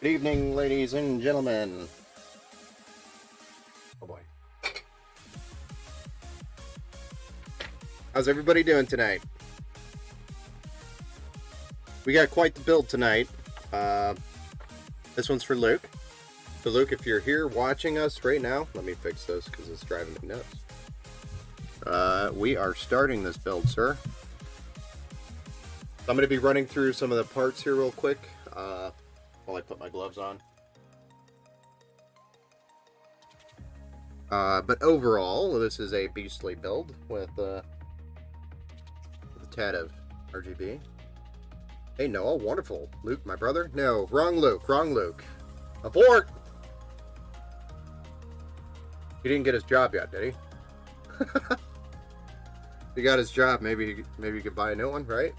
Good evening, ladies and gentlemen. Oh boy. How's everybody doing tonight? We got quite the build tonight. This one's for Luke. So Luke, if you're here watching us right now, let me fix this because it's driving me nuts. We are starting this build, sir. I'm going to be running through some of the parts here real quick while I put my gloves on. But overall, this is a beastly build with a tad of RGB. Hey, Noah, wonderful. Luke, my brother? No, wrong Luke, wrong Luke. Abort! He didn't get his job yet, did he? If he got his job, maybe he could buy a new one, right?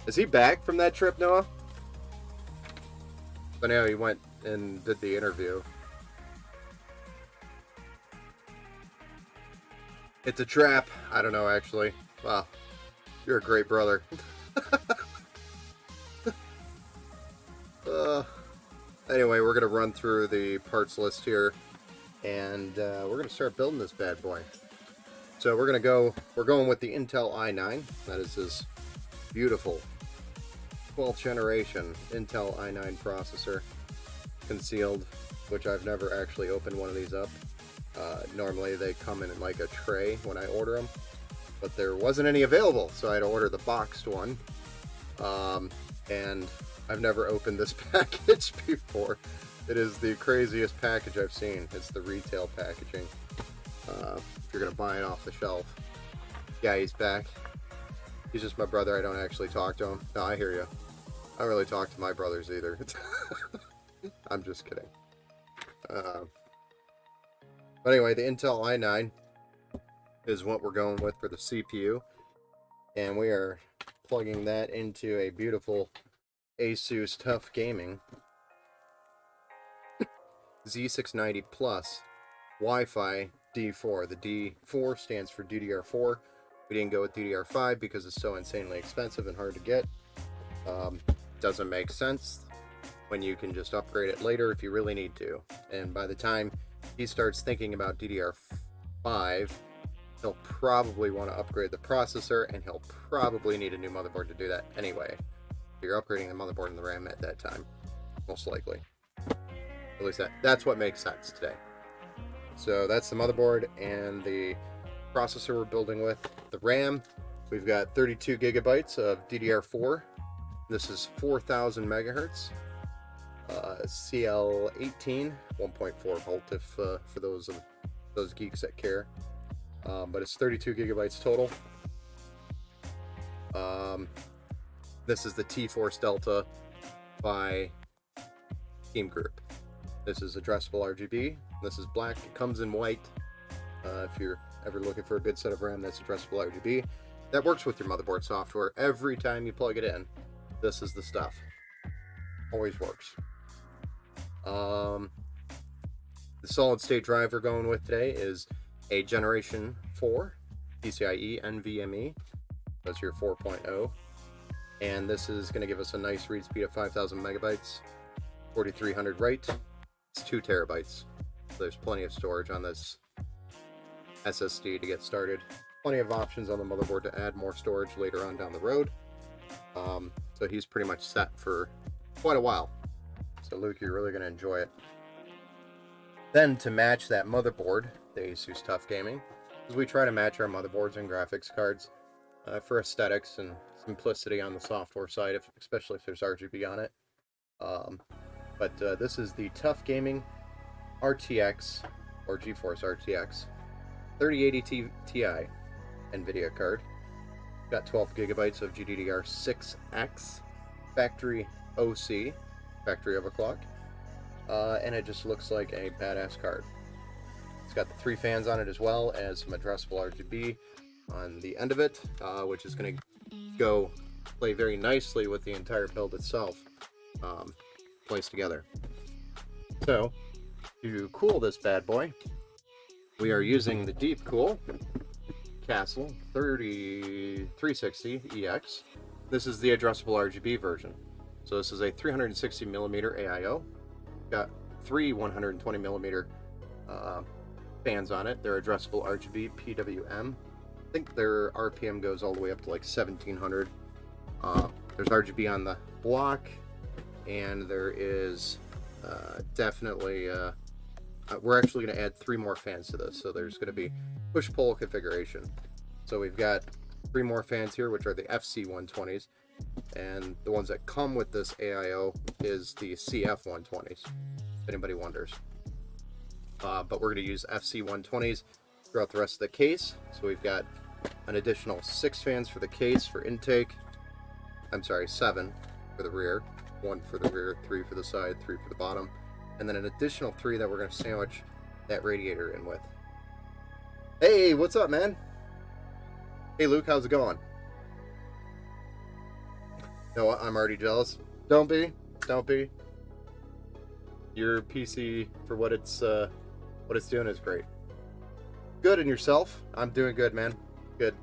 Is he back from that trip, Noah? I know he went and did the interview. It's a trap. I don't know, actually. Wow. You're a great brother. Anyway, we're going to run through the parts list here. And we're going to start building this bad boy. So we're going with the Intel i9. That is this beautiful 12th generation Intel i9 processor. Concealed, which I've never actually opened one of these up. Normally they come in like a tray when I order them, but there wasn't any available, so I had to order the boxed one. And I've never opened this package before. It is the craziest package I've seen. It's the retail packaging. If you're gonna buy it off the shelf. Yeah, he's back. He's just my brother. I don't actually talk to him. No, I hear you. I don't really talk to my brothers either. I'm just kidding. But anyway, the Intel i9 is what we're going with for the CPU. And we are plugging that into a beautiful Asus TUF Gaming Z690 Plus Wi-Fi D4. The D4 stands for DDR4. We didn't go with DDR5 because it's so insanely expensive and hard to get. Doesn't make sense when you can just upgrade it later if you really need to. And by the time he starts thinking about DDR5, he'll probably want to upgrade the processor, and he'll probably need a new motherboard to do that anyway. You're upgrading the motherboard and the RAM at that time, most likely. At least that's what makes sense today. So that's the motherboard and the processor we're building with. The RAM, we've got 32 gigabytes of DDR4. This is 4,000 megahertz. CL18, 1.4 volt if for those geeks that care. But it's 32 gigabytes total. This is the T-Force Delta by Team Group. This is addressable RGB. This is black. It comes in white. If you're ever looking for a good set of RAM that's addressable RGB, that works with your motherboard software. Every time you plug it in, this is the stuff. Always works. The solid state drive we're going with today is a Generation 4 PCIe NVMe. That's your 4.0. And this is going to give us a nice read speed of 5,000 megabytes, 4,300 write. It's 2 terabytes. So there's plenty of storage on this SSD to get started. Plenty of options on the motherboard to add more storage later on down the road. So he's pretty much set for quite a while. So Luke, you're really going to enjoy it. Then to match that motherboard, the Asus TUF Gaming, is we try to match our motherboards and graphics cards for aesthetics and simplicity on the software side, especially if there's RGB on it. But this is the TUF Gaming RTX, or GeForce RTX 3080 Ti NVIDIA card. Got 12 gigabytes of GDDR6X factory OC, factory overclock, and it just looks like a badass card. It's got the 3 fans on it as well as some addressable RGB on the end of it, which is going to play very nicely with the entire build itself, placed together. So to cool this bad boy, we are using the Deep Cool Castle 360 EX. This is the addressable RGB version. So this is a 360 millimeter AIO. Got three 120 millimeter fans on it. They're addressable RGB PWM. I think their RPM goes all the way up to like 1700. There's RGB on the block, and there is definitely we're actually going to add 3 more fans to this. So there's going to be push-pull configuration. So we've got 3 more fans here, which are the FC120s, and the ones that come with this AIO is the CF120s, if anybody wonders. But we're going to use FC120s throughout the rest of the case. So we've got an additional 6 fans for the case for intake. I'm sorry, 7 for the rear. 1 for the rear, 3 for the side, 3 for the bottom, and then an additional 3 that we're going to sandwich that radiator in with. Hey, what's up, man? Hey, Luke, how's it going? No, I'm already jealous. Don't be. Don't be. Your PC, for what it's doing, is great. Good, and yourself? I'm doing good, man. Good.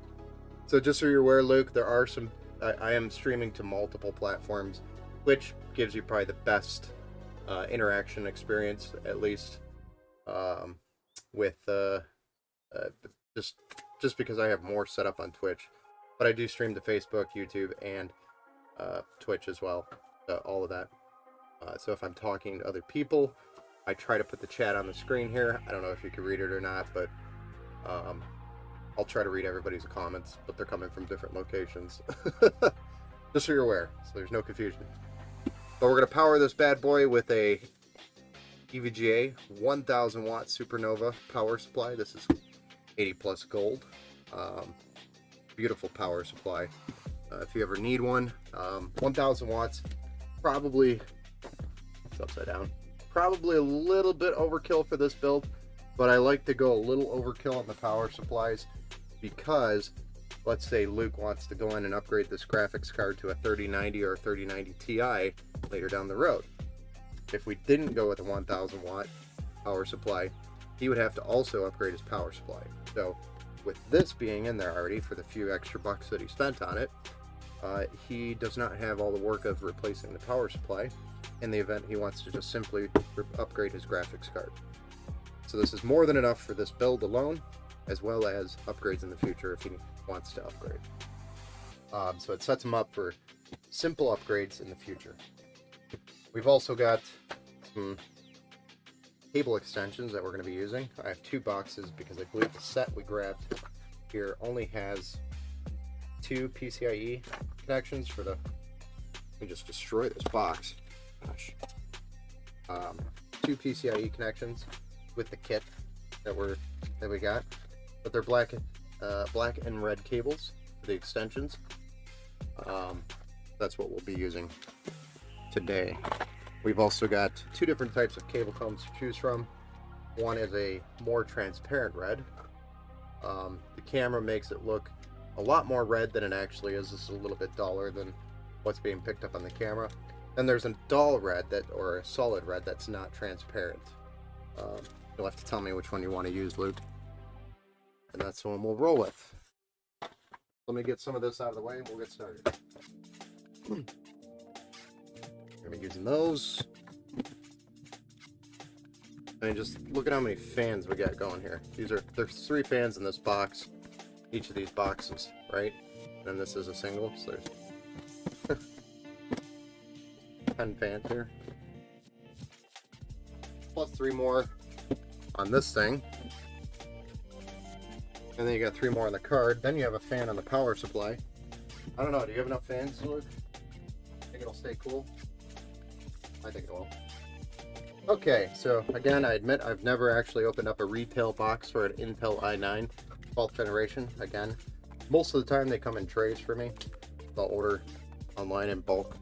So just so you're aware, Luke, there are some... I am streaming to multiple platforms, which gives you probably the best interaction experience, at least, with... just because I have more set up on Twitch, but I do stream to Facebook, YouTube, and Twitch as well, all of that. So if I'm talking to other people, I try to put the chat on the screen here. I don't know if you can read it or not, but I'll try to read everybody's comments, but they're coming from different locations. Just so you're aware, so there's no confusion. But we're going to power this bad boy with a EVGA 1000 watt Supernova power supply. This is 80 plus gold. Beautiful power supply. If you ever need one, 1000 watts, probably, it's upside down, probably a little bit overkill for this build, but I like to go a little overkill on the power supplies because, let's say Luke wants to go in and upgrade this graphics card to a 3090 or a 3090 Ti later down the road. If we didn't go with a 1000 watt power supply, he would have to also upgrade his power supply. So with this being in there already for the few extra bucks that he spent on it, he does not have all the work of replacing the power supply in the event he wants to just simply upgrade his graphics card. So this is more than enough for this build alone, as well as upgrades in the future if he wants to upgrade. So it sets him up for simple upgrades in the future. We've also got some cable extensions that we're going to be using. I have 2 boxes because I believe the set we grabbed here only has 2 PCIe connections for the... Let me just destroy this box. Gosh. 2 PCIe connections with the kit that we got, but they're black and red cables for the extensions. That's what we'll be using today. We've also got 2 different types of cable combs to choose from. One is a more transparent red. The camera makes it look a lot more red than it actually is. This is a little bit duller than what's being picked up on the camera. Then there's a dull red, or a solid red, that's not transparent. You'll have to tell me which one you want to use, Luke. And that's the one we'll roll with. Let me get some of this out of the way and we'll get started. I'm going to be using those. I mean, just look at how many fans we got going here. There's 3 fans in this box, each of these boxes, right? And this is a single, so there's 10 fans here. Plus 3 more on this thing. And then you got 3 more on the card. Then you have a fan on the power supply. I don't know, do you have enough fans, Luke? Think it'll stay cool? I think it will. Okay, so again, I admit I've never actually opened up a retail box for an Intel i9 12th generation. Again, most of the time they come in trays for me. I'll order online in bulk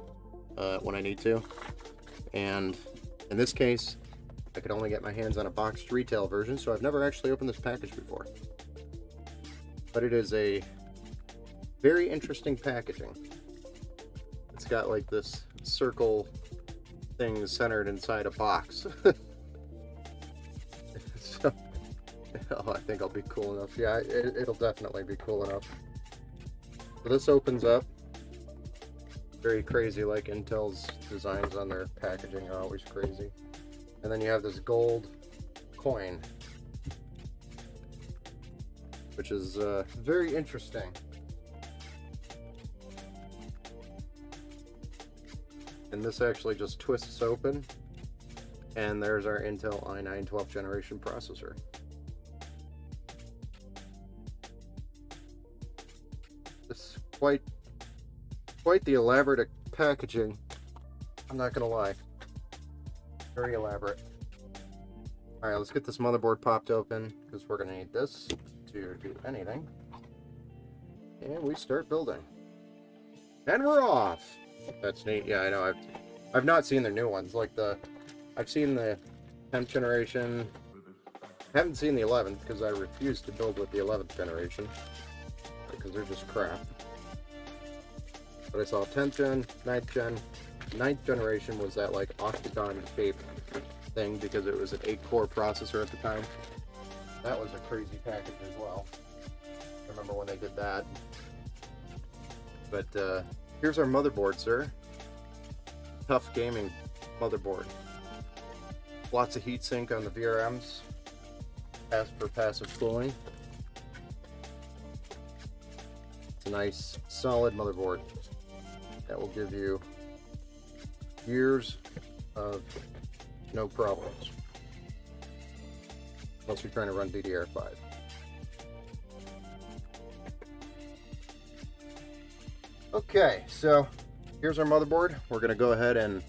when I need to. And in this case, I could only get my hands on a boxed retail version, so I've never actually opened this package before. But it is a very interesting packaging. It's got like this circle thing centered inside a box. So Oh, I think I'll be cool enough. Yeah, it'll definitely be cool enough. So this opens up. Very crazy, like Intel's designs on their packaging are always crazy. And then you have this gold coin, which is very interesting. And this actually just twists open, and there's our Intel i9 12th generation processor. It's quite the elaborate packaging, I'm not gonna lie. Very elaborate. Alright, let's get this motherboard popped open, because we're gonna need this to do anything. And we start building. And we're off! That's neat. Yeah, I know. I've not seen the new ones. Like I've seen the 10th generation. I haven't seen the 11th because I refuse to build with the 11th generation because they're just crap. But I saw 10th gen, 9th gen. 9th generation was that like octagon shaped thing because it was an 8-core processor at the time. That was a crazy package as well. I remember when they did that. But here's our motherboard, sir. Tough gaming motherboard. Lots of heatsink on the VRMs. For passive cooling. It's a nice, solid motherboard that will give you years of no problems. Unless you're trying to run DDR5. Okay, so here's our motherboard. We're going to go ahead and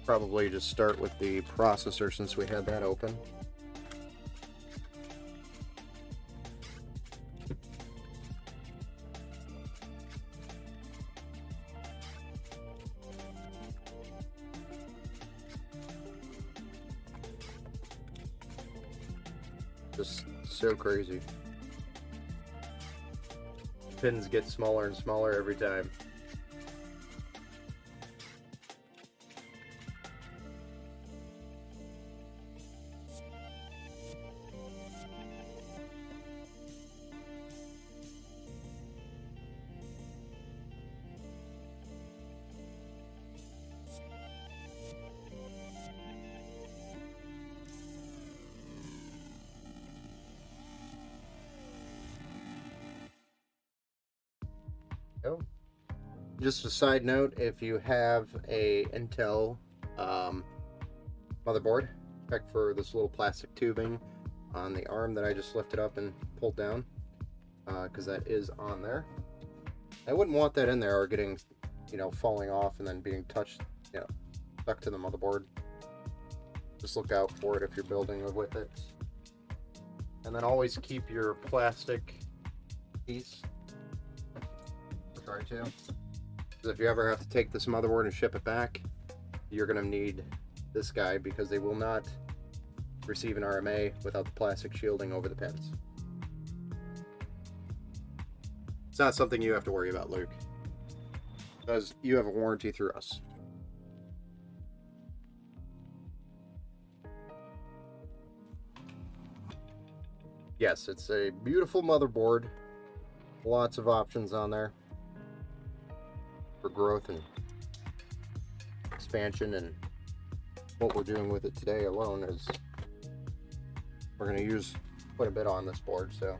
probably just start with the processor since we had that open. Just so crazy. Pins get smaller and smaller every time. Just a side note, if you have a Intel motherboard, check for this little plastic tubing on the arm that I just lifted up and pulled down, because that is on there. I wouldn't want that in there or getting, falling off and then being touched, stuck to the motherboard. Just look out for it if you're building with it. And then always keep your plastic piece. Try to. If you ever have to take this motherboard and ship it back, you're going to need this guy because they will not receive an RMA without the plastic shielding over the pins. It's not something you have to worry about, Luke, because you have a warranty through us. Yes, it's a beautiful motherboard. Lots of options on there for growth and expansion, and what we're doing with it today alone is we're going to use quite a bit on this board, so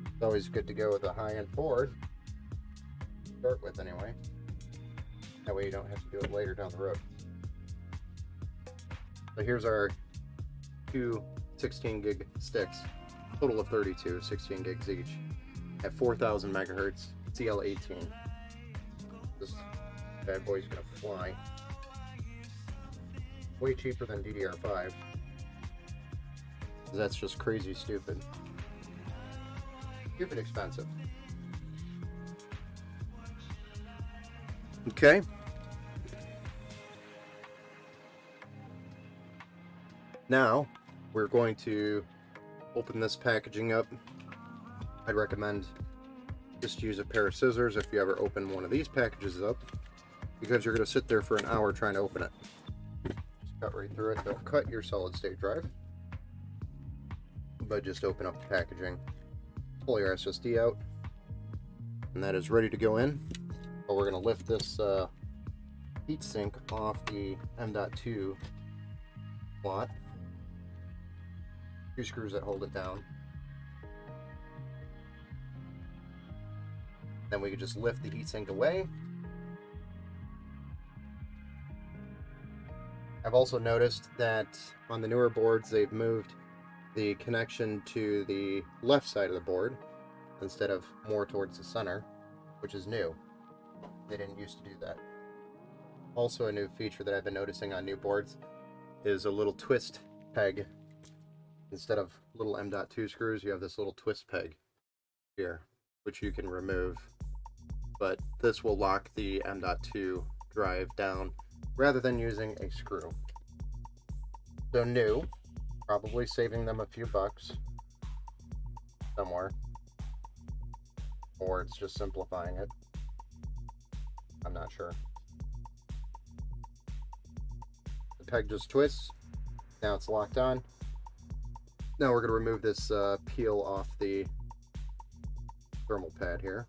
it's always good to go with a high-end board to start with anyway. That way you don't have to do it later down the road. So here's our two 16 gig sticks, total of 32, 16 gigs each, at 4,000 megahertz, CL18. This bad boy's gonna fly. Way cheaper than DDR5. That's just crazy stupid. Stupid expensive. Okay. Now, we're going to open this packaging up. I'd recommend just use a pair of scissors if you ever open one of these packages up, because you're going to sit there for an hour trying to open it. Just cut right through it. Don't cut your solid state drive. but just open up the packaging, pull your SSD out, and that is ready to go in. But we're going to lift this heatsink off the M.2 slot. 2 screws that hold it down. Then we can just lift the heatsink away. I've also noticed that on the newer boards they've moved the connection to the left side of the board instead of more towards the center, which is new. They didn't used to do that. Also, a new feature that I've been noticing on new boards is a little twist peg. Instead of little M.2 screws, you have this little twist peg here, which you can remove. But this will lock the M.2 drive down rather than using a screw. So new, probably saving them a few bucks somewhere, or it's just simplifying it. I'm not sure. The peg just twists. Now it's locked on. Now we're going to remove this peel off the thermal pad here,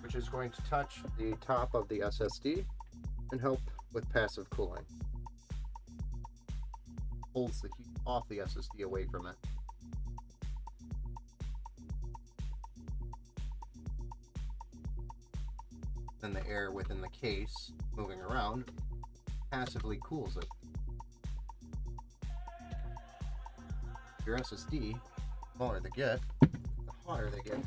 which is going to touch the top of the SSD and help with passive cooling. Pulls the heat off the SSD away from it. Then the air within the case moving around passively cools it. Your SSD, the smaller they get, the hotter they get.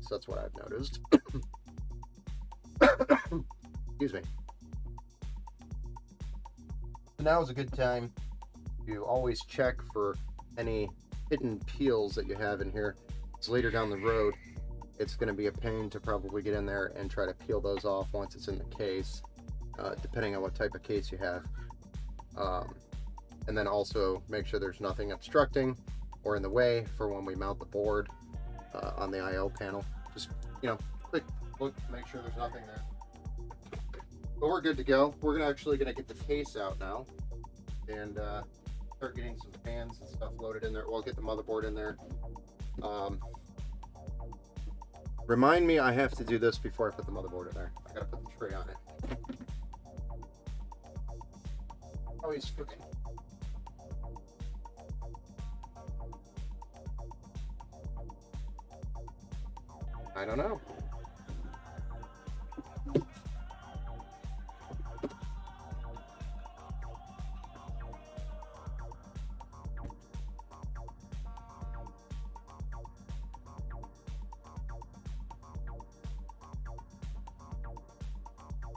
So that's what I've noticed. Excuse me. So now is a good time to always check for any hidden peels that you have in here. So later down the road, it's going to be a pain to probably get in there and try to peel those off once it's in the case, depending on what type of case you have. And then also make sure there's nothing obstructing or in the way for when we mount the board on the I/O panel. Just, quick look, make sure there's nothing there. But we're good to go. We're actually going to get the case out now and start getting some fans and stuff loaded in there. We'll get the motherboard in there. Remind me I have to do this before I put the motherboard in there. I gotta put the tray on it. Always forget. I don't know.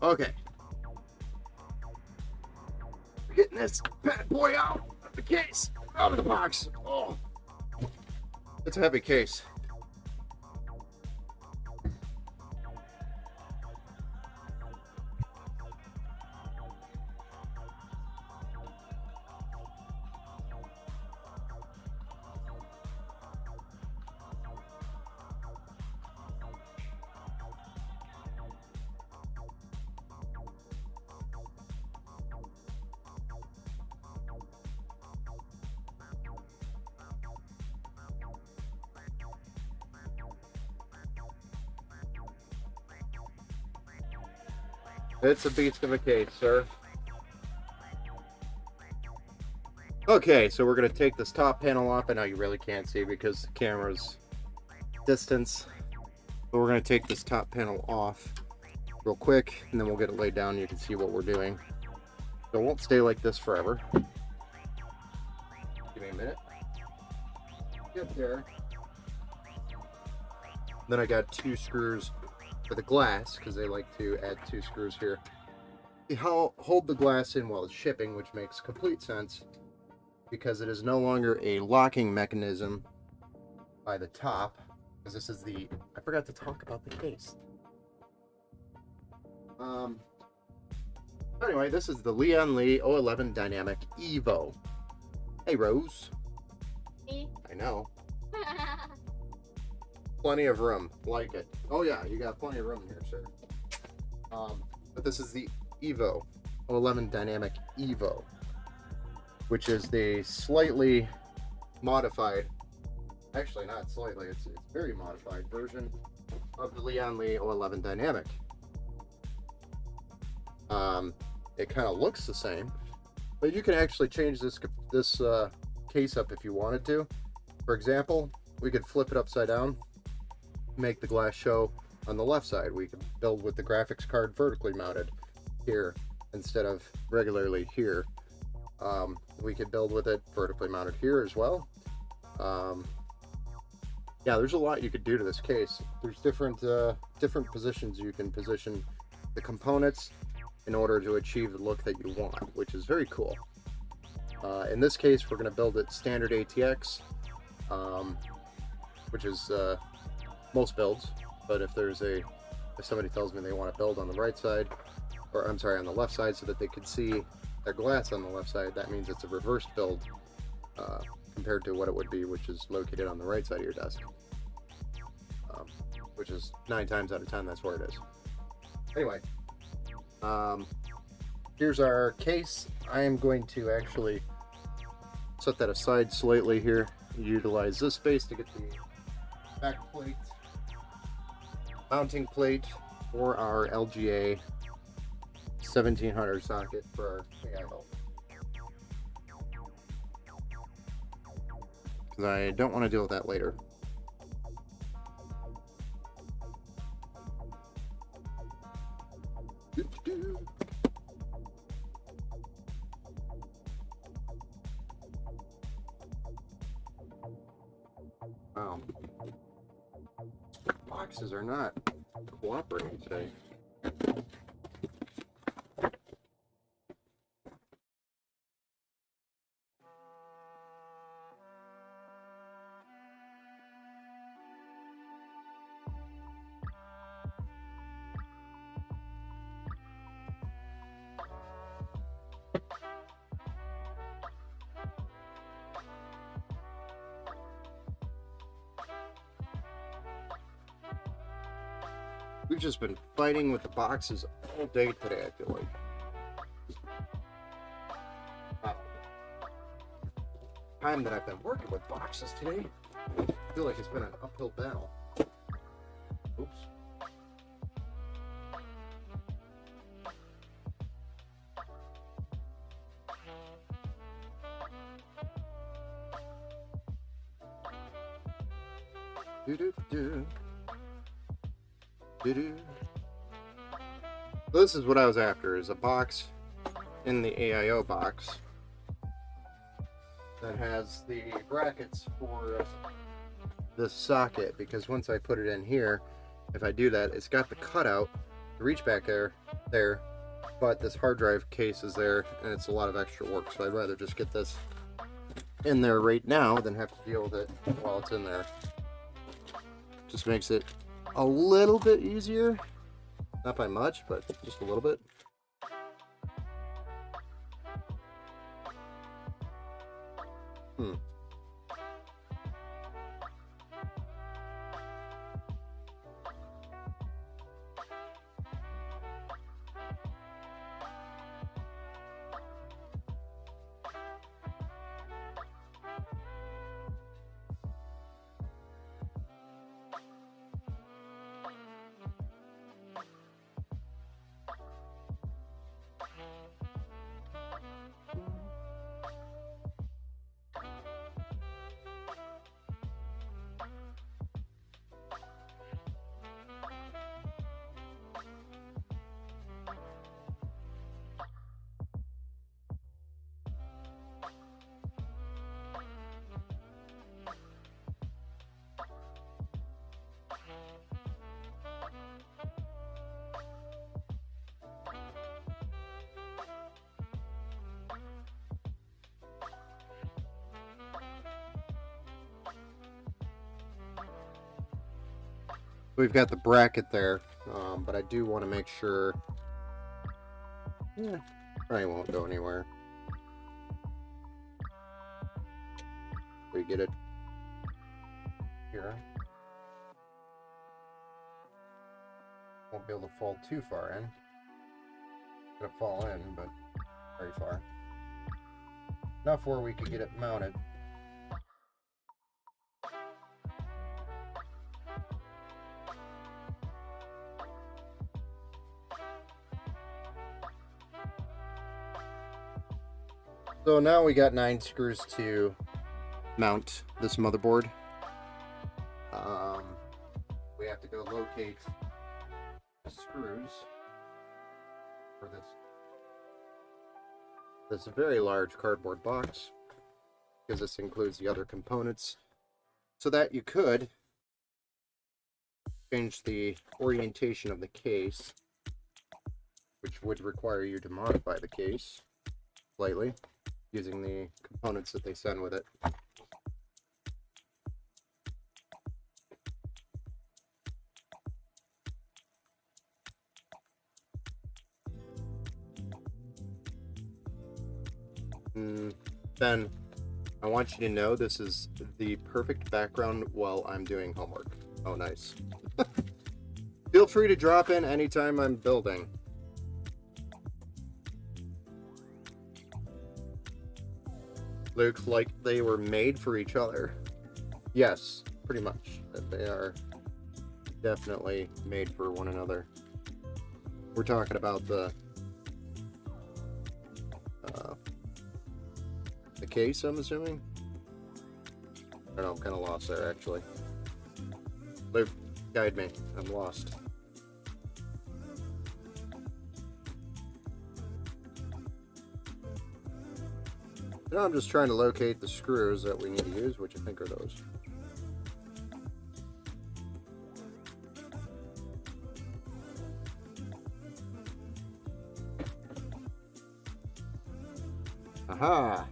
Okay. We're getting this bad boy out of the case, out of the box. Oh, it's a heavy case. It's a beast of a case, sir. Okay, so we're going to take this top panel off. I know you really can't see because the camera's distance. But we're going to take this top panel off real quick, and then we'll get it laid down and you can see what we're doing. So it won't stay like this forever. Give me a minute. Get there. Then I got 2 screws for the glass, because they like to add 2 screws here. You hold the glass in while it's shipping, which makes complete sense, because it is no longer a locking mechanism by the top, because this is the... I forgot to talk about the case. Anyway, this is the Lian Li 011 Dynamic Evo. Hey, Rose. Me? I know. Plenty of room. Like it. Oh yeah, you got plenty of room here, sir. But this is the Evo 011 Dynamic Evo. which is the slightly modified, actually not slightly, it's very modified version of the Lian Li 011 Dynamic. It kind of looks the same, but you can actually change this case up if you wanted to. For example, we could flip it upside down, make the glass show on the left side. We could build with the graphics card vertically mounted here instead of regularly here. We could build with it vertically mounted here as well. Yeah, there's a lot you could do to this case. There's different positions you can position the components in order to achieve the look that you want, which is very cool. In this case, we're going to build it standard ATX, which is most builds. But if somebody tells me they want to build on the right side, or I'm sorry, on the left side, so that they could see their glass on the left side, that means it's a reversed build compared to what it would be, which is located on the right side of your desk. Which is 9 times out of 10, that's where it is. Anyway, here's our case. I am going to actually set that aside slightly here. Utilize this space to get the back plate, mounting plate for our LGA 1700 socket for our AI bulb. Because I don't want to deal with that later. Wow. Boxes are not cooperating today. We've just been fighting with the boxes all day today, I feel like. Wow. Time that I've been working with boxes today, I feel like it's been an uphill battle. Oops. Do-do-do. This is what I was after, is a box in the AIO box that has the brackets for this socket, because once I put it in here, if I do that, it's got the cutout to reach back there, but this hard drive case is there, and it's a lot of extra work, so I'd rather just get this in there right now than have to deal with it while it's in there. Just makes it a little bit easier, not by much, but just a little bit. We've got the bracket there, but I do want to make sure. Yeah, probably won't go anywhere. We get it here. Won't be able to fall too far in. Gonna fall in, but very far. enough where we could get it mounted. So now we got 9 screws to mount this motherboard. We have to go locate the screws for this very large cardboard box, because this includes the other components, so that you could change the orientation of the case, which would require you to modify the case slightly using the components that they send with it. Ben, I want you to know this is the perfect background while I'm doing homework. Oh, nice. Feel free to drop in anytime I'm building. Looks like they were made for each other. Yes, pretty much. That they are definitely made for one another. We're talking about the case, I'm assuming? I don't know, I'm kind of lost there, actually. Luke, guide me. I'm lost. Now I'm just trying to locate the screws that we need to use, which I think are those. Aha!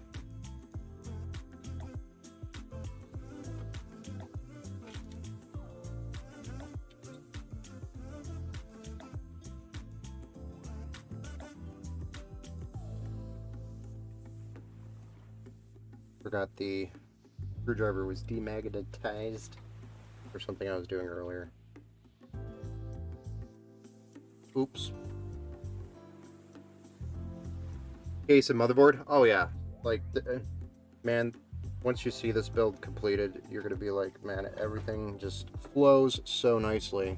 Forgot the screwdriver was demagnetized or something I was doing earlier. Oops. Case and motherboard. Oh yeah, like man, once you see this build completed, you're gonna be like, man, everything just flows so nicely.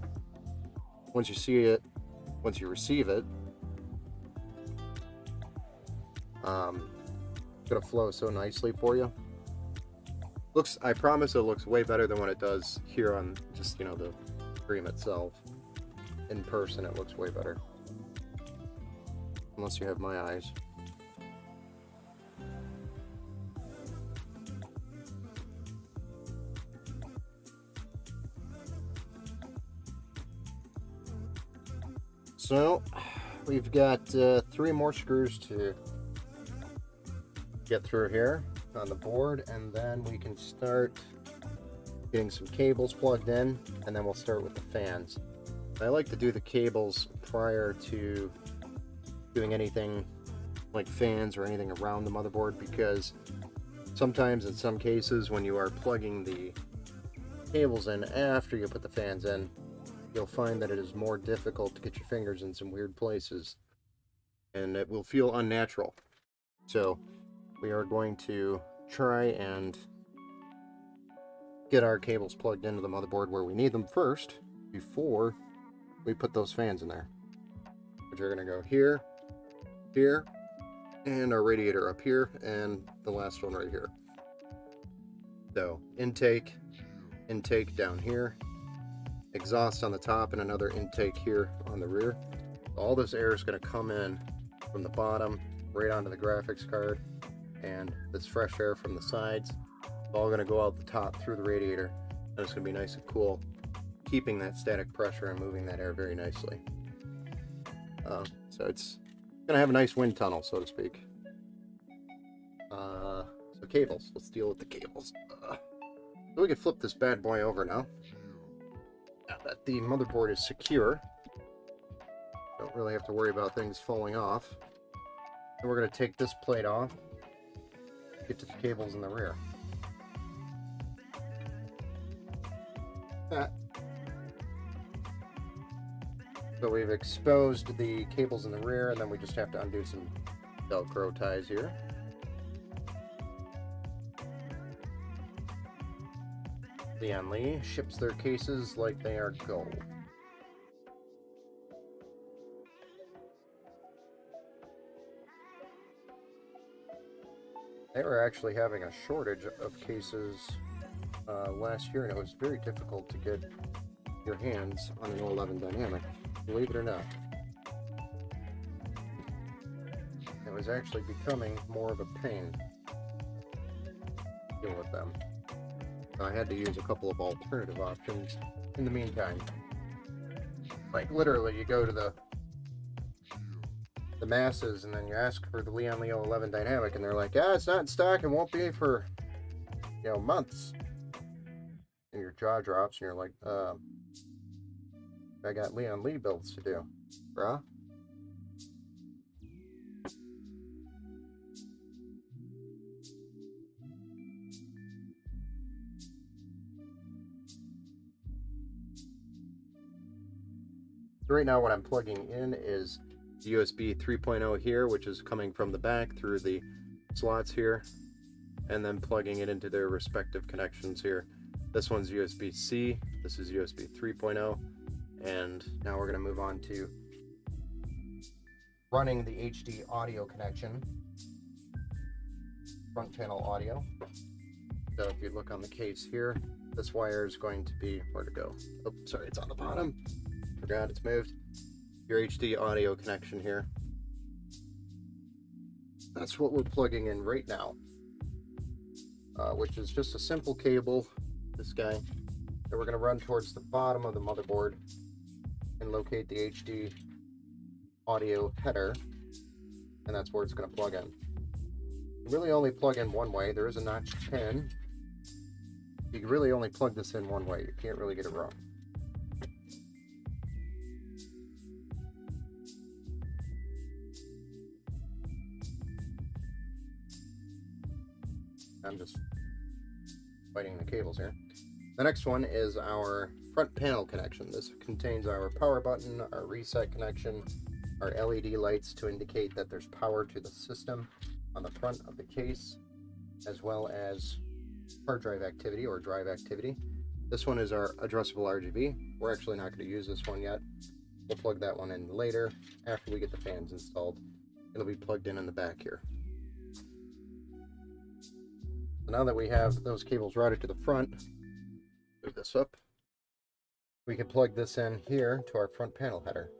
Once you see it, once you receive it, it's gonna flow so nicely for you. Looks, I promise it looks way better than what it does here on just, you know, the stream itself. In person it looks way better. Unless you have my eyes. So we've got 3 more screws to get through here on the board, and then we can start getting some cables plugged in, and then we'll start with the fans. I like to do the cables prior to doing anything like fans or anything around the motherboard, because sometimes in some cases when you are plugging the cables in after you put the fans in, you'll find that it is more difficult to get your fingers in some weird places, and it will feel unnatural. So we are going to try and get our cables plugged into the motherboard where we need them first before we put those fans in there, which are going to go here, here, and our radiator up here, and the last one right here. So intake down here, exhaust on the top, and another intake here on the rear. All this air is going to come in from the bottom right onto the graphics card, and this fresh air from the sides, it's all going to go out the top through the radiator, and it's going to be nice and cool, keeping that static pressure and moving that air very nicely. So it's going to have a nice wind tunnel, so to speak. So cables, let's deal with the cables. So we can flip this bad boy over now. Now that the motherboard is secure, don't really have to worry about things falling off. And we're going to take this plate off, get to the cables in the rear. So we've exposed the cables in the rear, and then we just have to undo some Velcro ties here. Lian Li ships their cases like they are gold. They were actually having a shortage of cases last year, and it was very difficult to get your hands on an 011 Dynamic, believe it or not. It was actually becoming more of a pain to deal with them. So I had to use a couple of alternative options in the meantime. Like literally, you go to the masses and then you ask for the Lian Li 011 Dynamic, and they're like, "Yeah, it's not in stock and won't be for months." And your jaw drops, and you're like, I got Lian Li builds to do, bruh." Right now what I'm plugging in is USB 3.0 here, which is coming from the back through the slots here, and then plugging it into their respective connections here. This one's USB-C, this is USB 3.0, and now we're going to move on to running the HD audio connection, front panel audio. So if you look on the case here, this wire is going to be, where to go? Oh, sorry, it's on the bottom. Forgot it's moved. Your HD audio connection here. That's what we're plugging in right now, which is just a simple cable, this guy, that we're going to run towards the bottom of the motherboard and locate the HD audio header, and that's where it's going to plug in. You really only plug in one way. There is a notch pin. You can really only plug this in one way. You can't really get it wrong. I'm just fighting the cables here. The next one is our front panel connection. This contains our power button, our reset connection, our LED lights to indicate that there's power to the system on the front of the case, as well as hard drive activity or drive activity. This one is our addressable RGB. We're actually not going to use this one yet. We'll plug that one in later after we get the fans installed. It'll be plugged in the back here. So now that we have those cables routed to the front, move this up, we can plug this in here to our front panel header.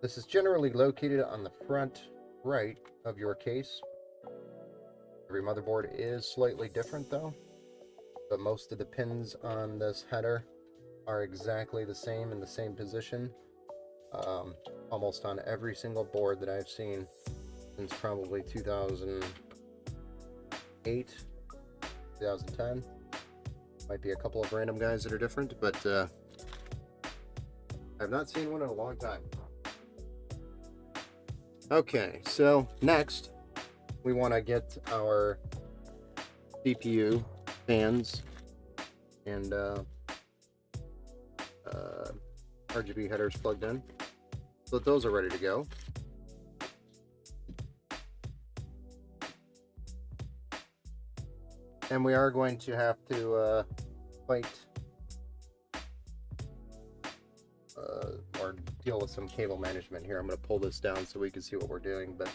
This is generally located on the front right of your case. Every motherboard is slightly different though, but most of the pins on this header are exactly the same in the same position, almost on every single board that I've seen since probably 2008, 2010. Might be a couple of random guys that are different, but I've not seen one in a long time. Okay, so next we want to get our CPU fans and RGB headers plugged in, so that those are ready to go. And we are going to have to fight or deal with some cable management here. I'm going to pull this down so we can see what we're doing, but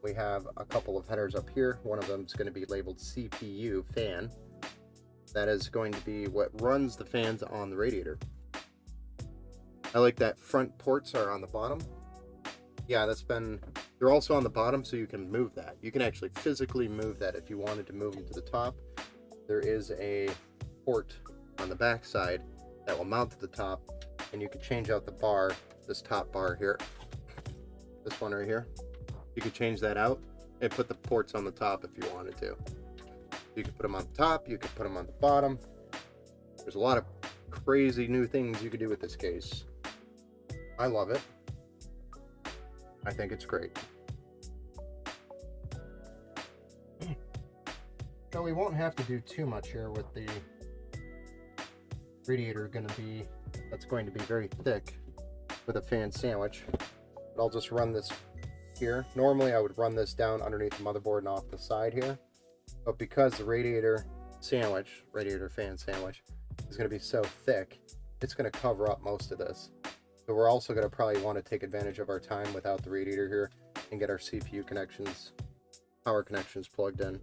we have a couple of headers up here. One of them is going to be labeled CPU fan. That is going to be what runs the fans on the radiator. I like that front ports are on the bottom. Yeah, they're also on the bottom, so you can move that. You can actually physically move that if you wanted to move them to the top. There is a port on the back side that will mount to the top, and you can change out the bar, this top bar here, this one right here. You could change that out and put the ports on the top if you wanted to. You could put them on the top, you could put them on the bottom. There's a lot of crazy new things you could do with this case. I love it. I think it's great. So we won't have to do too much here with the radiator that's going to be very thick with a fan sandwich. But I'll just run this here. Normally I would run this down underneath the motherboard and off the side here, but because the radiator sandwich, radiator fan sandwich, is going to be so thick, it's going to cover up most of this. So we're also going to probably want to take advantage of our time without the radiator here and get our CPU connections, power connections plugged in,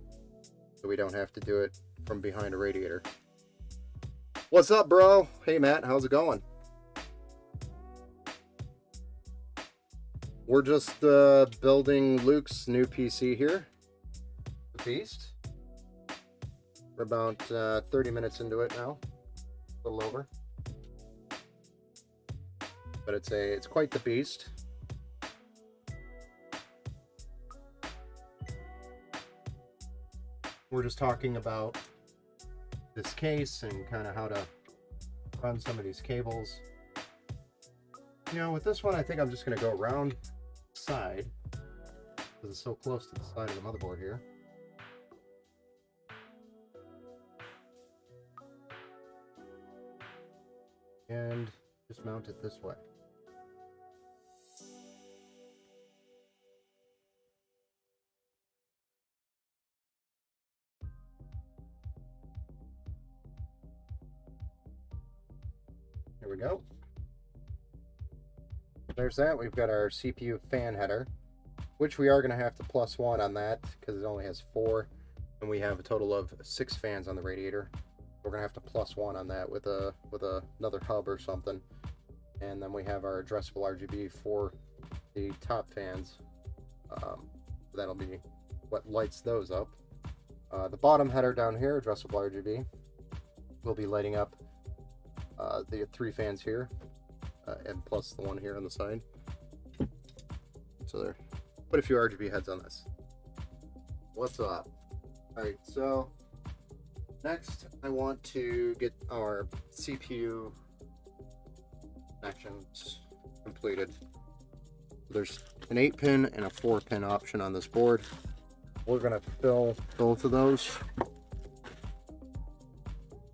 so we don't have to do it from behind a radiator. What's up, bro? Hey, Matt, how's it going? We're just building Luke's new PC here, the Beast. We're about 30 minutes into it now, a little over. But it's quite the beast. We're just talking about this case and kind of how to run some of these cables. You know, with this one, I think I'm just going to go around the side because it's so close to the side of the motherboard here. And just mount it this way. There we go. There's that. We've got our CPU fan header, which we are going to have to +1 on that because it only has 4, and we have a total of 6 fans on the radiator. We're going to have to +1 on that with another hub or something. And then we have our addressable RGB for the top fans. That'll be what lights those up. The bottom header down here, addressable RGB, will be lighting up the 3 fans here, and plus the one here on the side. So there, put a few RGB heads on this. What's up? Alright, so next I want to get our CPU connections completed. There's an 8-pin and a 4-pin option on this board. We're going to fill both of those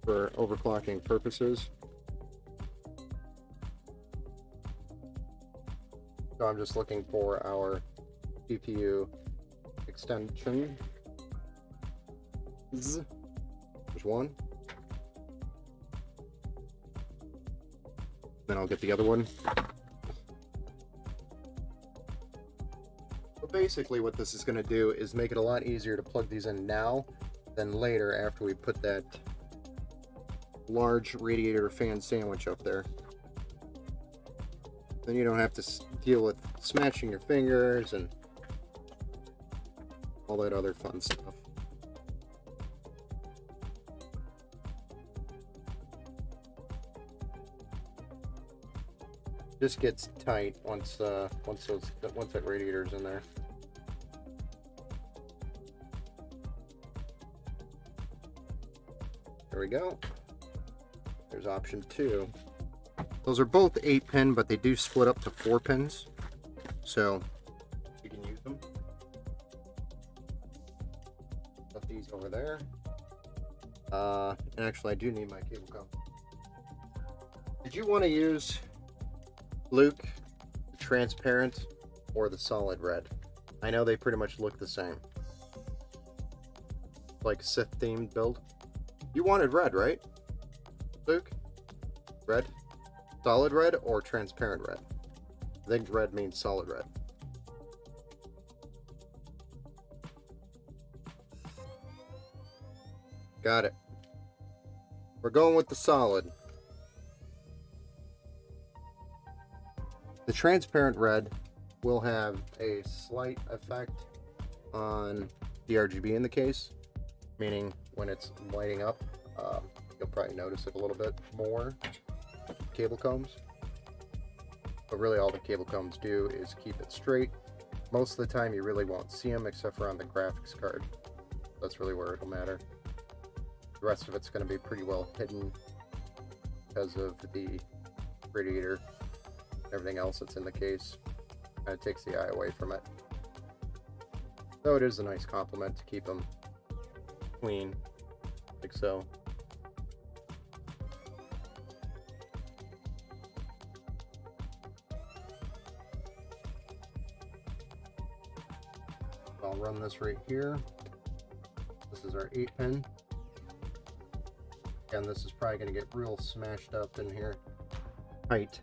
for overclocking purposes. So I'm just looking for our CPU extension. There's one. Then I'll get the other one. But basically what this is going to do is make it a lot easier to plug these in now than later after we put that large radiator fan sandwich up there. Then you don't have to deal with smashing your fingers and all that other fun stuff. Just gets tight once that radiator's in there. There we go. There's option 2. Those are both 8-pin, but they do split up to 4 pins, so you can use them. Put these over there. And actually, I do need my cable com. Did you want to use, Luke, the transparent or the solid red? I know they pretty much look the same. Like Sith themed build. You wanted red, right, Luke? Red? Solid red or transparent red? I think red means solid red. Got it. We're going with the solid. The transparent red will have a slight effect on the RGB in the case, meaning when it's lighting up, you'll probably notice it a little bit more. Cable combs, but really all the cable combs do is keep it straight. Most of the time you really won't see them except for on the graphics card. That's really where it'll matter. The rest of it's going to be pretty well hidden because of the radiator. Everything else that's in the case kind of takes the eye away from it. So it is a nice compliment to keep them clean, like so. I'll run this right here. This is our 8-pin. Again, this is probably going to get real smashed up in here tight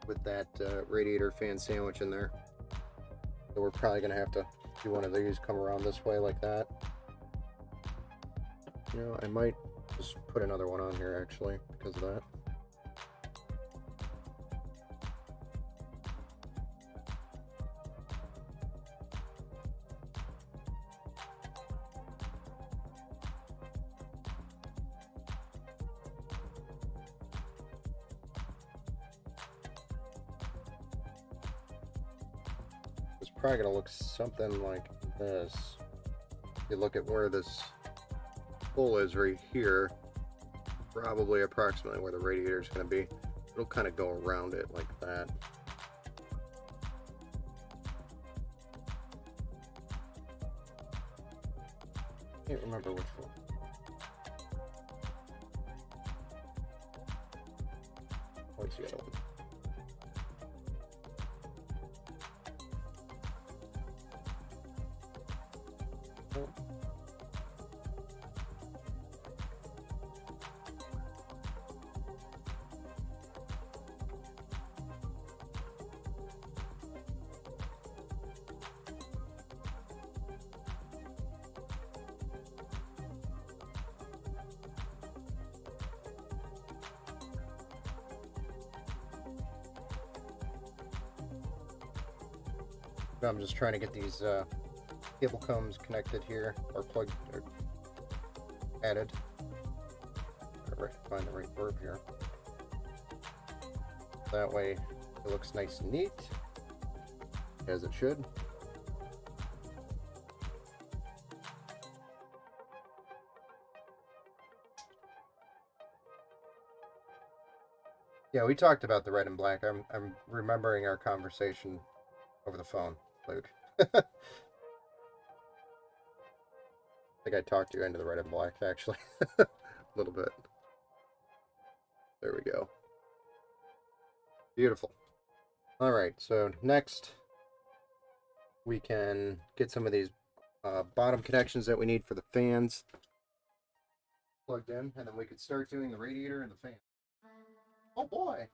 with that radiator fan sandwich in there. So we're probably going to have to do one of these, come around this way like that. You know, I might just put another one on here actually because of that. It's probably going to look something like this. If you look at where this hole is right here, probably approximately where the radiator is going to be. It'll kind of go around it like that. Can't remember which one. What's the other one? Oh. I'm just trying to get these cable combs connected here, or plugged, or added. Gotta find the right verb here. That way it looks nice and neat, as it should. Yeah, we talked about the red and black. I'm remembering our conversation over the phone, Luke. I think I talked you into the red and black, actually. A little bit. There we go. Beautiful. Alright, so next we can get some of these bottom connections that we need for the fans plugged in, and then we could start doing the radiator and the fan. Oh boy!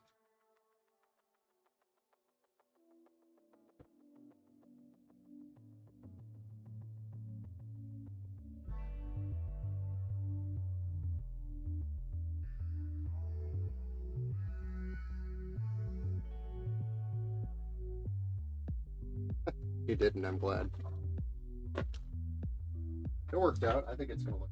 You didn't, I'm glad. It worked out. I think it's gonna look.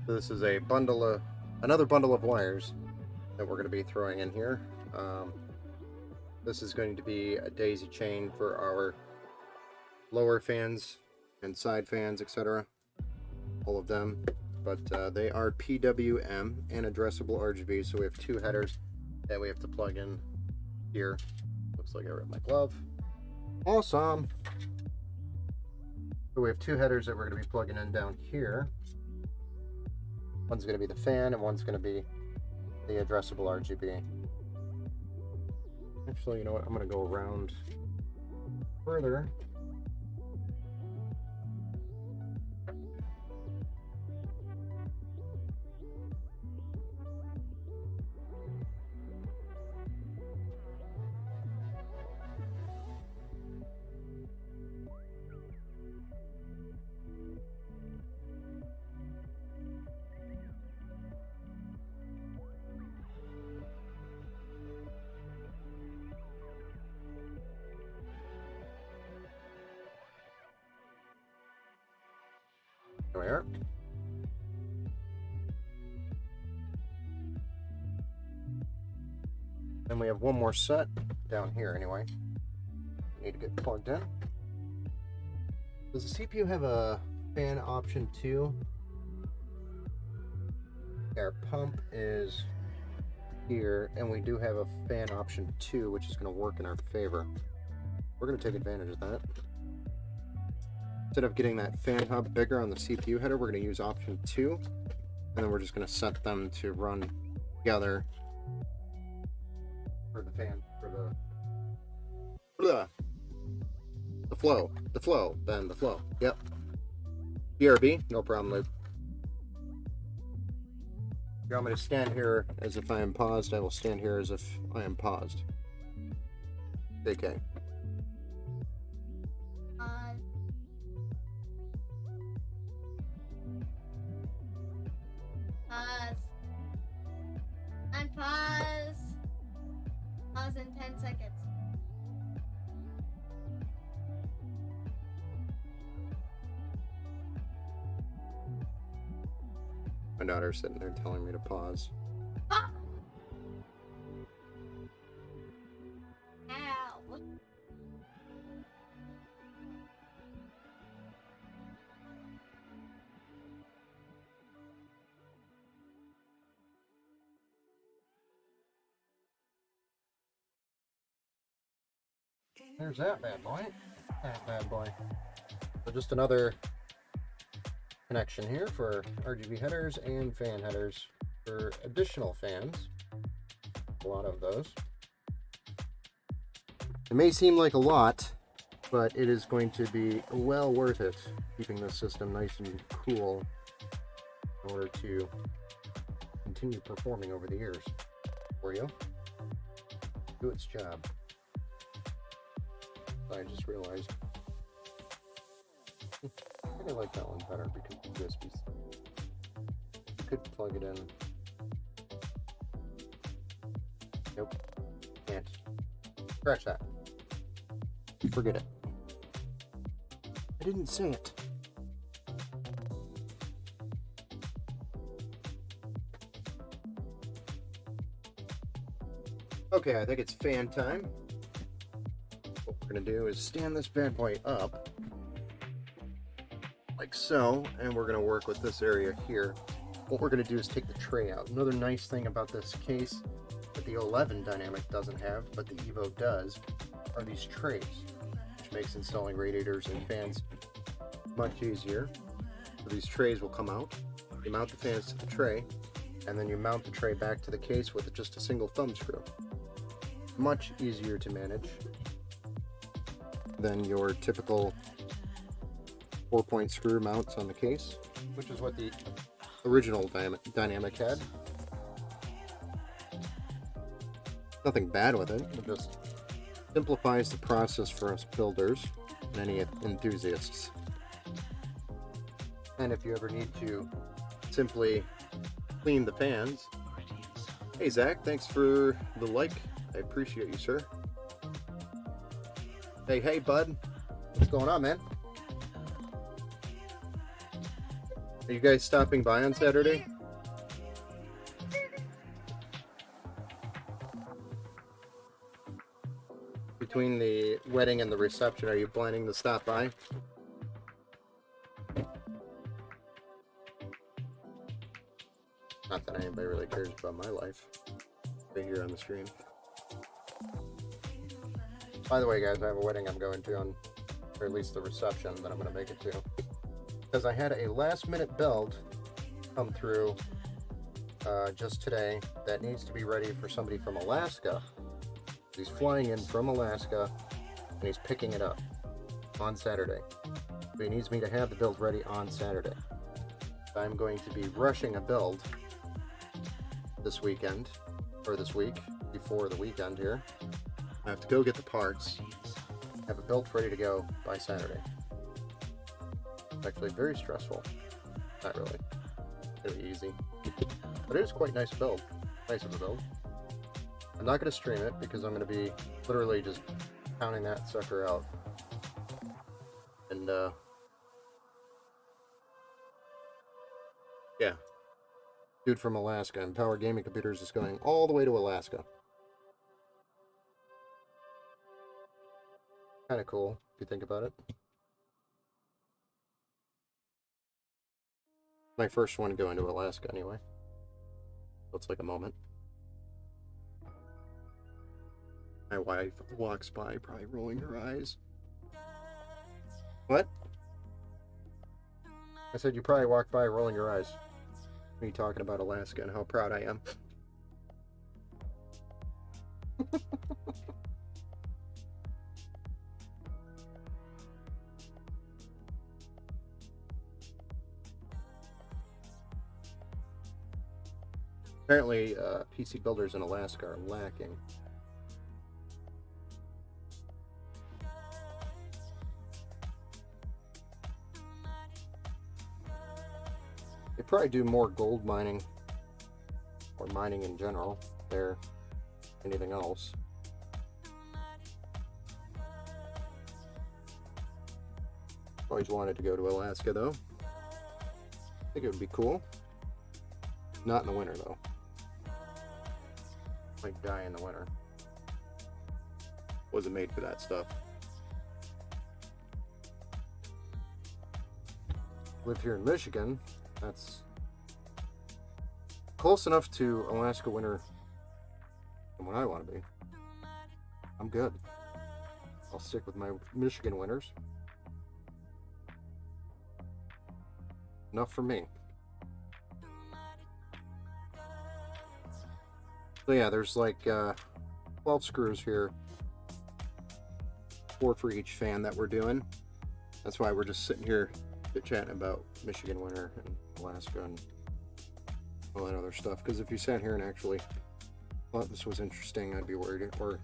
So this is a bundle of, another bundle of wires that we're going to be throwing in here. This is going to be a daisy chain for our lower fans and side fans, etc. All of them, but they are PWM and addressable RGB, so we have two headers that we have to plug in here. Looks like I ripped my glove. Awesome! So we have two headers that we're going to be plugging in down here. One's going to be the fan and one's going to be the addressable RGB. Actually, you know what? I'm going to go around further. There we are. Then we have one more set down here anyway. Need to get plugged in. Does the CPU have a fan option too? Our pump is here, and we do have a fan option too, which is going to work in our favor. We're going to take advantage of that. instead of getting that fan hub bigger on the CPU header, we're going to use option 2, and then we're just going to set them to run together for the fan, for the flow, then the flow. Yep. BRB, no problem, Luke. If you want me to stand here as if I am paused, I will stand here as if I am paused. JK. Pause. Unpause. Pause in 10 seconds. My daughter's sitting there telling me to pause. Ah! Ow. There's that bad boy. That bad boy. So just another connection here for RGB headers and fan headers for additional fans. A lot of those. It may seem like a lot, but it is going to be well worth it, keeping this system nice and cool in order to continue performing over the years for you. Do its job. I just realized I think I like that one better because of the USBs. You could plug it in. Nope. Can't. Scratch that. Forget it. I didn't say it. Okay, I think it's fan time. What we're going to do is stand this bad boy up like so, and we're going to work with this area here. What we're going to do is take the tray out. Another nice thing about this case that the 11 Dynamic doesn't have, but the Evo does, are these trays, which makes installing radiators and fans much easier. So these trays will come out. You mount the fans to the tray, and then you mount the tray back to the case with just a single thumb screw. Much easier to manage than your typical 4-point screw mounts on the case, which is what the original Dynamic had. Nothing bad with it, it just simplifies the process for us builders and any enthusiasts. And if you ever need to simply clean the fans, hey Zach, thanks for the like. I appreciate you, sir. Hey, bud. What's going on, man? Are you guys stopping by on Saturday? Between the wedding and the reception, are you planning to stop by? Not that anybody really cares about my life. Right here on the stream. By the way, guys, I have a wedding I'm going to, or at least the reception that I'm going to make it to. Because I had a last-minute build come through just today that needs to be ready for somebody from Alaska. He's flying in from Alaska, and he's picking it up on Saturday. So he needs me to have the build ready on Saturday. I'm going to be rushing a build this weekend, or this week, before the weekend here. I have to go get the parts, have it built ready to go by Saturday. It's actually very stressful. Not really. It'll be easy. But it is quite nice build. Nice of a build. I'm not going to stream it because I'm going to be literally just pounding that sucker out. And, yeah. Dude from Alaska, and Power Gaming Computers is going all the way to Alaska. Kind of cool, if you think about it. My first one going to Alaska, anyway. Looks like a moment. My wife walks by, probably rolling her eyes. What? I said you probably walked by rolling your eyes. Me talking about Alaska and how proud I am. Apparently, PC builders in Alaska are lacking. They probably do more gold mining, or mining in general, there, anything else. Always wanted to go to Alaska, though. I think it would be cool. Not in the winter, though. Might die in the winter. Wasn't made for that stuff. Live here in Michigan. That's close enough to Alaska winter from what I want to be. I'm good. I'll stick with my Michigan winters. Enough for me. So yeah, there's like 12 screws here. 4 for each fan that we're doing. That's why we're just sitting here chatting about Michigan winter and Alaska and all that other stuff. Because if you sat here and actually thought this was interesting, I'd be worried or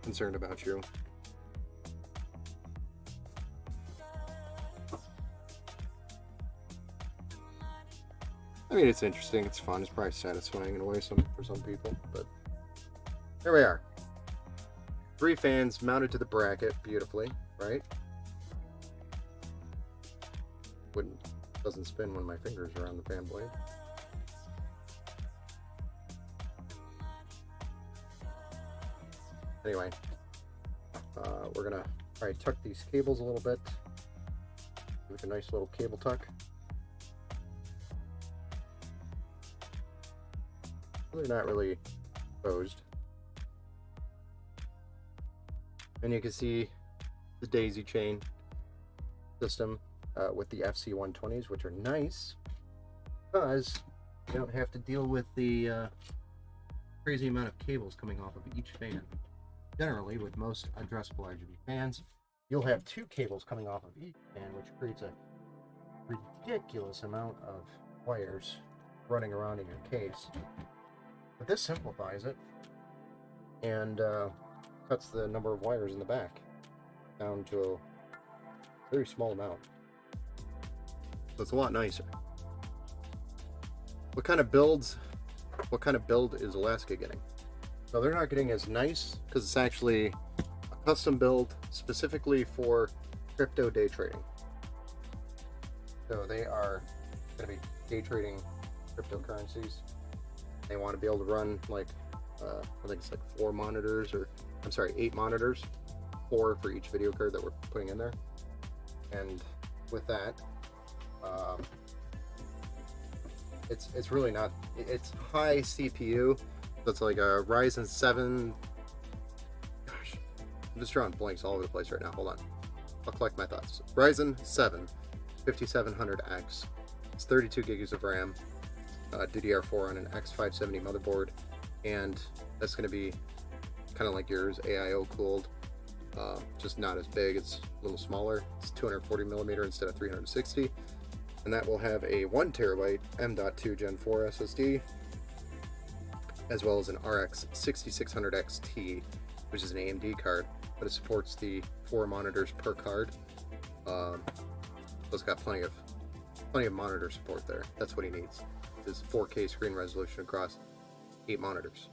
concerned about you. I mean, it's interesting, it's fun, it's probably satisfying in a way for some people, but here we are. 3 fans mounted to the bracket beautifully, right? Doesn't spin when my fingers are on the fan blade. Anyway, we're gonna try to tuck these cables a little bit. Give it a nice little cable tuck. They're not really exposed. And you can see the daisy chain system with the FC120s, which are nice because you don't have to deal with the crazy amount of cables coming off of each fan. Generally, with most addressable RGB fans, you'll have 2 cables coming off of each fan, which creates a ridiculous amount of wires running around in your case. But this simplifies it and cuts the number of wires in the back down to a very small amount. So it's a lot nicer. What kind of build is Alaska getting? So they're not getting as nice because it's actually a custom build specifically for crypto day trading. So they are going to be day trading cryptocurrencies. They want to be able to run like I think it's like 4 monitors, or I'm sorry, 8 monitors, 4 for each video card that we're putting in there. And with that, it's really not, it's high CPU. So it's like a Ryzen 7. Gosh, I'm just drawing blanks all over the place right now. Hold on, I'll collect my thoughts. Ryzen 7 5700X. It's 32 gigs of RAM. DDR4 on an X570 motherboard, and that's going to be kind of like yours, AIO cooled, just not as big. It's a little smaller. It's 240 millimeter instead of 360, and that will have a 1 terabyte M.2 Gen 4 SSD, as well as an RX 6600 XT, which is an AMD card, but it supports the 4 monitors per card. So it's got plenty of monitor support there. That's what he needs. Is 4K screen resolution across 8 monitors.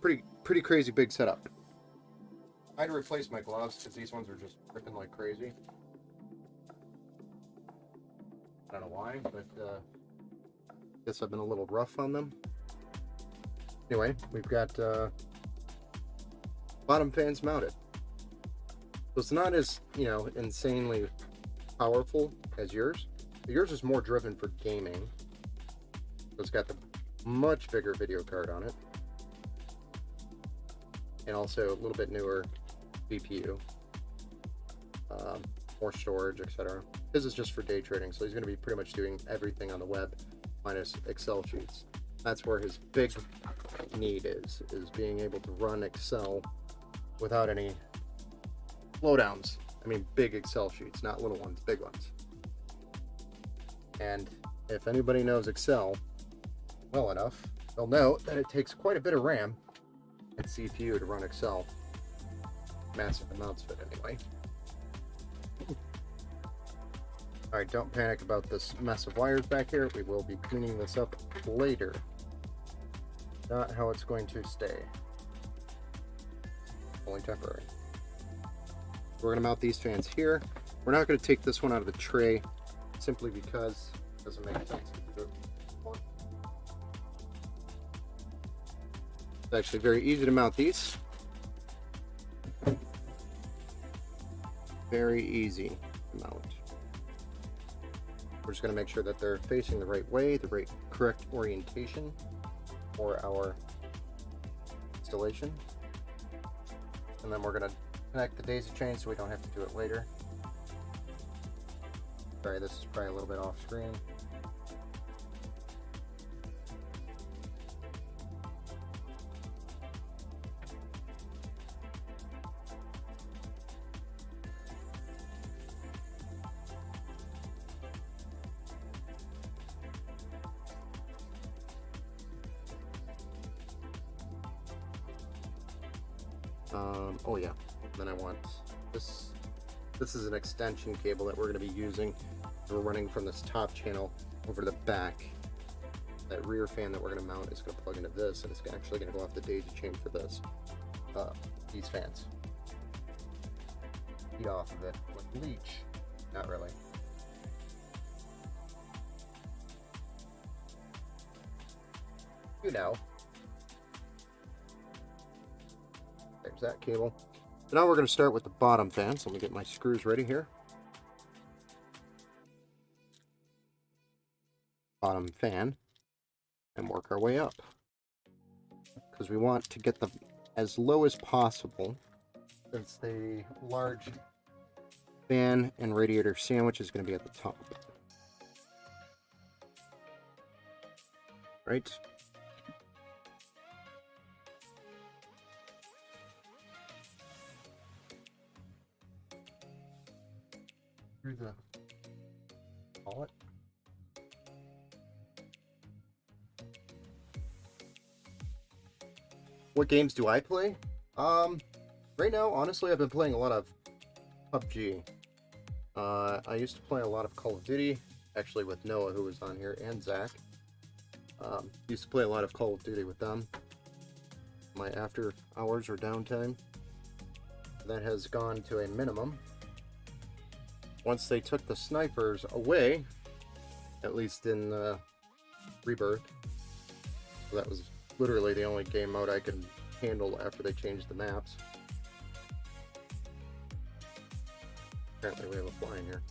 Pretty crazy big setup. I had to replace my gloves because these ones are just ripping like crazy. I don't know why, but guess I've been a little rough on them. Anyway, we've got bottom fans mounted. So it's not as, insanely powerful as yours. Yours is more driven for gaming. So it's got the much bigger video card on it. And also a little bit newer CPU. More storage, etc. This is just for day trading, so he's going to be pretty much doing everything on the web minus Excel sheets. That's where his big need is being able to run Excel without any slowdowns. I mean, big Excel sheets, not little ones, big ones. And if anybody knows Excel well enough, they'll know that it takes quite a bit of RAM and CPU to run Excel. Massive amounts of it anyway. Alright, don't panic about this mess of wires back here. We will be cleaning this up later. Not how it's going to stay. Only temporary. We're going to mount these fans here. We're not going to take this one out of the tray simply because it doesn't make sense. It's actually very easy to mount these. Very easy to mount. We're just going to make sure that they're facing the right way, the right correct orientation for our installation. And then we're going to connect the daisy chain so we don't have to do it later. Sorry, this is probably a little bit off screen. Oh yeah, then I want this. This is an extension cable that we're going to be using. We're running from this top channel over to the back. That rear fan that we're going to mount is going to plug into this, and it's actually going to go off the daisy chain for this. These fans. Feed off of it with leech. Not really. You know. There's that cable. So now we're going to start with the bottom fan. So let me get my screws ready here. Bottom fan. And work our way up. Because we want to get them as low as possible. Since the large fan and radiator sandwich is going to be at the top. Right? Through the wallet. What games do I play? Right now, honestly, I've been playing a lot of PUBG. I used to play a lot of Call of Duty, actually with Noah, who was on here, and Zach. Used to play a lot of Call of Duty with them. My after hours or downtime. That has gone to a minimum. Once they took the snipers away, at least in Rebirth, so that was literally the only game mode I could handle after they changed the maps. Apparently we have a flying here.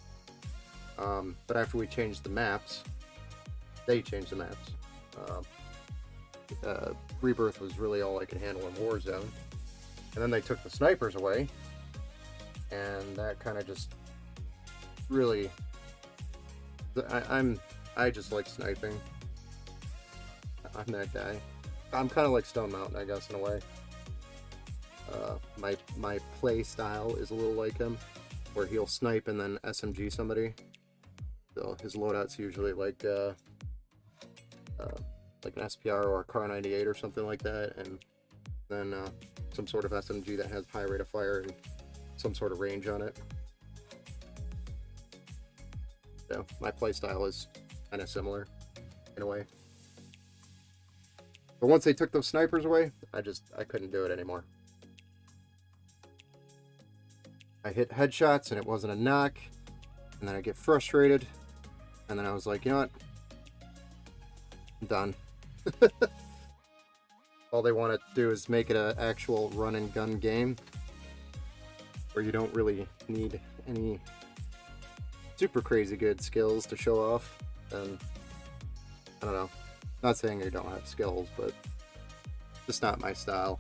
But after we changed the maps, they changed the maps. Rebirth was really all I could handle in Warzone. And then they took the snipers away, and that kind of just really, I just like sniping. I'm that guy. I'm kind of like Stone Mountain, I guess, in a way. My play style is a little like him, where he'll snipe and then SMG somebody. So his loadout's usually like an SPR or a Kar 98 or something like that, and then some sort of SMG that has high rate of fire and some sort of range on it. So my playstyle is kind of similar in a way. But once they took those snipers away, I couldn't do it anymore. I hit headshots and it wasn't a knock, and then I get frustrated, and then I was like, you know what? I'm done. All they want to do is make it an actual run and gun game where you don't really need any super crazy good skills to show off. And I don't know, not saying I don't have skills, but just not my style.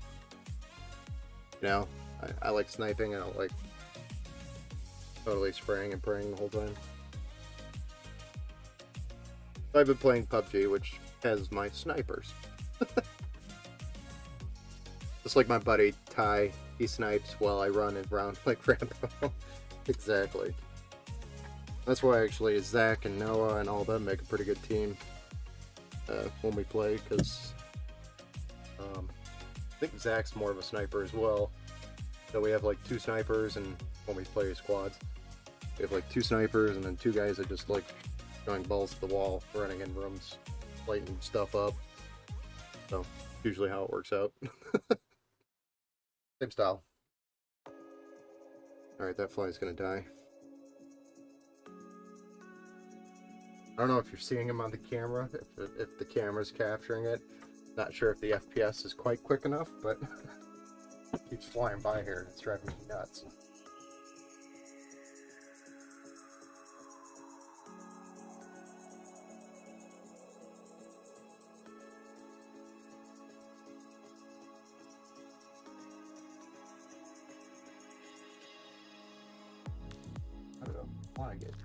You know, I like sniping. I don't like totally spraying and praying the whole time. I've been playing PUBG, which has my snipers. Just like my buddy Ty, he snipes while I run around like Rambo. Exactly. That's why actually Zach and Noah and all them make a pretty good team when we play, because I think Zach's more of a sniper as well. So we have like 2 snipers, and when we play squads, we have like 2 snipers and then 2 guys that just like going balls to the wall, running in rooms, lighting stuff up. So usually how it works out. Same style. Alright, that fly's gonna die. I don't know if you're seeing him on the camera, if the camera's capturing it. Not sure if the FPS is quite quick enough, but it keeps flying by here and it's driving me nuts. I don't know why I get.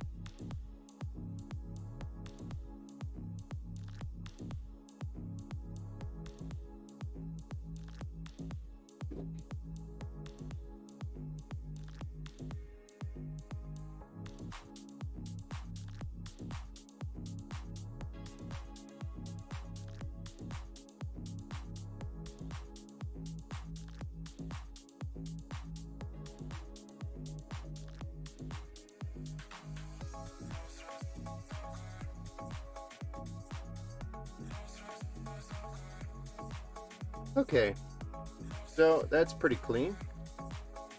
Okay, so that's pretty clean.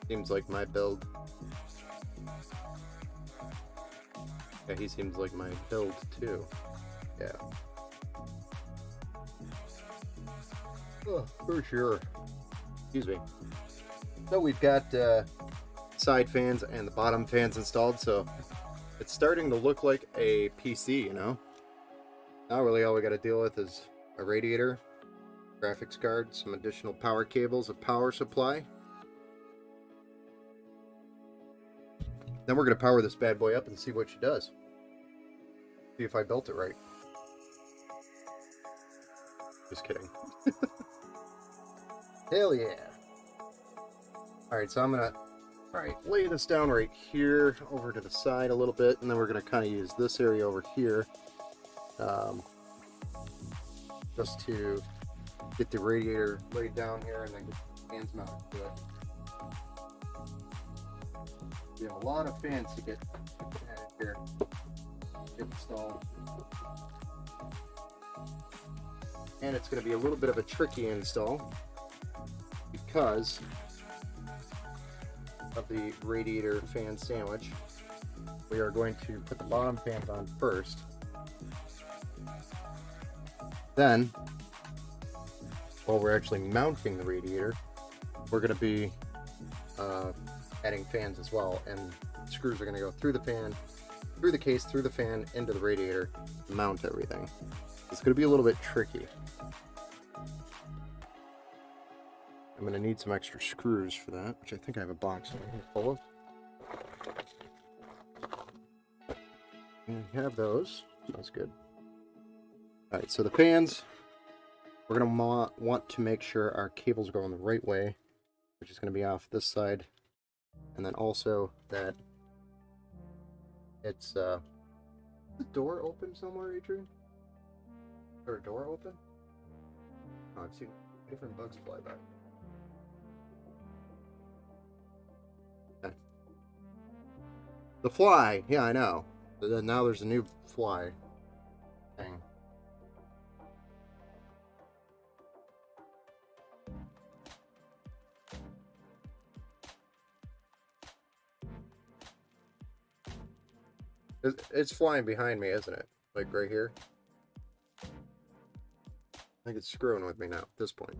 Seems like my build. Yeah, he seems like my build too. Yeah. Oh, for sure. Excuse me. So we've got side fans and the bottom fans installed, so it's starting to look like a PC, you know? Now really all we got to deal with is a radiator, graphics card, some additional power cables, a power supply. Then we're going to power this bad boy up and see what she does. See if I built it right. Just kidding. Hell yeah. Alright, so I'm going to lay this down right here over to the side a little bit, and then we're going to kind of use this area over here just to get the radiator laid down here and then get the fans mounted to it. We have a lot of fans to get added here, get installed. And it's going to be a little bit of a tricky install because of the radiator fan sandwich. We are going to put the bottom fans on first. Then, while we're actually mounting the radiator, we're going to be adding fans as well, and screws are going to go through the fan, through the case, through the fan, into the radiator, to mount everything. It's going to be a little bit tricky. I'm going to need some extra screws for that, which I think I have a box in here full of. And we have those. That's good. Alright, so the fans, we're going to want to make sure our cables are going the right way, which is going to be off this side. And then also that it's, is the door open somewhere, Adrian? Is there a door open? Oh, I've seen different bugs fly by. Okay. The fly, yeah, I know. But then now there's a new fly thing. It's flying behind me, isn't it? Like right here. I think it's screwing with me now at this point.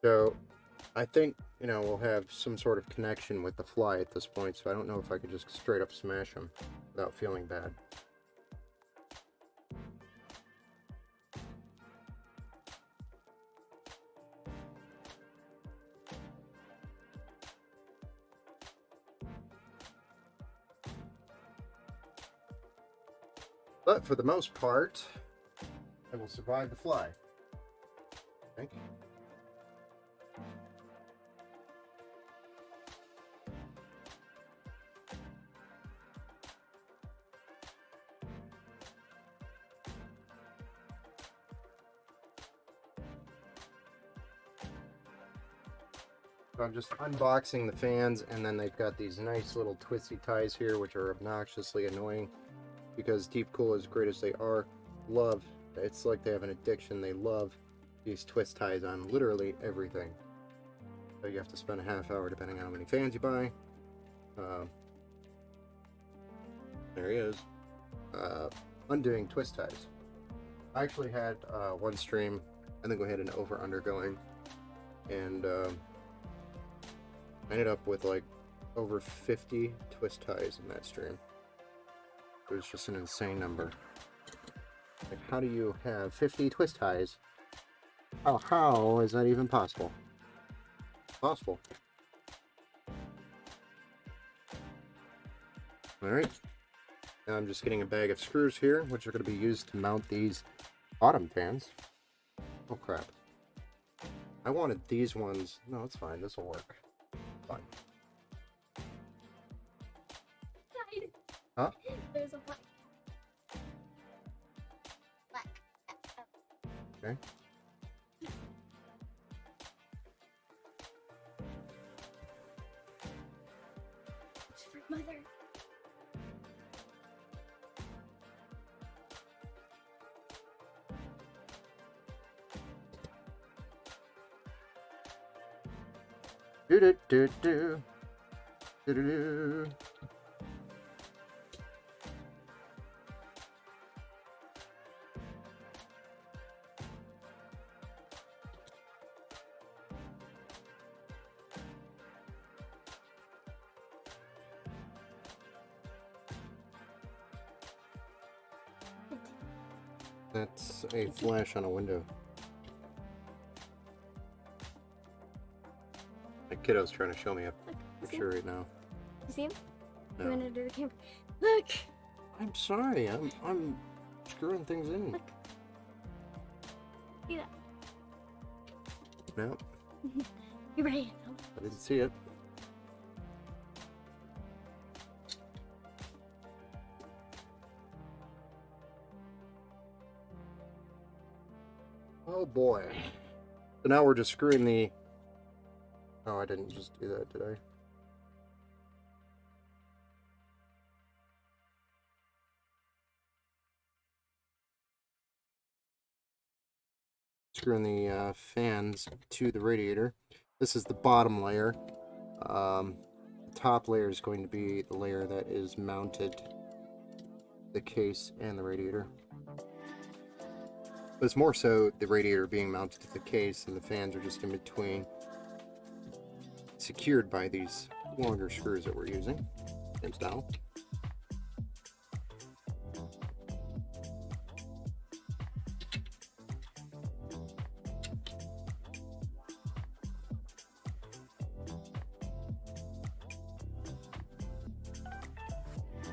So I think, you know, we'll have some sort of connection with the fly at this point, so I don't know if I could just straight up smash them without feeling bad. But for the most part, I will survive the fly. Thank you. So I'm just unboxing the fans, and then they've got these nice little twisty ties here, which are obnoxiously annoying because Deep Cool, as great as they are, it's like they have an addiction. They love these twist ties on literally everything. So you have to spend a half hour depending on how many fans you buy. There he is. Undoing twist ties. I actually had one stream, I think we had an over-under going, and I ended up with like over 50 twist ties in that stream. It was just an insane number. Like, how do you have 50 twist ties? How is that even possible? Possible. Alright. Now I'm just getting a bag of screws here, which are going to be used to mount these autumn fans. Oh crap. I wanted these ones. No, it's fine. This will work. Fine. Huh? There's a black. Okay. Mother. Do do do do do do do. That's a flash on a window. My kiddo's trying to show me a picture right now. You see him? No. I'm gonna do the camera. Look! I'm sorry. I'm screwing things in. Look. See that? No, You're right. I didn't see it. Oh boy. So now we're just screwing the... Oh, I didn't just do that, did I? Screwing the fans to the radiator. This is the bottom layer. The top layer is going to be the layer that is mounted the case and the radiator. But it's more so the radiator being mounted to the case, and the fans are just in between, secured by these longer screws that we're using. Same style.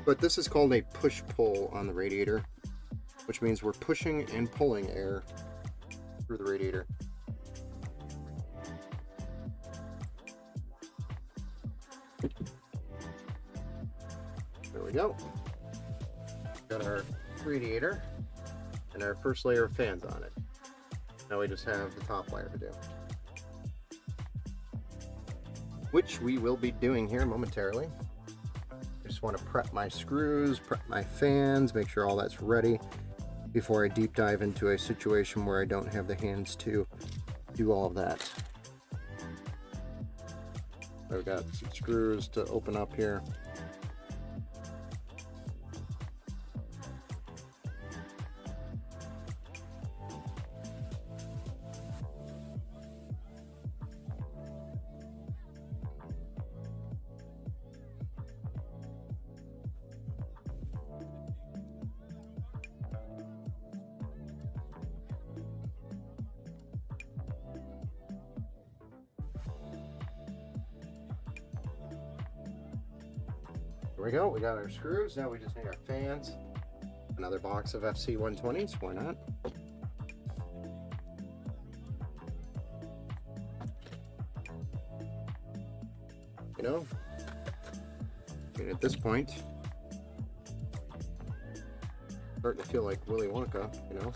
But this is called a push-pull on the radiator, which means we're pushing and pulling air through the radiator. There we go. Got our radiator and our first layer of fans on it. Now we just have the top layer to do, which we will be doing here momentarily. I just want to prep my screws, prep my fans, make sure all that's ready before I deep dive into a situation where I don't have the hands to do all of that. I've got some screws to open up here. There we go, we got our screws, now we just need our fans. Another box of FC 120s, why not? You know, and at this point, starting to feel like Willy Wonka, you know.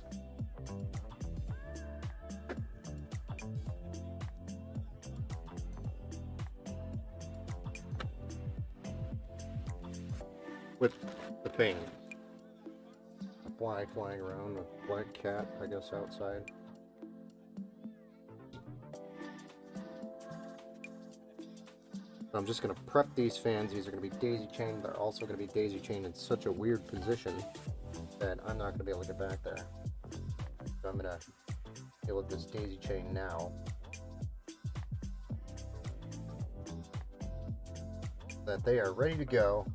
With the paint. A fly flying around, a black cat, I guess, outside. I'm just going to prep these fans. These are going to be daisy chained. They're also going to be daisy chained in such a weird position that I'm not going to be able to get back there. So I'm going to deal with this daisy chain now. That they are ready to go.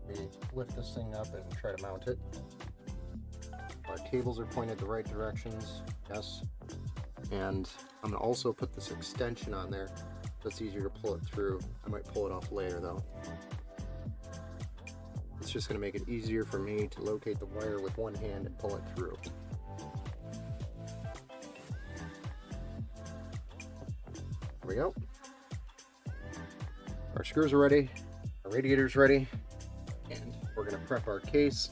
We lift this thing up and try to mount it. Our cables are pointed the right directions. Yes. And I'm going to also put this extension on there. That's easier to pull it through. I might pull it off later though. It's just going to make it easier for me to locate the wire with one hand and pull it through. There we go. Our screws are ready. Our radiator's ready. And we're going to prep our case.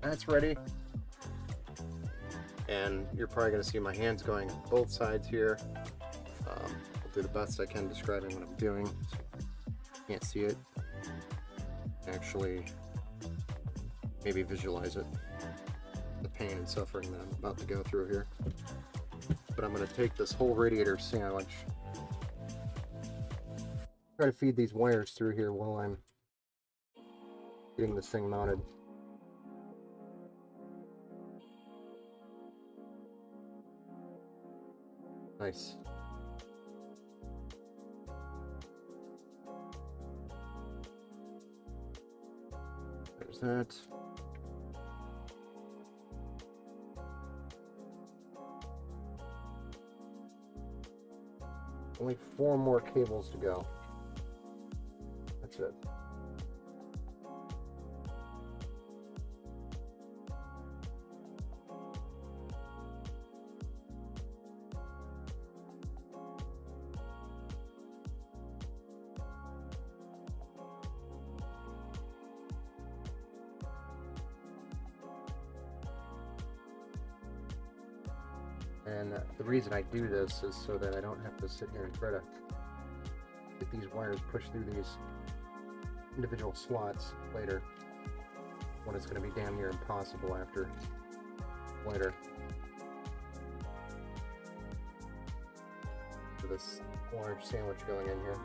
That's ready. And you're probably going to see my hands going on both sides here. Do the best I can describing what I'm doing. Can't see it. Actually, maybe visualize it. The pain and suffering that I'm about to go through here. But I'm going to take this whole radiator sandwich. Try to feed these wires through here while I'm getting this thing mounted. Nice. There's that. Only 4 more cables to go. That's it. And the reason I do this is so that I don't have to sit here and try to get these wires pushed through these individual slots later, when it's going to be damn near impossible after later. For this orange sandwich going in here.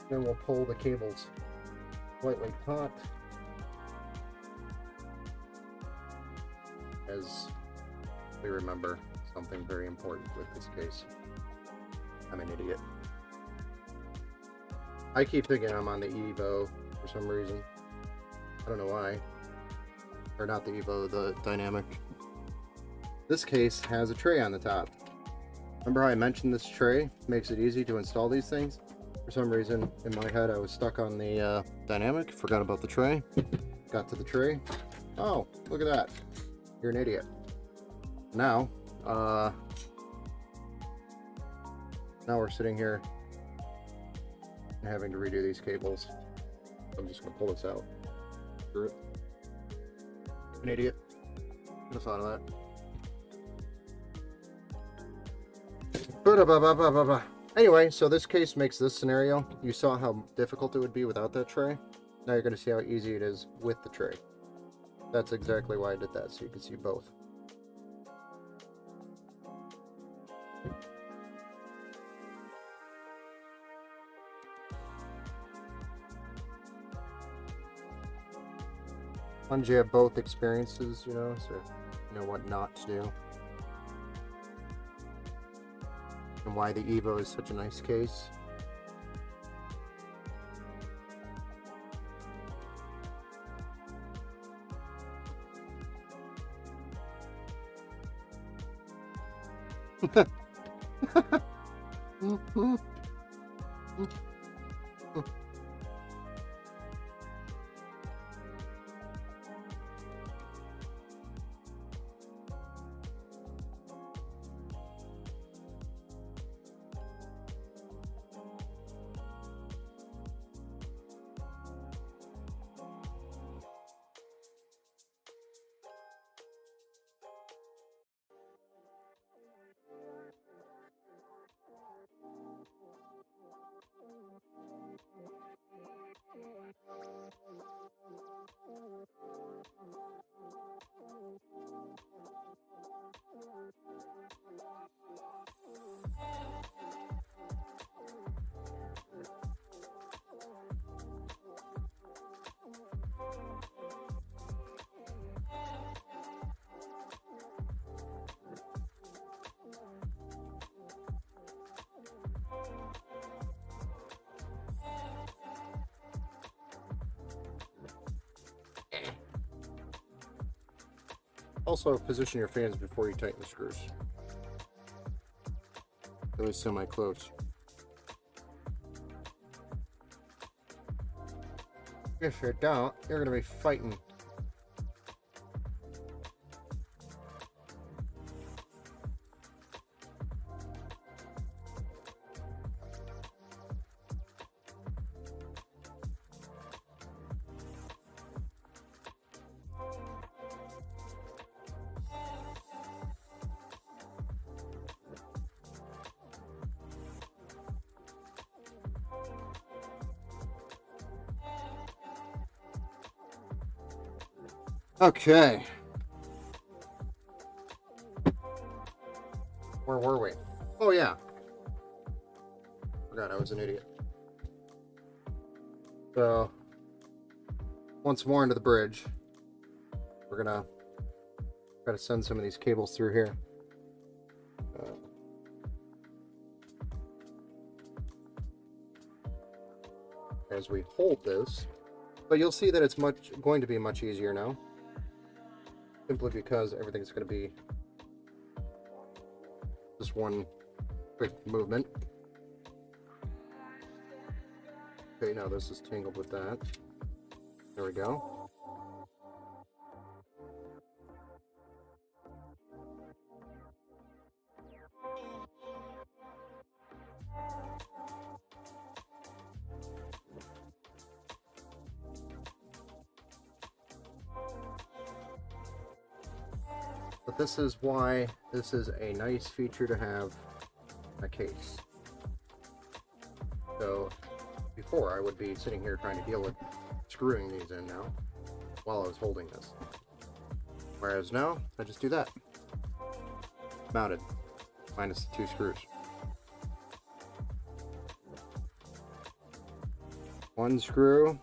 Then we'll pull the cables lightly taut. As we remember something very important with this case. I'm an idiot. I keep thinking I'm on the Evo for some reason. I don't know why. Or not the Evo, the Dynamic. This case has a tray on the top. Remember how I mentioned this tray makes it easy to install these things? For some reason, in my head, I was stuck on the Dynamic, forgot about the tray. Got to the tray. Oh, look at that. You're an idiot. Now we're sitting here and having to redo these cables. I'm just gonna pull this out. Screw it. An idiot. Should have thought of that. Anyway, so this case makes this scenario. You saw how difficult it would be without that tray. Now you're gonna see how easy it is with the tray. That's exactly why I did that, so you can see both. Once you have both experiences, you know, so you know what not to do. And why the Evo is such a nice case. Also, position your fans before you tighten the screws. At least semi-close. If you don't, you're going to be fighting. Okay. Where were we? Oh, yeah. Forgot I was an idiot. So, once more into the bridge, we're gonna try to send some of these cables through here. As we hold this, but you'll see that it's going to be much easier now. Simply because everything's going to be just one quick movement. Okay, now this is tangled with that. There we go. But this is why this is a nice feature to have a case. So before I would be sitting here trying to deal with screwing these in now while I was holding this. Whereas now I just do that. Mounted. Minus the 2 screws. One screw.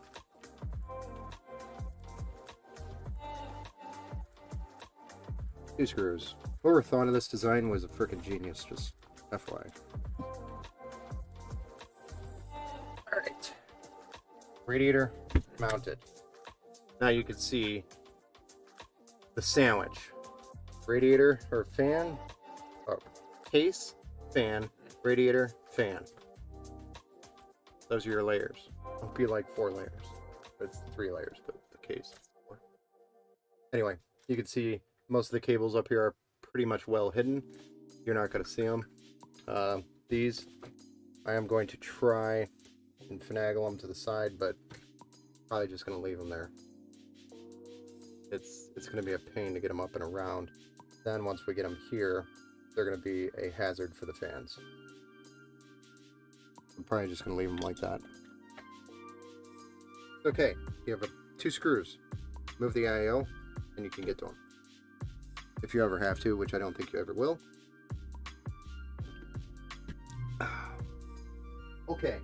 Two screws. Whoever thought of this design was a freaking genius, just FYI. Alright. Radiator mounted. Now you can see the sandwich. Radiator or fan. Oh, case, fan, radiator, fan. Those are your layers. It'll be like 4 layers. It's 3 layers, but the case is 4. Anyway, you can see most of the cables up here are pretty much well hidden. You're not going to see them. These, I am going to try and finagle them to the side, but probably just going to leave them there. It's going to be a pain to get them up and around. Then once we get them here, they're going to be a hazard for the fans. I'm probably just going to leave them like that. Okay, you have 2 screws. Move the IO, and you can get to them. If you ever have to, which I don't think you ever will. Okay.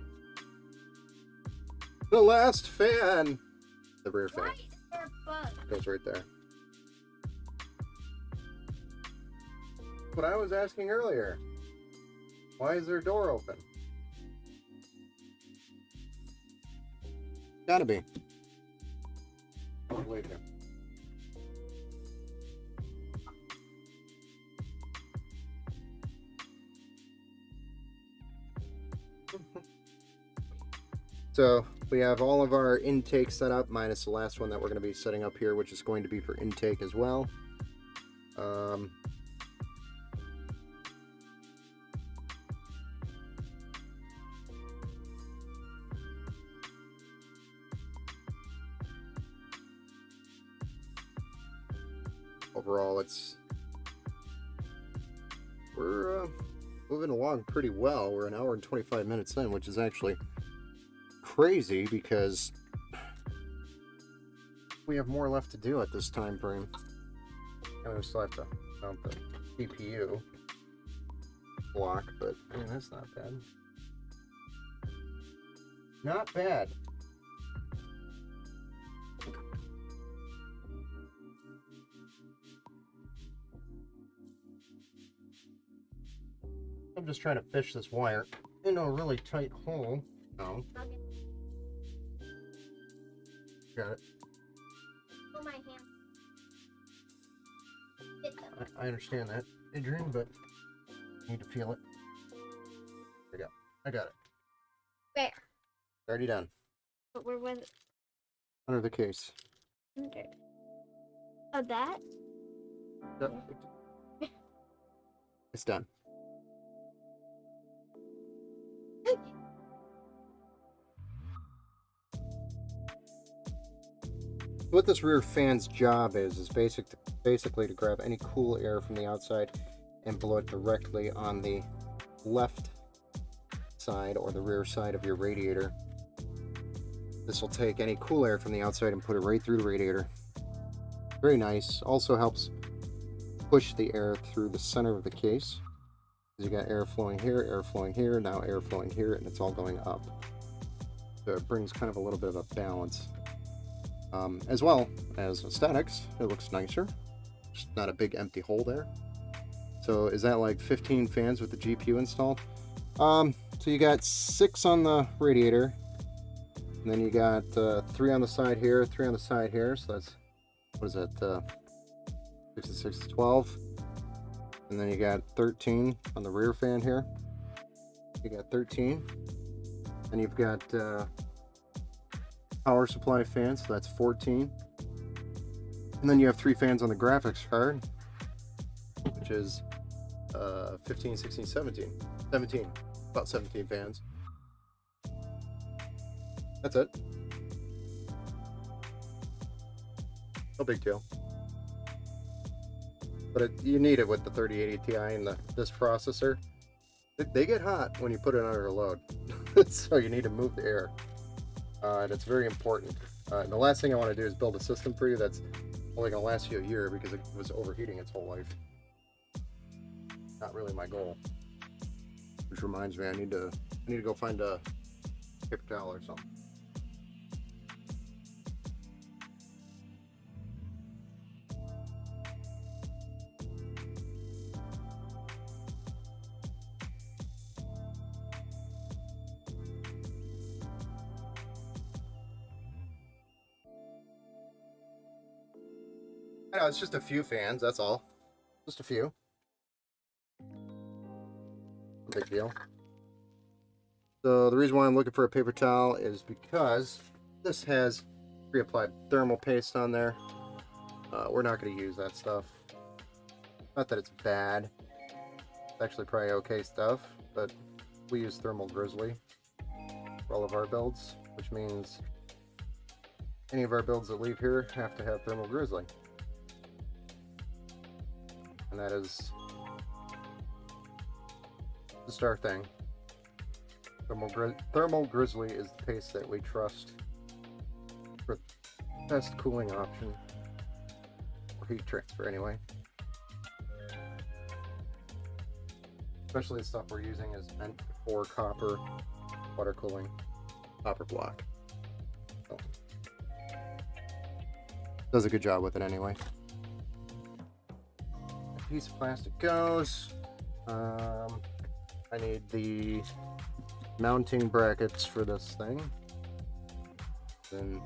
The last fan. The rear fan. Why is there a bug? Goes right there. What I was asking earlier. Why is their door open? Gotta be. Wait here. So we have all of our intake set up, minus the last one that we're going to be setting up here, which is going to be for intake as well. Overall, we're moving along pretty well. We're an hour and 25 minutes in, which is actually crazy because we have more left to do at this time frame. And we still have to mount the CPU block, but I mean, that's not bad. Not bad. I'm just trying to fish this wire into a really tight hole. No. Okay. Got it. Pull my hand. I understand that, Adrian, but I need to feel it. There we go. I got it. Where? Already done. But where was it? Under the case. Under. Oh, that? Yep. It's done. What this rear fan's job is basically to grab any cool air from the outside and blow it directly on the left side or the rear side of your radiator. This will take any cool air from the outside and put it right through the radiator. Very nice. Also helps push the air through the center of the case. You got air flowing here, now air flowing here, and it's all going up. So it brings kind of a little bit of a balance. As well as aesthetics, it looks nicer. Just not a big empty hole there. So is that like 15 fans with the GPU installed? So you got 6 on the radiator, and then you got 3 on the side here, 3 on the side here. So that's, what is that? 6 and 6 is 12. And then you got 13 on the rear fan here. You got 13. And you've got power supply fans, so that's 14. And then you have 3 fans on the graphics card, which is 15, 16, 17. 17. About 17 fans. That's it. No big deal. But you need it with the 3080 Ti and this processor. They get hot when you put it under a load. So you need to move the air. And it's very important. And the last thing I want to do is build a system for you that's only going to last you a year because it was overheating its whole life. Not really my goal. Which reminds me, I need to go find a paper towel or something. I know, it's just a few fans, that's all. Just a few. No big deal. So the reason why I'm looking for a paper towel is because this has pre-applied thermal paste on there. We're not going to use that stuff. Not that it's bad. It's actually probably okay stuff, but we use Thermal Grizzly for all of our builds, which means any of our builds that leave here have to have Thermal Grizzly. And that is just our thing. Thermal Grizzly is the paste that we trust for the best cooling option, or heat transfer anyway. Especially the stuff we're using is meant for copper water cooling, copper block. So, does a good job with it anyway. Piece of plastic goes. I need the mounting brackets for this thing. Then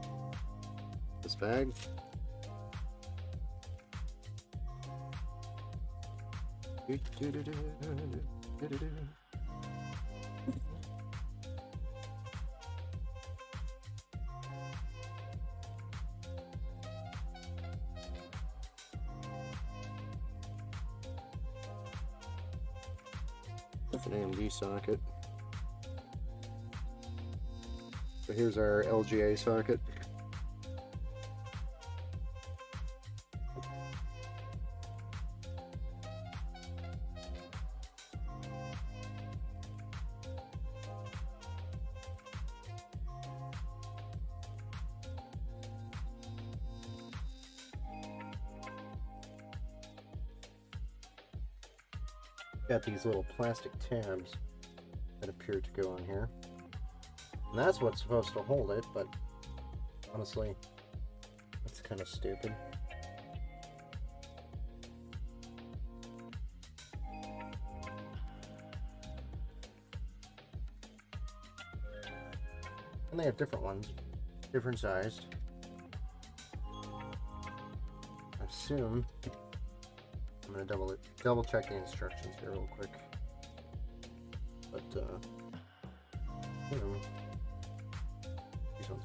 this bag. An AMD socket. So here's our LGA socket. Got these little plastic tabs that appear to go on here. And that's what's supposed to hold it, but honestly, that's kind of stupid. And they have different ones, different sized. I assume I'm gonna double check the instructions here real quick. But you know, these ones.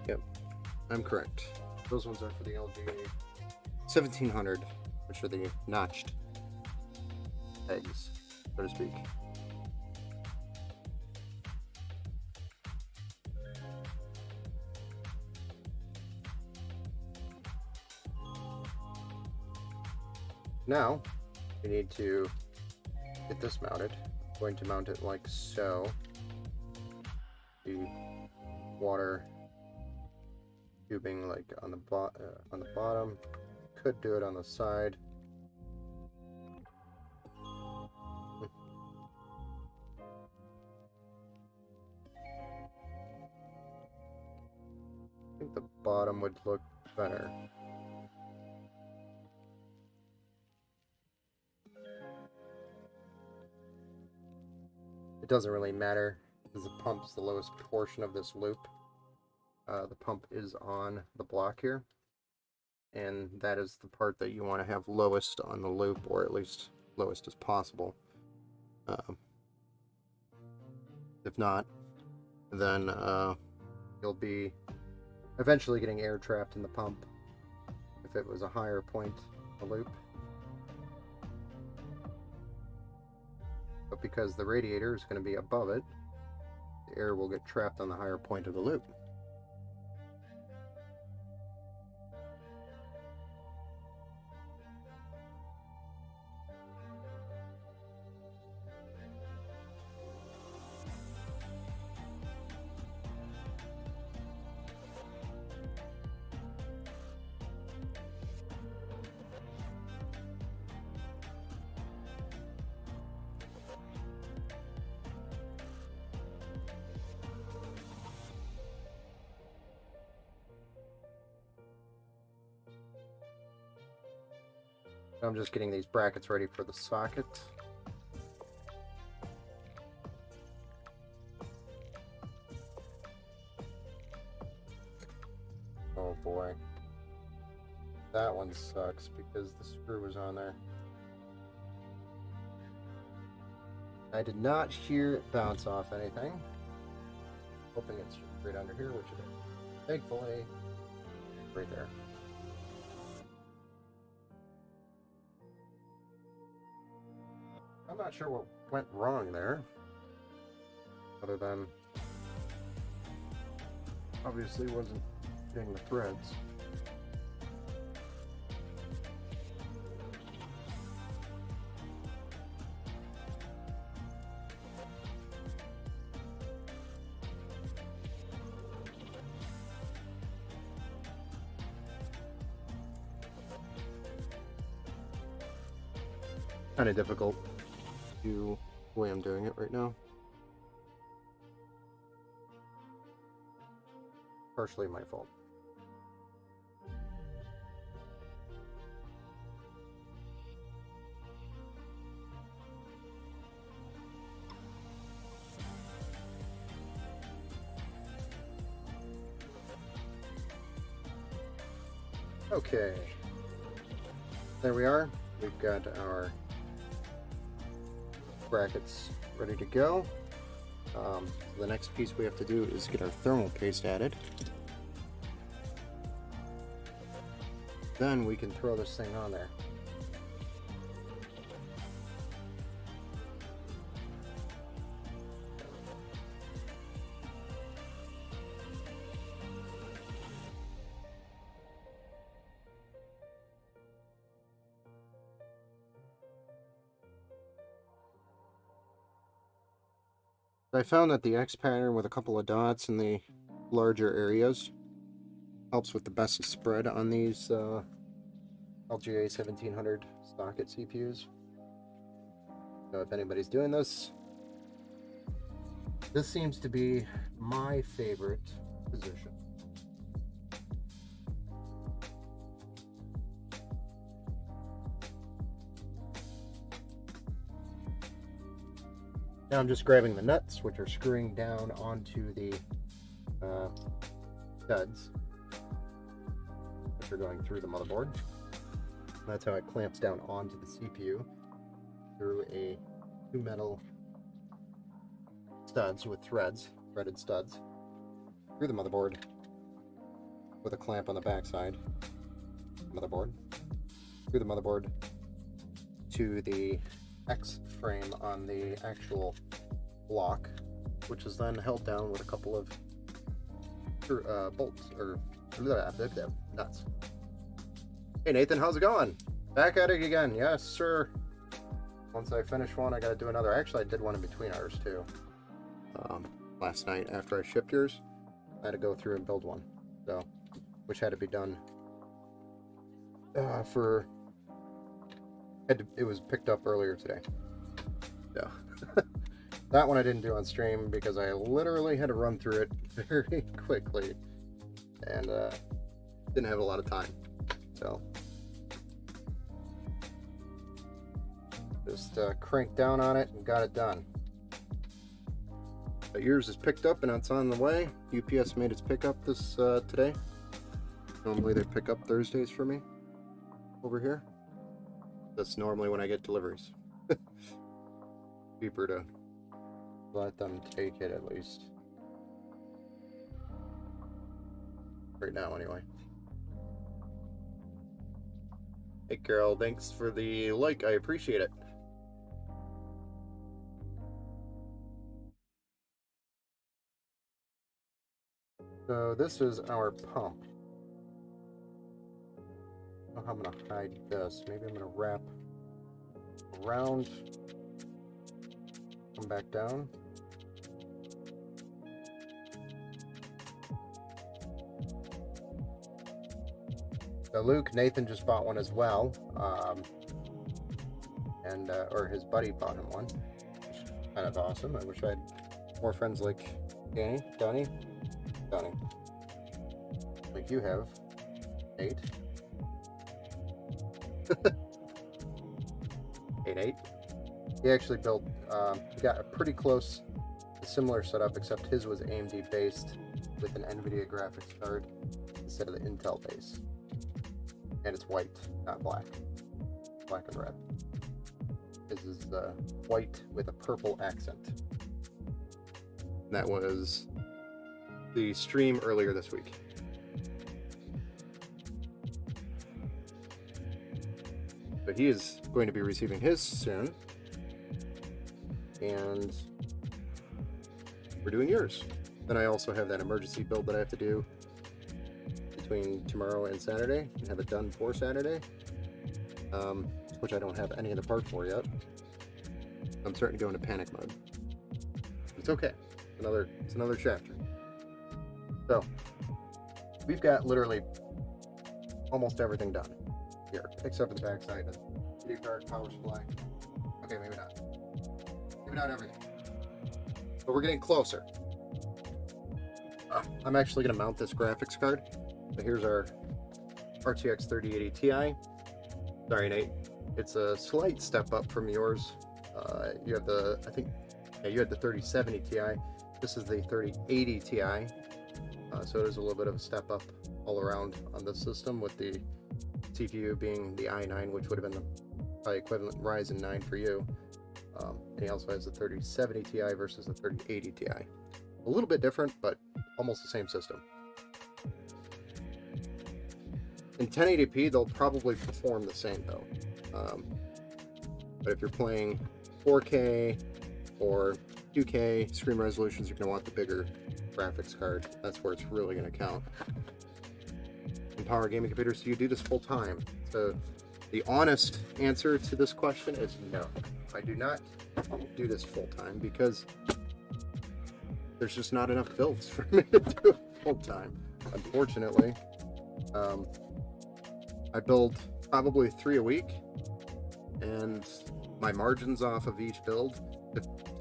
Yep, I'm correct. Those ones are for the LGA 1700, which are the notched pegs, so to speak. Now, we need to get this mounted. I'm going to mount it like so. The water tubing like on the bottom. Could do it on the side. I think the bottom would look better. It doesn't really matter because the pump's the lowest portion of this loop. The pump is on the block here, and that is the part that you want to have lowest on the loop, or at least lowest as possible. If not, then you'll be eventually getting air trapped in the pump if it was a higher point in the loop. But because the radiator is going to be above it, the air will get trapped on the higher point of the loop. I'm just getting these brackets ready for the socket. Oh boy. That one sucks because the screw was on there. I did not hear it bounce off anything. Hoping it's right under here, which it is. Thankfully, right there. I'm not sure what went wrong there, other than obviously wasn't getting the threads. Kind of difficult to do the way I'm doing it right now. Partially my fault. Okay, there we are. We've got our brackets ready to go. The next piece we have to do is get our thermal paste added. Then we can throw this thing on there. I found that the X pattern with a couple of dots in the larger areas helps with the best spread on these LGA 1700 socket CPUs. So if anybody's doing this, This seems to be my favorite position. Now I'm just grabbing the nuts, which are screwing down onto the studs, which are going through the motherboard. That's how it clamps down onto the CPU through a two metal studs with threads, threaded studs, through the motherboard with a clamp on the backside. Motherboard through the motherboard to the X frame on the actual block, which is then held down with a couple of bolts or nuts. Hey Nathan, how's it going? Back at it again. Yes, sir. Once I finish one, I gotta do another. Actually, I did one in between ours too. Last night after I shipped yours, I had to go through and build one. So, which had to be done it was picked up earlier today. So that one I didn't do on stream because I literally had to run through it very quickly and didn't have a lot of time. So just cranked down on it and got it done. But yours is picked up and it's on the way. UPS made its pickup this today. Normally they pick up Thursdays for me over here. That's normally when I get deliveries. Cheaper to let them take it at least. Right now anyway. Hey Carol, thanks for the like, I appreciate it. So this is our pump. I don't know how I'm gonna hide this. Maybe I'm gonna wrap around, come back down. So Luke, Nathan just bought one as well, or his buddy bought him one, which is kind of awesome. I wish I had more friends like Donnie, like you have, Nate. 8. He actually built, he got a pretty close, similar setup, except his was AMD based with an NVIDIA graphics card instead of the Intel base. And it's white, not black. Black and red. This is white with a purple accent. And that was the stream earlier this week. But he is going to be receiving his soon. And we're doing yours. Then I also have that emergency build that I have to do between tomorrow and Saturday and have it done for Saturday, which I don't have any of the parts for yet. I'm starting to go into panic mode. It's okay. It's another chapter. So we've got literally almost everything done here, except for the backside. Video card, power supply. Okay, maybe not. Maybe not everything. But we're getting closer. I'm actually going to mount this graphics card. So here's our RTX 3080 Ti. Sorry, Nate. It's a slight step up from yours. You have the, you had the 3070 Ti. This is the 3080 Ti. So there's a little bit of a step up all around on this system, with the CPU being the i9, which would have been the probably equivalent Ryzen 9 for you. And he also has the 3070 Ti versus the 3080 Ti. A little bit different, but almost the same system. In 1080p, they'll probably perform the same though. But if you're playing 4K or 2K screen resolutions, you're going to want the bigger graphics card. That's where it's really going to count. In Power Gaming Computers, do you do this full time? So the honest answer to this question is no. I do not do this full time because there's just not enough builds for me to do it full time. Unfortunately, I build probably 3 a week, and my margins off of each build,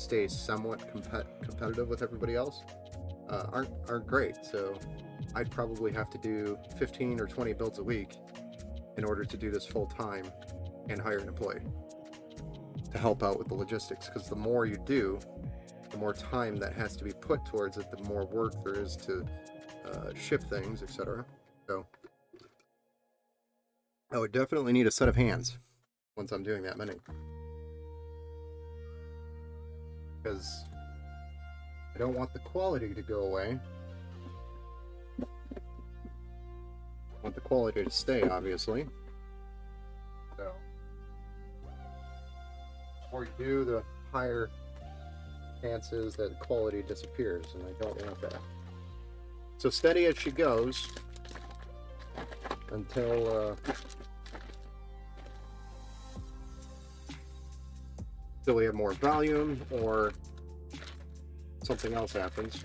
stay somewhat competitive with everybody else aren't great. So I'd probably have to do 15 or 20 builds a week in order to do this full time and hire an employee to help out with the logistics, because the more you do, the more time that has to be put towards it, the more work there is to ship things, etc. So I would definitely need a set of hands once I'm doing that many, because I don't want the quality to go away. I want the quality to stay, obviously. So the more you do, the higher chances that quality disappears, and I don't want that. So steady as she goes until we have more volume or something else happens.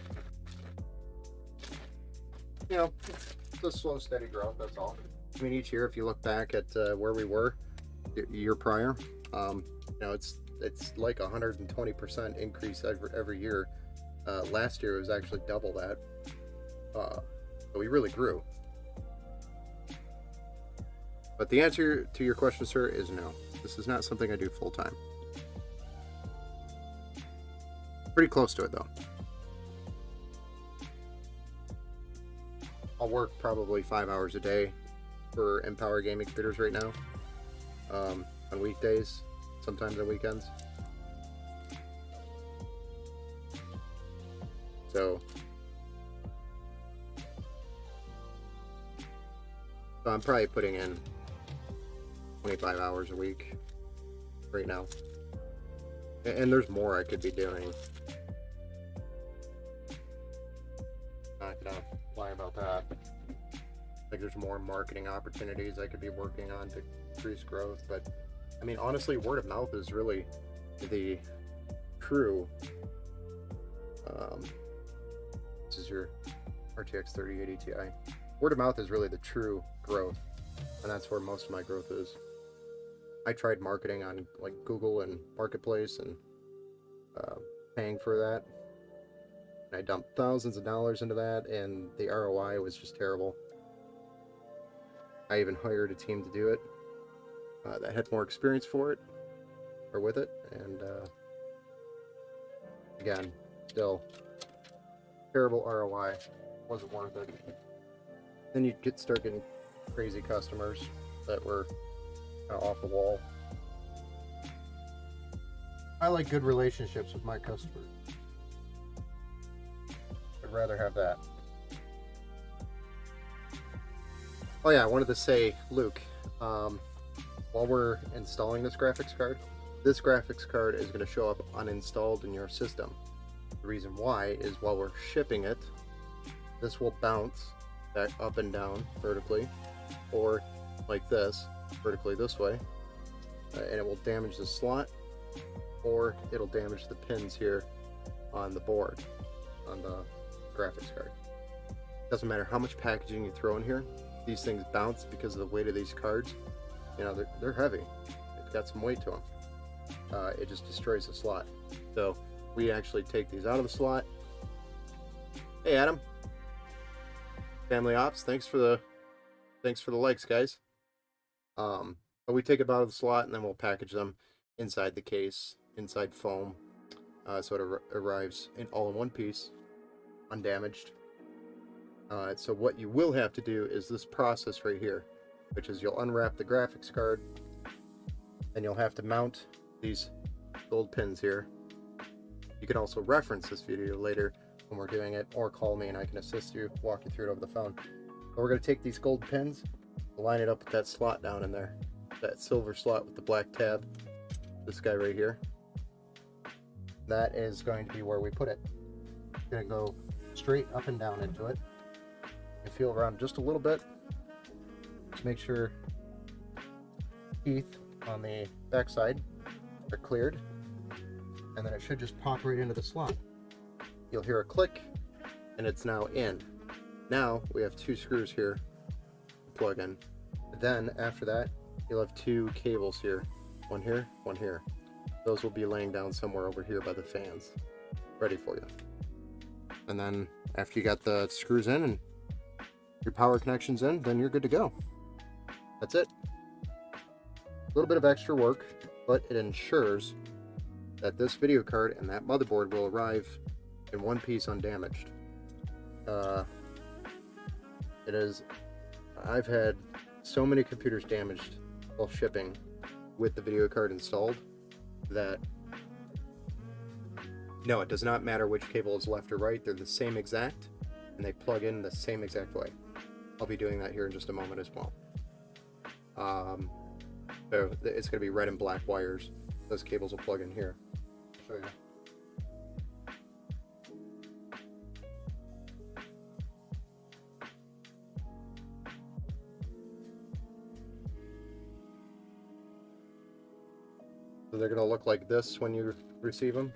You know, it's a slow, steady growth, that's all. I mean, each year, if you look back at where we were the year prior, you know, it's like 120% increase every year. Last year it was actually double that. So we really grew. But the answer to your question, sir, is no. This is not something I do full time. Pretty close to it, though. I'll work probably 5 hours a day for Empower Gaming Computers right now, on weekdays, sometimes on weekends. So I'm probably putting in 25 hours a week right now. And there's more I could be doing. Not gonna lie about that. Like, there's more marketing opportunities I could be working on to increase growth. But I mean, honestly, word of mouth is really the true. This is your RTX 3080 Ti. Word of mouth is really the true growth, and that's where most of my growth is. I tried marketing on like Google and Marketplace and paying for that. And I dumped thousands of dollars into that, and the ROI was just terrible. I even hired a team to do it that had more experience for it or with it, and again, still terrible ROI. Wasn't worth it. Then you start getting crazy customers that were kind of off the wall. I like good relationships with my customers. I'd rather have that. Oh yeah, I wanted to say, Luke, while we're installing this graphics card is going to show up uninstalled in your system. The reason why is while we're shipping it, this will bounce back up and down vertically, or like this, vertically this way, and it will damage the slot, or it'll damage the pins here on the board, on the graphics card. Doesn't matter how much packaging you throw in here, these things bounce because of the weight of these cards. You know, they're heavy. They've got some weight to them. It just destroys the slot. So we actually take these out of the slot. Hey Adam, Family Ops, thanks for the likes, guys. But we take it out of the slot, and then we'll package them inside the case, inside foam, so it arrives all in one piece, undamaged. So what you will have to do is this process right here, which is you'll unwrap the graphics card, and you'll have to mount these gold pins here. You can also reference this video later when we're doing it, or call me and I can assist you, walk you through it over the phone. But we're going to take these gold pins, line it up with that slot down in there, that silver slot with the black tab, this guy right here. That is going to be where we put it. It's going to go straight up and down into it. You feel around just a little bit. Just make sure teeth on the back side are cleared, and then it should just pop right into the slot. You'll hear a click, and it's now in. Now we have two screws here to plug in. Then after that, you'll have two cables here, one here, one here. those will be laying down somewhere over here by the fans, ready for you. And then after you got the screws in and your power connections in, then you're good to go. That's it. A little bit of extra work, but it ensures that this video card and that motherboard will arrive in one piece undamaged. I've had so many computers damaged while shipping with the video card installed that no, it does not matter which cable is left or right. They're the same exact, and they plug in the same exact way. I'll be doing that here in just a moment as well. So it's going to be red and black wires. Those cables will plug in here. I'll show you. So they're going to look like this when you receive them.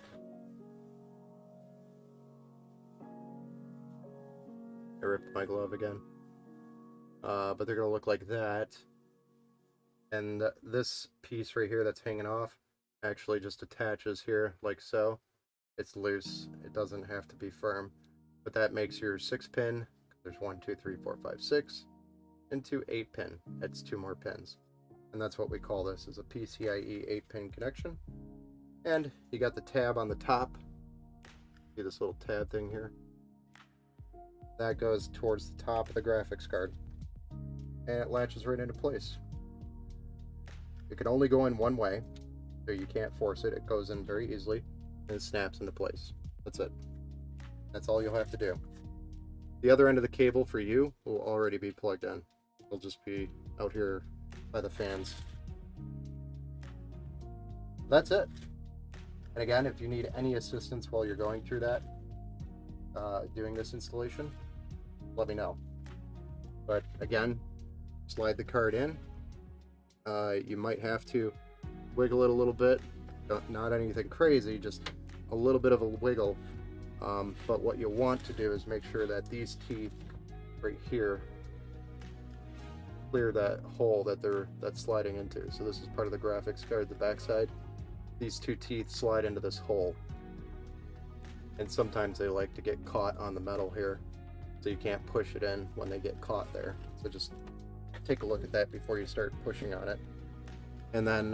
I ripped my glove again. But they're going to look like that. And this piece right here that's hanging off actually just attaches here like so. It's loose. It doesn't have to be firm. But that makes your 6-pin. There's 1, 2, 3, 4, 5, 6. Into 8-pin. That's 2 more pins. And that's what we call this, is a PCIe 8-pin connection. And you got the tab on the top. See this little tab thing here? That goes towards the top of the graphics card. And it latches right into place. It can only go in one way, so you can't force it. It goes in very easily, and it snaps into place. That's it. That's all you'll have to do. The other end of the cable for you will already be plugged in. It'll just be out here by the fans. That's it. And again, if you need any assistance while you're going through that, doing this installation, let me know. But again, slide the card in. You might have to wiggle it a little bit, not anything crazy, just a little bit of a wiggle. But what you want to do is make sure that these teeth right here clear that hole that's sliding into. So this is part of the graphics card, the backside. These 2 teeth slide into this hole, and sometimes they like to get caught on the metal here, so you can't push it in when they get caught there. So just take a look at that before you start pushing on it. And then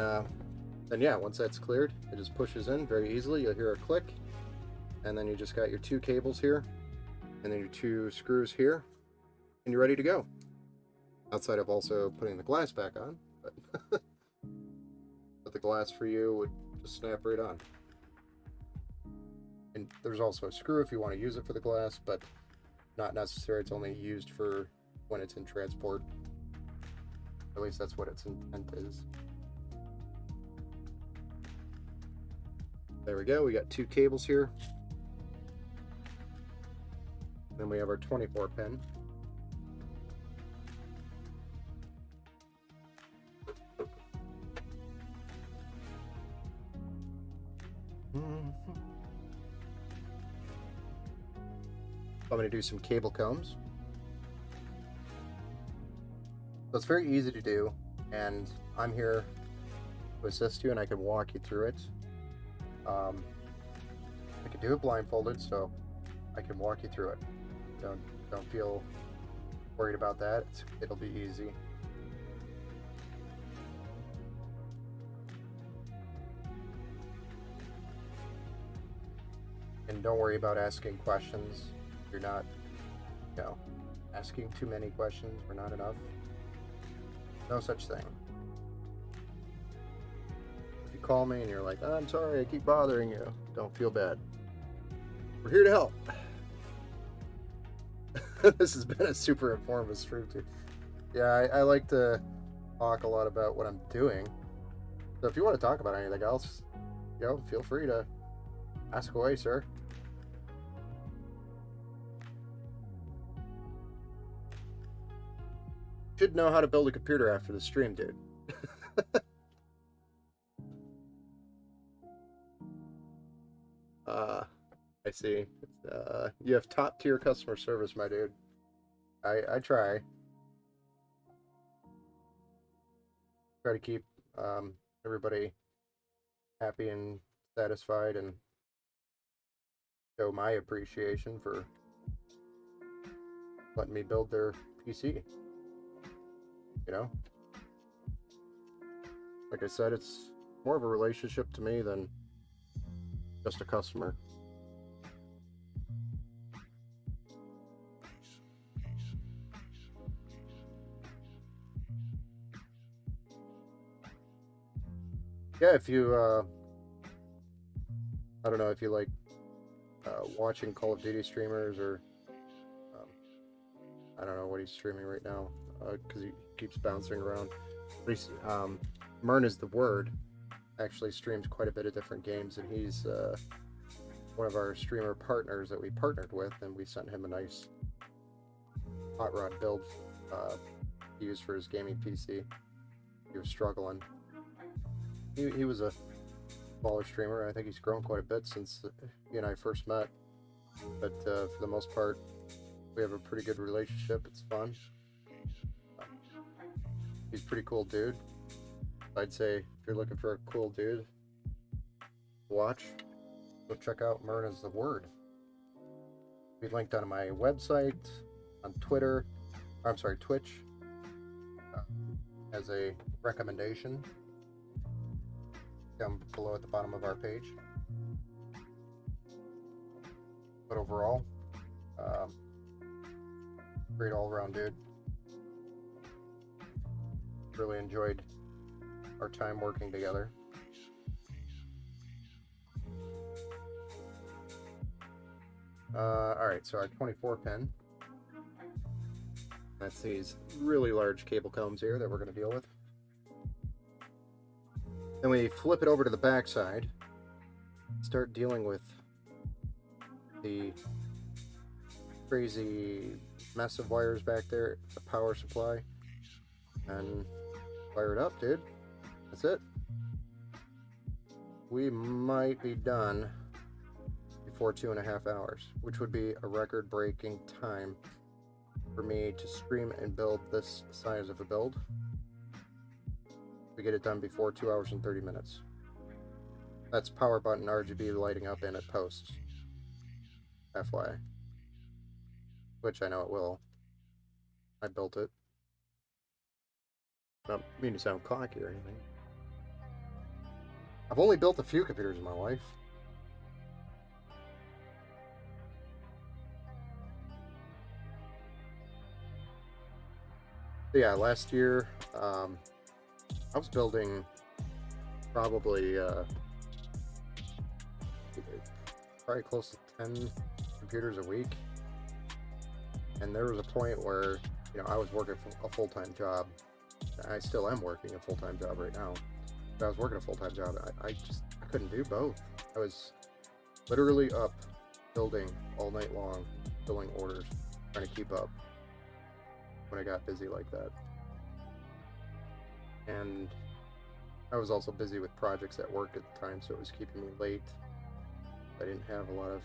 yeah, once that's cleared, it just pushes in very easily. You'll hear a click, and then you just got your 2 cables here, and then your 2 screws here, and you're ready to go. Outside of also putting the glass back on, but the glass for you would just snap right on. And there's also a screw if you want to use it for the glass, but not necessary. It's only used for when it's in transport. At least that's what its intent is. There we go. We got 2 cables here. Then we have our 24-pin. I'm going to do some cable combs. So it's very easy to do, and I'm here to assist you, and I can walk you through it. I can do it blindfolded, so I can walk you through it. Don't feel worried about that. It'll be easy. And don't worry about asking questions. You're not, asking too many questions or not enough. No such thing. If you call me and you're like, oh, I'm sorry, I keep bothering you, don't feel bad. We're here to help. This has been a super informative stream too. Yeah, I like to talk a lot about what I'm doing. So if you want to talk about anything else, feel free to ask away, sir. Should know how to build a computer after the stream, dude. I see. You have top tier customer service, my dude. I try to keep everybody happy and satisfied and show my appreciation for letting me build their PC. You know? Like I said, it's more of a relationship to me than just a customer. Yeah, if you, I don't know if you like watching Call of Duty streamers or, I don't know what he's streaming right now, because he keeps bouncing around. But he's, Mern is the word, actually streams quite a bit of different games, and he's one of our streamer partners that we partnered with, and we sent him a nice hot rod build to use for his gaming PC. He was struggling. He was a smaller streamer. I think he's grown quite a bit since he and I first met. But for the most part, we have a pretty good relationship. It's fun. He's a pretty cool dude. I'd say if you're looking for a cool dude to watch, go check out Mern is the word. Be linked on my website, on Twitter. I'm sorry, Twitch, as a recommendation. Down below at the bottom of our page. But overall, great all-around dude. Really enjoyed our time working together. Alright, so our 24 pin. That's these really large cable combs here that we're going to deal with. Then we flip it over to the back side, start dealing with the crazy mess of wires back there, the power supply, and fire it up, dude. That's it. We might be done before 2.5 hours, which would be a record-breaking time for me to stream and build this size of a build. We get it done before 2 hours and 30 minutes. That's power button RGB lighting up and it posts. FYI. Which I know it will. I built it. I don't mean to sound cocky or anything. I've only built a few computers in my life. So yeah, last year, I was building probably close to 10 computers a week, and there was a point where, you know, I was working a full-time job. I still am working a full-time job right now, but I was working a full-time job. I couldn't do both. I was literally up building all night long, filling orders, trying to keep up when I got busy like that. And I was also busy with projects at work at the time, so it was keeping me late. I didn't have a lot of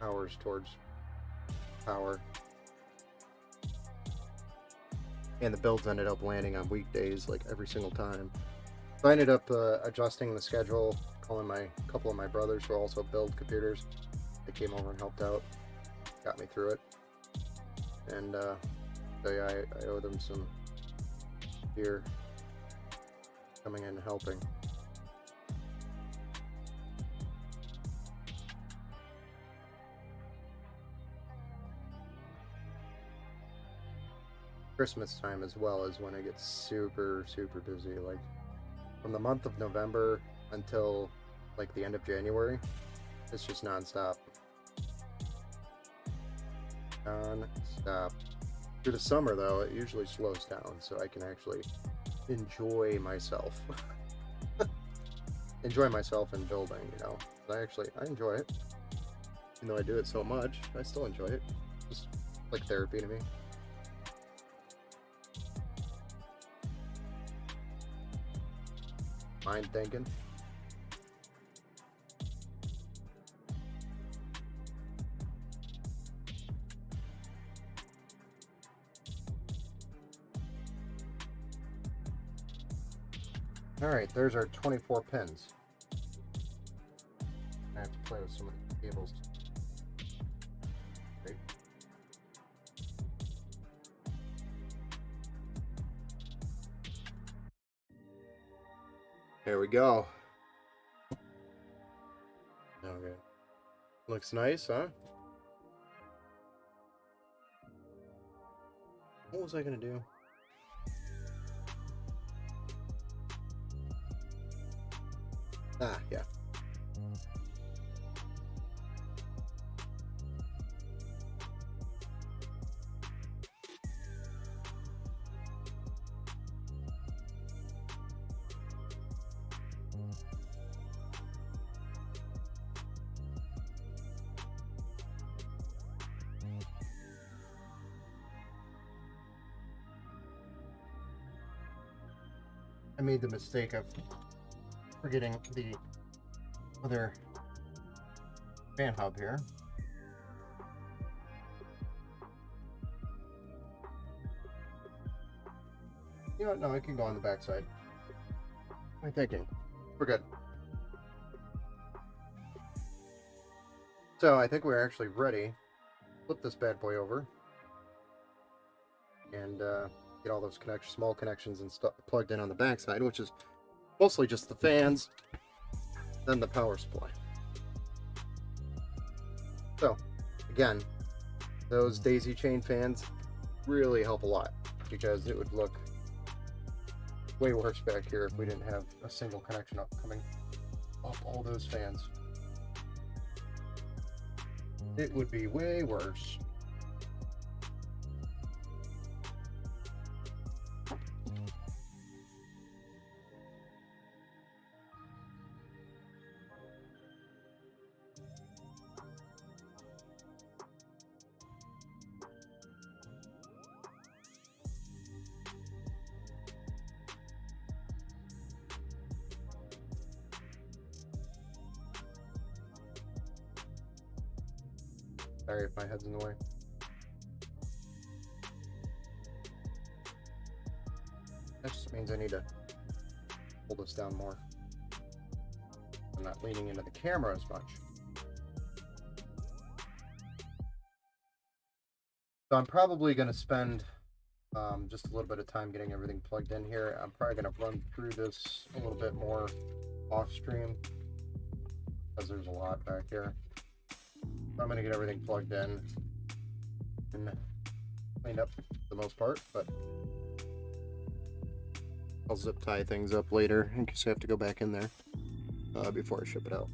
hours towards power. And the builds ended up landing on weekdays like every single time. So I ended up adjusting the schedule, calling a couple of my brothers who also build computers. They came over and helped out, got me through it. And so yeah, I owe them some beer coming in and helping. Christmas time as well is when it gets super busy. Like from the month of November until like the end of January, it's just non-stop. Through the summer though, it usually slows down, so I can actually enjoy myself. Enjoy myself in building, you know. I enjoy it. Even though I do it so much, I still enjoy it. It's like therapy to me. Mind thinking. Alright, there's our 24 pins. I have to play with some of the cables. Great. There we go. Okay. Looks nice, huh? What was I gonna do? Ah, yeah. I made the mistake of forgetting the other fan hub here. You know what? No, it can go on the back side. What am I thinking? We're good. So I think we're actually ready. Flip this bad boy over and get all those small connections and stuff plugged in on the back side, which is mostly just the fans, then the power supply. So again, those daisy chain fans really help a lot, because it would look way worse back here if we didn't have a single connection coming up all those fans. It would be way worse. Sorry if my head's in the way. That just means I need to pull this down more. I'm not leaning into the camera as much. So I'm probably going to spend just a little bit of time getting everything plugged in here. I'm probably going to run through this a little bit more off stream, because there's a lot back here. I'm going to get everything plugged in and cleaned up for the most part, but I'll zip tie things up later in case I have to go back in there before I ship it out.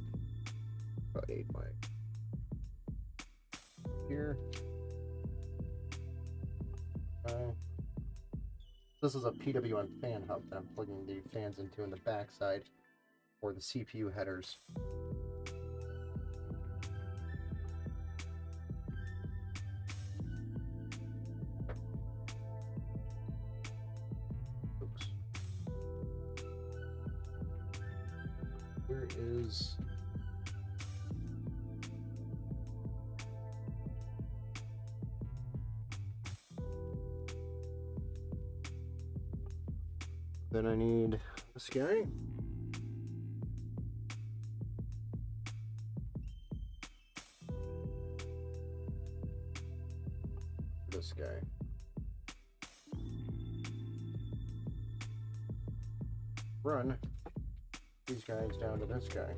About 8 by here. This is a PWM fan hub that I'm plugging the fans into in the back side for the CPU headers. Where is... Then I need this guy. This guy. Run these guys down to this guy.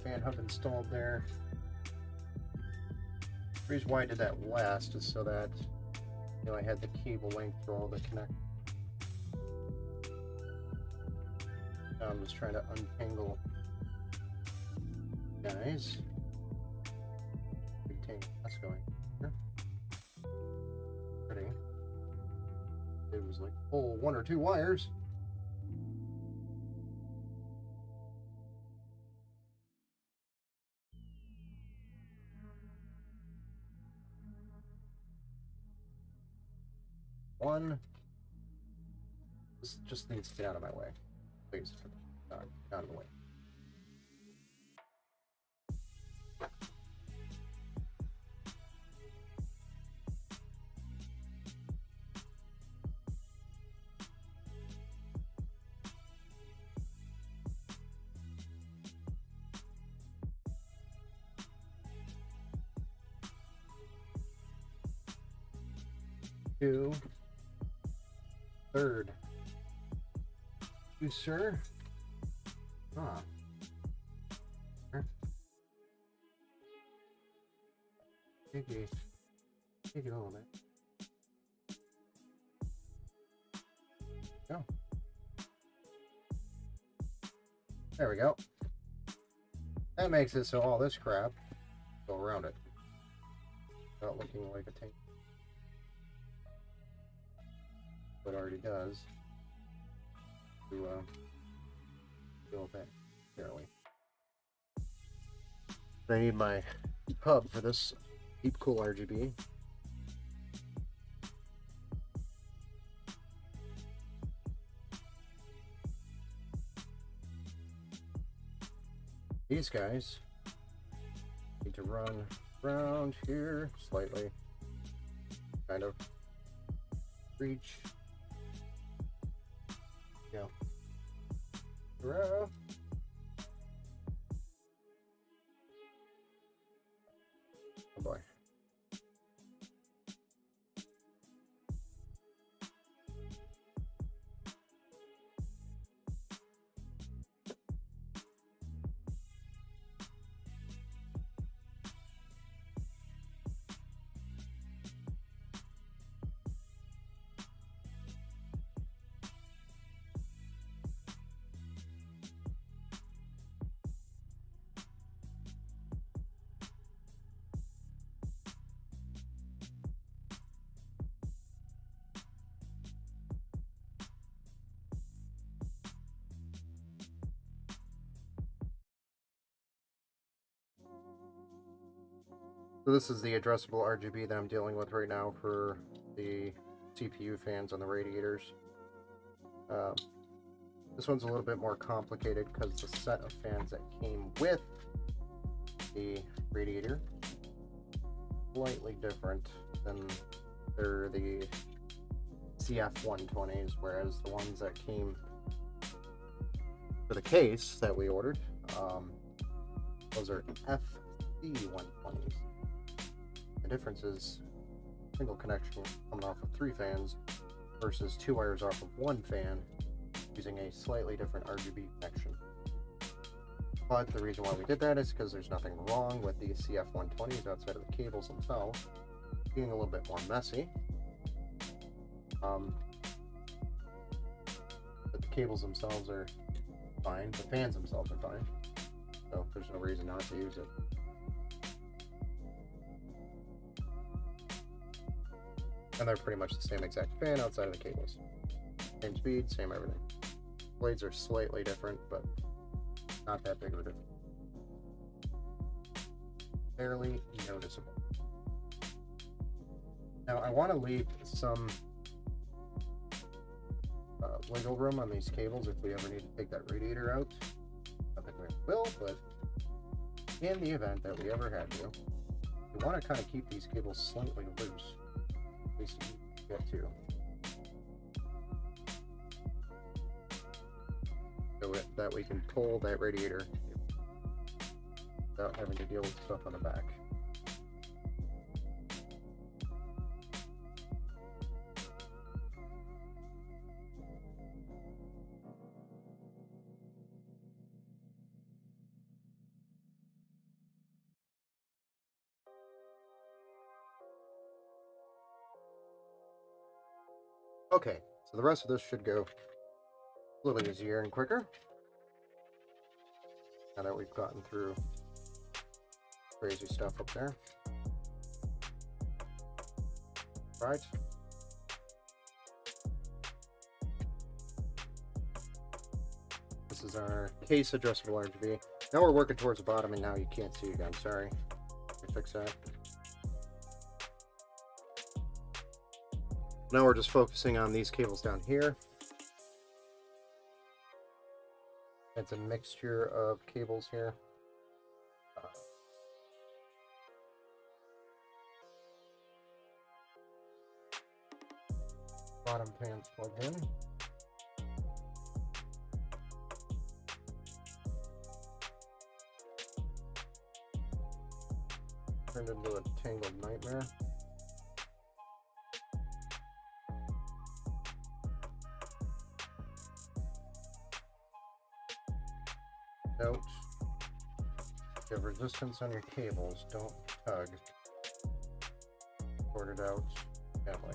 Fan hub installed there. The reason why I did that last is so that, you know, I had the cable length for all the connect. Now I'm just trying to untangle guys. Big tank, that's going here. Ready. It was like pull 1 or 2 wires. 1. This just needs to get out of my way. Please. Out of the way. Two. Third. You, sir? Huh. Take it a little bit. Go. There we go. That makes it so all this crap go around it without looking like a tank. But it already does. To deal with that fairly. I need my hub for this Deep Cool RGB. These guys need to run around here slightly, kind of reach. Go. Row. Oh boy. So this is the addressable RGB that I'm dealing with right now for the CPU fans on the radiators. This one's a little bit more complicated because the set of fans that came with the radiator slightly different than they're the CF120s, whereas the ones that came for the case that we ordered, those are FC120s. The difference is single connection coming off of 3 fans versus 2 wires off of 1 fan using a slightly different RGB connection. But the reason why we did that is because there's nothing wrong with the CF120s outside of the cables themselves being a little bit more messy. But the cables themselves are fine, the fans themselves are fine, so there's no reason not to use it. And they're pretty much the same exact fan outside of the cables. Same speed, same everything. Blades are slightly different, but not that big of a difference. Barely noticeable. Now I want to leave some wiggle room on these cables if we ever need to take that radiator out. I think we will, but in the event that we ever had to, we want to kind of keep these cables slightly loose. At least you get to. So that we can pull that radiator without having to deal with stuff on the back. Okay, so the rest of this should go a little easier and quicker now that we've gotten through crazy stuff up there. Right. This is our case addressable RGB. Now we're working towards the bottom and now you can't see again, sorry. Let me fix that. Now we're just focusing on these cables down here. It's a mixture of cables here. Bottom pan's plugged in. Turned into a tangled nightmare. Note, if you have resistance on your cables, don't tug. Sort it out gently.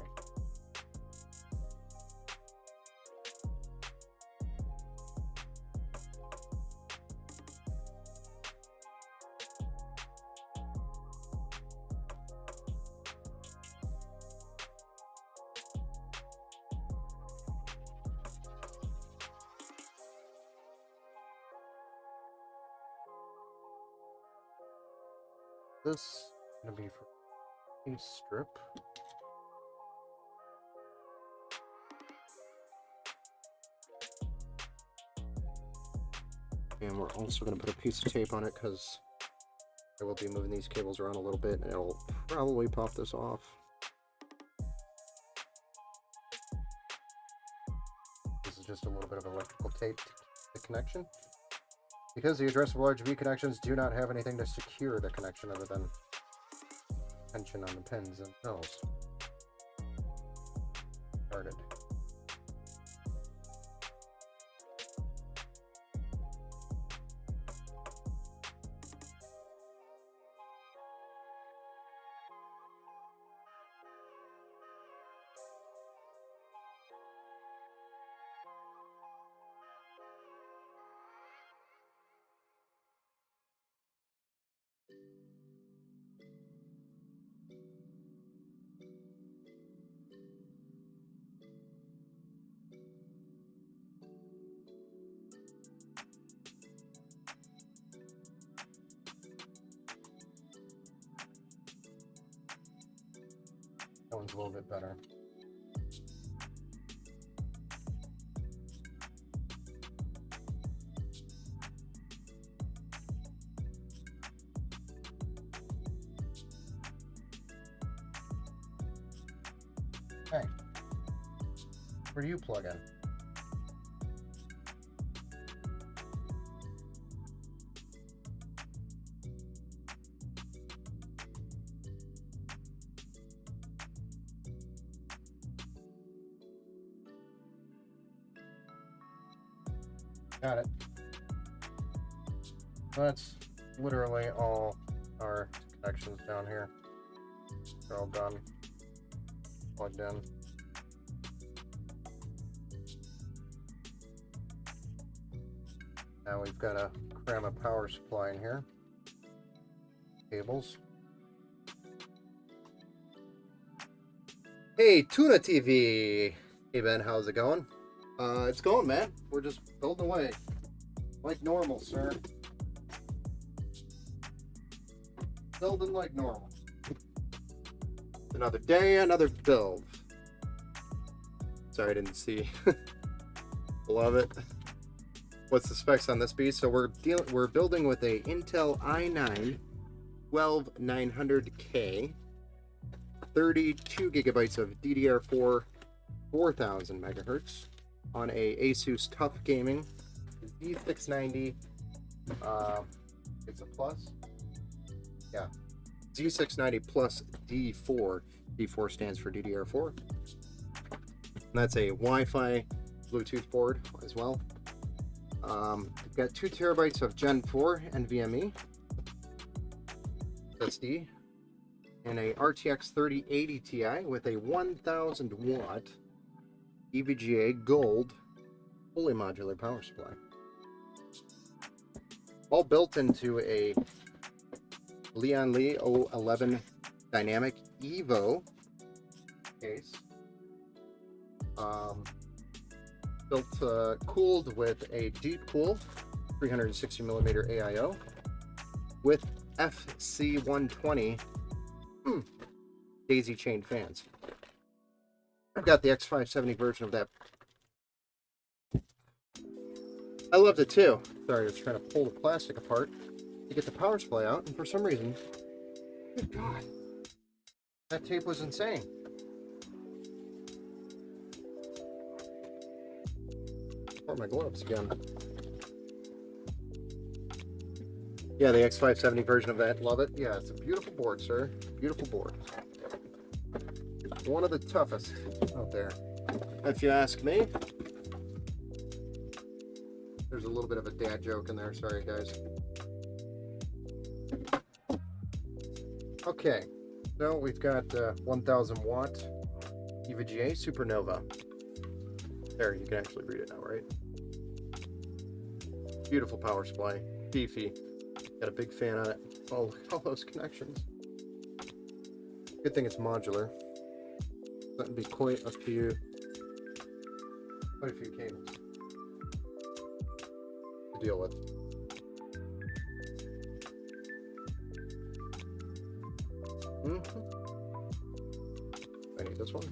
This is going to be for a strip. And we're also going to put a piece of tape on it because I will be moving these cables around a little bit and it'll probably pop this off. This is just a little bit of electrical tape to keep the connection. Because the addressable RGB connections do not have anything to secure the connection other than tension on the pins themselves. Started. That one's a little bit better. Hey, where do you plug in? Got it. That's literally all our connections down here. They're all done. Plugged in. Now we've got to cram a power supply in here. Cables. Hey, Tuna TV! Hey Ben, how's it going? It's going, man. We're just building away. Like normal, sir. Building like normal. Another day, another build. Sorry, I didn't see. Love it. What's the specs on this beast? So we're building with a Intel i9 12900K, 32 gigabytes of DDR4, 4000 megahertz on a Asus TUF Gaming Z690. It's a plus. Yeah, Z690 plus D4. D4 stands for DDR4. And that's a Wi-Fi Bluetooth board as well. We've got 2 terabytes of Gen 4 NVMe SSD and a RTX 3080 Ti with a 1000 watt EVGA Gold fully modular power supply. All built into a Lian Li 011 Dynamic Evo case. Cooled with a Deepcool 360mm AIO with FC120 daisy chain fans. I've got the X570 version of that. I loved it too. Sorry, I was trying to pull the plastic apart to get the power supply out, and for some reason, good God, that tape was insane. Or my gloves again. Yeah, the X570 version of that. Love it. Yeah, it's a beautiful board, sir. Beautiful board. One of the toughest out there, if you ask me. There's a little bit of a dad joke in there. Sorry, guys. Okay, so we've got 1000 watt EVGA Supernova. There, you can actually read it now, right? Beautiful power supply, beefy. Got a big fan on it. Oh, look at all those connections. Good thing it's modular. That'd be quite a few cables to deal with. I need this one.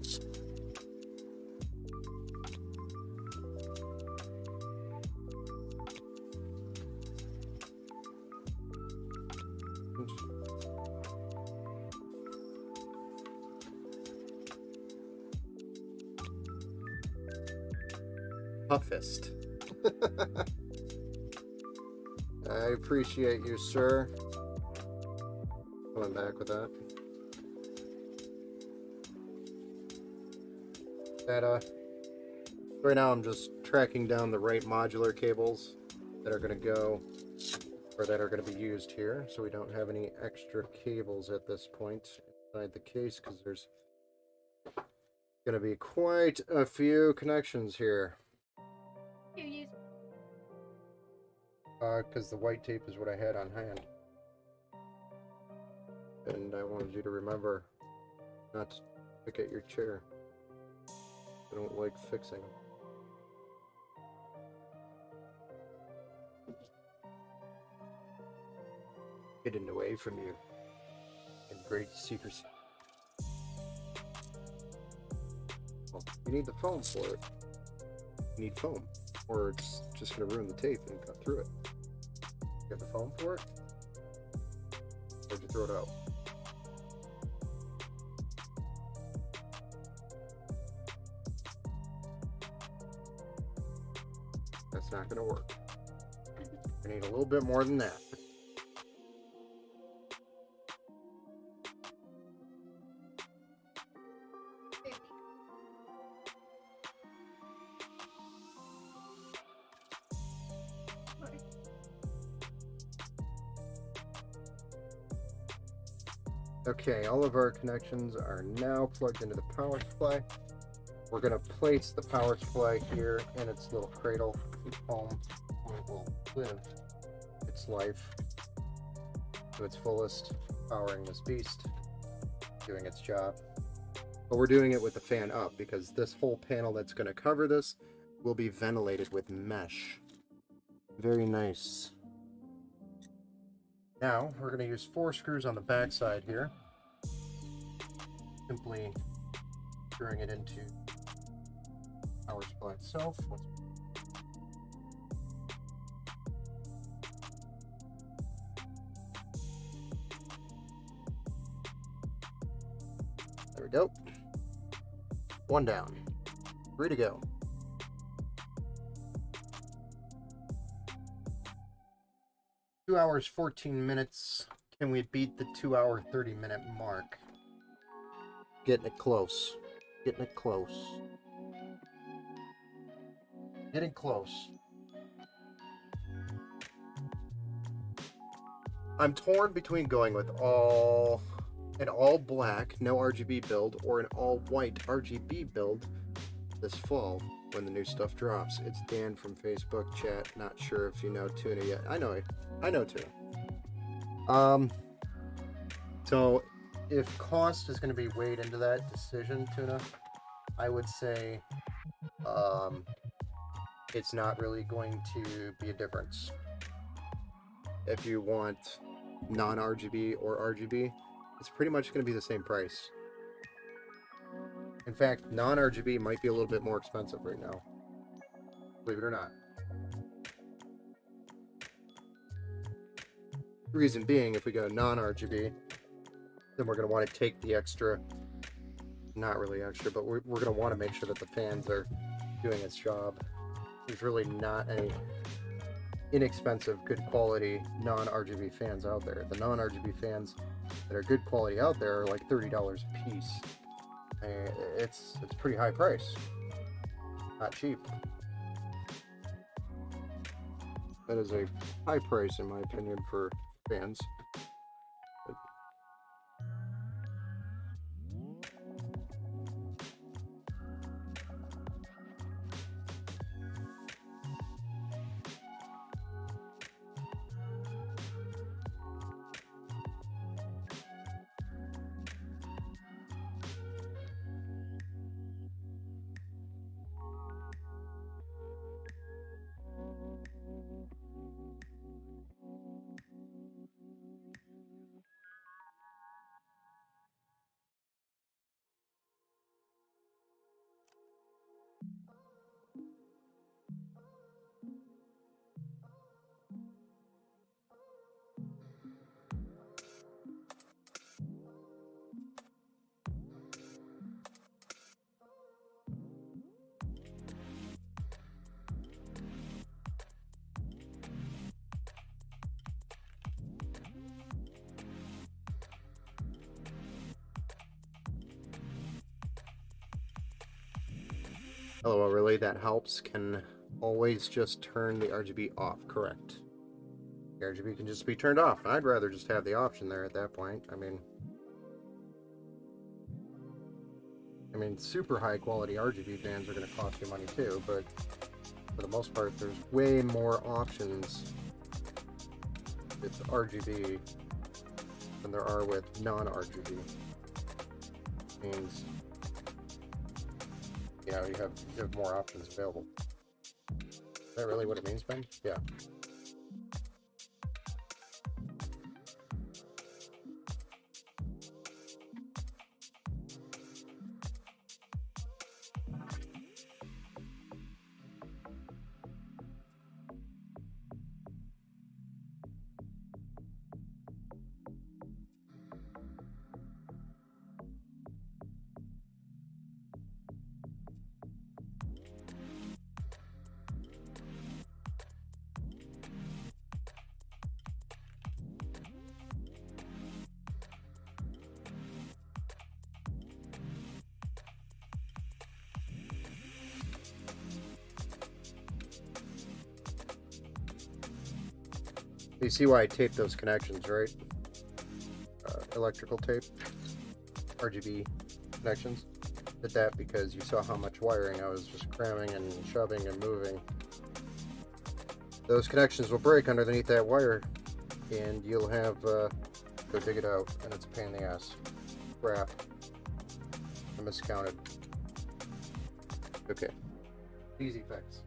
Toughest. I appreciate you, sir. Coming back with that. Right now I'm just tracking down the right modular cables that are going to go, or that are going to be used here, so we don't have any extra cables at this point inside the case, because there's going to be quite a few connections here. Because the white tape is what I had on hand. And I wanted you to remember not to pick at your chair. I don't like fixing them. Hidden away from you in great secrecy. Well, you need the foam for it. You need foam, or it's just going to ruin the tape and cut through it. You have the foam for it? Or did you throw it out? That's not going to work. I need a little bit more than that. Okay, all of our connections are now plugged into the power supply. We're going to place the power supply here in its little cradle foam, where it will live its life to its fullest, powering this beast, doing its job. But we're doing it with the fan up, because this whole panel that's going to cover this will be ventilated with mesh. Very nice. Now, we're going to use 4 screws on the back side here. Simply screwing it into the power supply itself. There we go. 1 down. 3 to go. Two hours, 14 minutes. Can we beat the 2 hour, 30-minute mark? Getting it close. Getting it close. Getting close. I'm torn between going with an all black, no RGB build, or an all white RGB build this fall when the new stuff drops. It's Dan from Facebook chat. Not sure if you know Tuna yet. I know Tuna. So if cost is going to be weighed into that decision, Tuna, I would say it's not really going to be a difference. If you want non-RGB or RGB, it's pretty much going to be the same price. In fact, non-RGB might be a little bit more expensive right now. Believe it or not. Reason being, if we go non-RGB, then we're going to want to take the extra, not really extra, but we're going to want to make sure that the fans are doing its job. There's really not any inexpensive, good quality non-RGB fans out there. The non-RGB fans that are good quality out there are like $30 a piece. And it's pretty high price. Not cheap. That is a high price in my opinion for fans. But LOL relay, that helps. Can always just turn the RGB off. Correct. The RGB can just be turned off. I'd rather just have the option there at that point. I mean, super high quality RGB fans are going to cost you money too, but for the most part, there's way more options with RGB than there are with non-RGB. Means, you know, you have more options available. Is that really what it means, Ben? Yeah. You see why I taped those connections, right? Electrical tape, RGB connections. Did that because you saw how much wiring I was just cramming and shoving and moving. Those connections will break underneath that wire, and you'll have go dig it out, and it's a pain in the ass. Crap. I miscounted. Okay. Easy fix.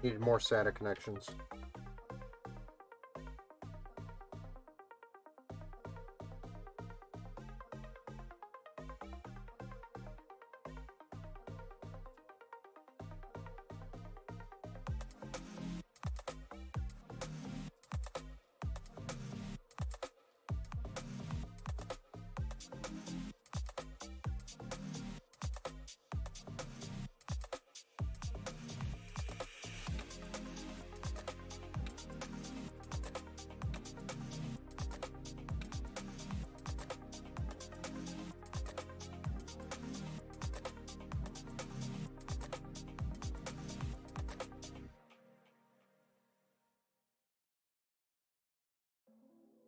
Needed more SATA connections.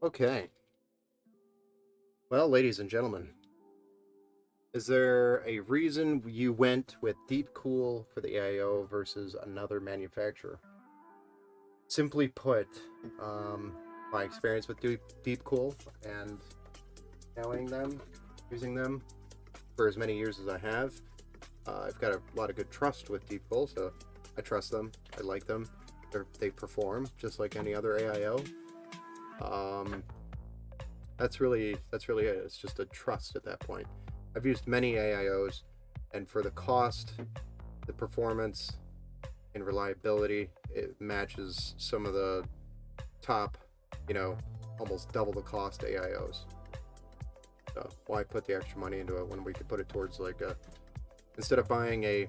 Okay. Well, ladies and gentlemen, is there a reason you went with Deepcool for the AIO versus another manufacturer? Simply put, my experience with Deepcool and knowing them, using them for as many years as I have, I've got a lot of good trust with Deepcool, so I trust them. I like them. They perform just like any other AIO. That's really it. It's just a trust at that point. I've used many AIOs, and for the cost, the performance, and reliability, it matches some of the top, almost double the cost AIOs. So why put the extra money into it when we could put it towards instead of buying a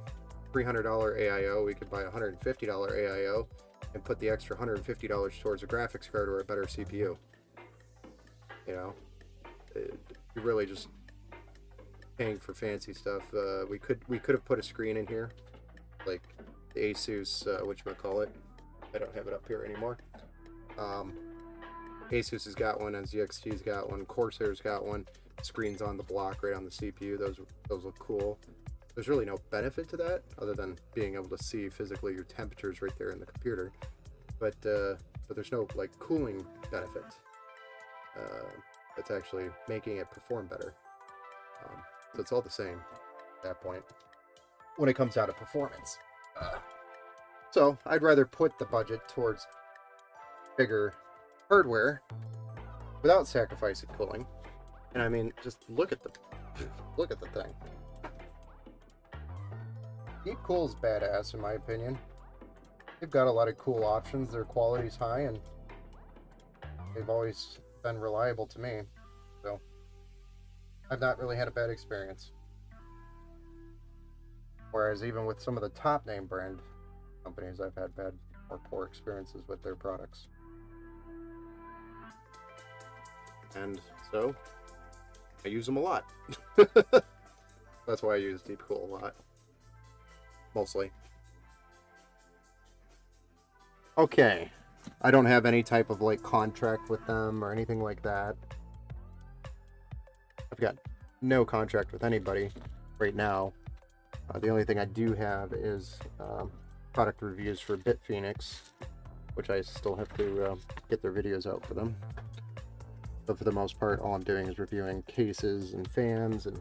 $300 AIO, we could buy a $150 AIO and put the extra $150 towards a graphics card or a better CPU. You're really just paying for fancy stuff. We could have put a screen in here, like the Asus whatchamacallit. I don't have it up here anymore. Asus has got one, and ZXT's got one, Corsair's got one. Screens on the block right on the CPU. Those look cool. There's really no benefit to that other than being able to see physically your temperatures right there in the computer, but there's no cooling benefit. It's actually making it perform better. So it's all the same at that point when it comes out of performance. So I'd rather put the budget towards bigger hardware without sacrificing cooling. And I mean, just look at the thing. Deepcool's badass in my opinion. They've got a lot of cool options. Their quality's high, and they've always been reliable to me. So I've not really had a bad experience. Whereas even with some of the top name brand companies, I've had bad or poor experiences with their products. And so I use them a lot. That's why I use Deepcool a lot. Mostly. Okay. I don't have any type of contract with them or anything like that. I've got no contract with anybody right now. The only thing I do have is product reviews for BitPhoenix, which I still have to get their videos out for them. But for the most part, all I'm doing is reviewing cases and fans and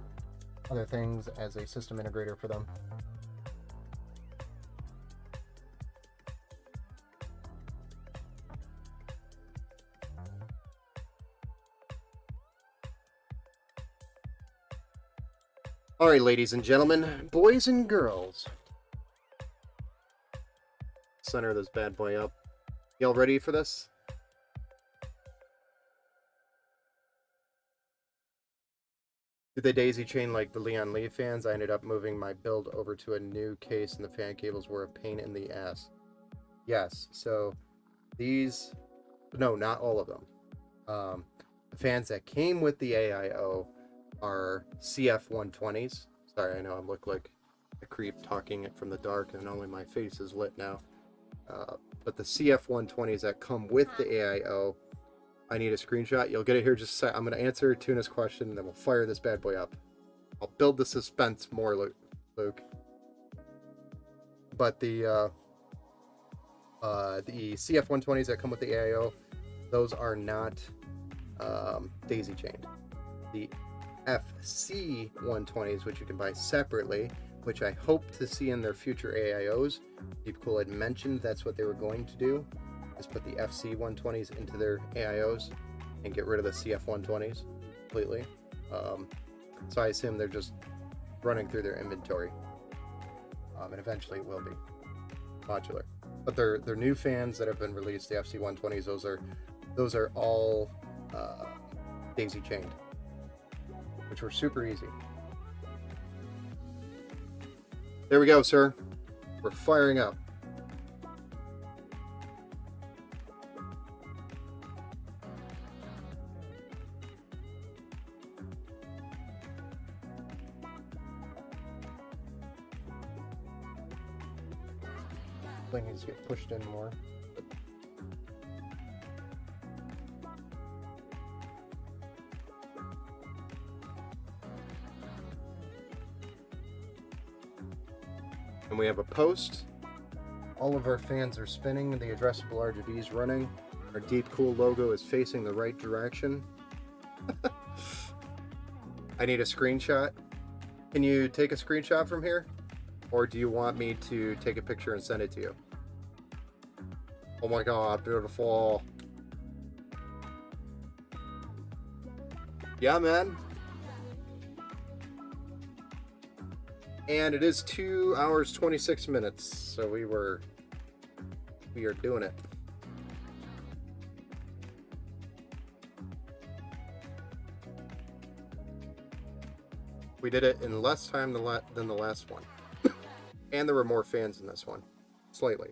other things as a system integrator for them. Alright, ladies and gentlemen, boys and girls. Center this bad boy up. Y'all ready for this? Did they daisy chain like the Leon Lee fans? I ended up moving my build over to a new case and the fan cables were a pain in the ass. Yes, so these... No, not all of them. The fans that came with the AIO are CF120s. Sorry, I know I look like a creep talking it from the dark and only my face is lit now. But the CF120s that come with the AIO, I need a screenshot. You'll get it here just a sec. I'm going to answer Tuna's question and then we'll fire this bad boy up. I'll build the suspense more, Luke. But the CF120s that come with the AIO, those are not daisy chained. The FC120s, which you can buy separately, which I hope to see in their future AIOs. Deepcool had mentioned that's what they were going to do, is put the FC120s into their AIOs and get rid of the CF120s completely. So I assume they're just running through their inventory, and eventually it will be modular. But they're new fans that have been released, the FC120s. Those are all daisy chained, which were super easy. There we go, sir. We're firing up. Thing needs to get pushed in more. And we have a post. All of our fans are spinning, the addressable RGB is running. Our Deepcool logo is facing the right direction. I need a screenshot. Can you take a screenshot from here? Or do you want me to take a picture and send it to you? Oh my god, beautiful. Yeah, man. And it is 2 hours 26 minutes, so we are doing it. We did it in less time than the last one. And there were more fans in this one. Slightly.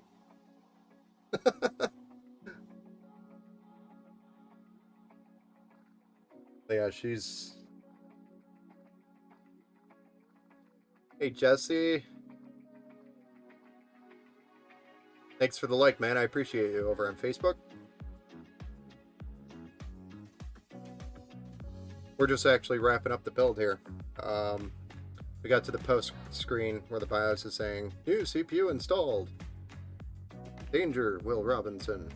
Yeah, she's... Hey, Jesse. Thanks for the like, man. I appreciate you over on Facebook. We're just actually wrapping up the build here. We got to the post screen where the BIOS is saying, new CPU installed. Danger, Will Robinson.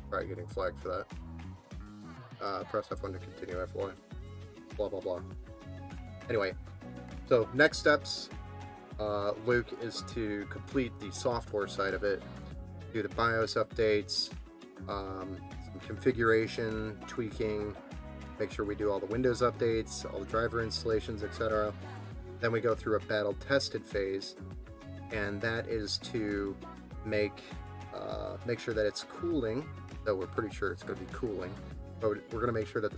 Probably getting flagged for that. Press F1 to continue F1. Blah, blah, blah. Anyway, so next steps, Luke, is to complete the software side of it, do the BIOS updates, some configuration, tweaking, make sure we do all the Windows updates, all the driver installations, etc. Then we go through a battle tested phase, and that is to make sure that it's cooling, though we're pretty sure it's going to be cooling. But we're going to make sure that the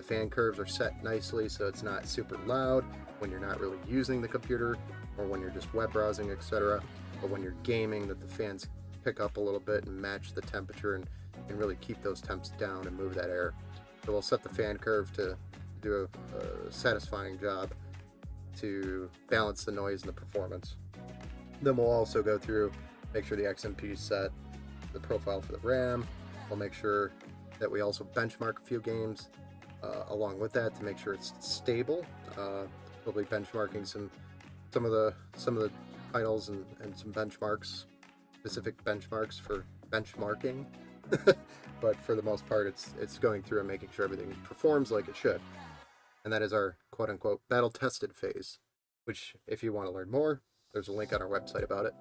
fan curves are set nicely so it's not super loud when you're not really using the computer or when you're just web browsing, etc. But when you're gaming, that the fans pick up a little bit and match the temperature and really keep those temps down and move that air. So we'll set the fan curve to do a satisfying job to balance the noise and the performance. Then we'll also go through, make sure the XMP is set, the profile for the RAM. We'll make sure that we also benchmark a few games along with that to make sure it's stable. We'll be benchmarking some of the titles and some benchmarks, specific benchmarks for benchmarking. But for the most part, it's going through and making sure everything performs like it should. And that is our quote-unquote battle-tested phase, which, if you want to learn more, there's a link on our website about it.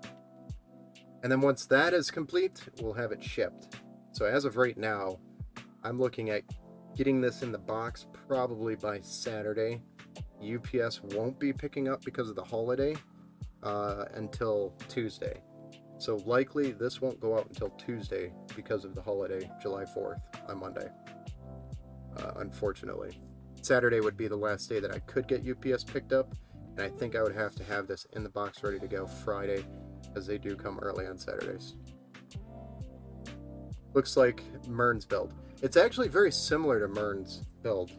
And then once that is complete, we'll have it shipped. So as of right now, I'm looking at getting this in the box probably by Saturday. UPS won't be picking up because of the holiday until Tuesday. So likely this won't go out until Tuesday because of the holiday, July 4th on Monday. Unfortunately. Saturday would be the last day that I could get UPS picked up, and I think I would have to have this in the box ready to go Friday, because they do come early on Saturdays. Looks like Mern's build. It's actually very similar to Mern's build.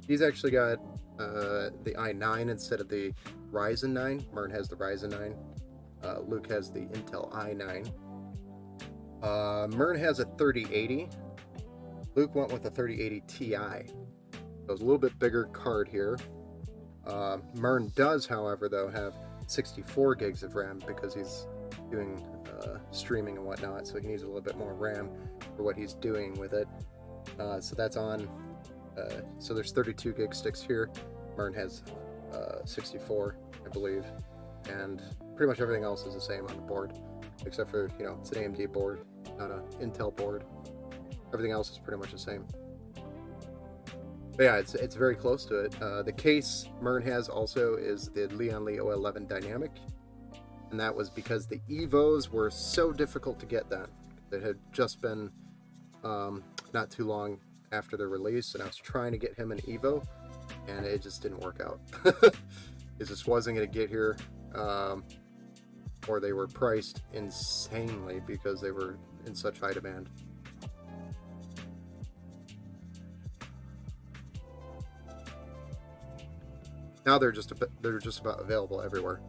He's actually got the i9 instead of the Ryzen 9. Mern has the Ryzen 9. Luke has the Intel i9. Mern has a 3080. Luke went with a 3080 Ti. So it's a little bit bigger card here. Mern does, however, though, have 64 gigs of RAM because he's doing streaming and whatnot, so he needs a little bit more RAM for what he's doing with it. So that's on. So there's 32 gig sticks here. Mern has 64, I believe, and pretty much everything else is the same on the board, except for, you know, it's an AMD board, not an Intel board. Everything else is pretty much the same. But yeah, it's very close to it. The case Mern has also is the Lian Li O11 Dynamic, and that was because the Evos were so difficult to get then. It had just been not too long after the release, and I was trying to get him an Evo, and it just didn't work out. It just wasn't going to get here, or they were priced insanely because they were in such high demand. Now they're just about available everywhere.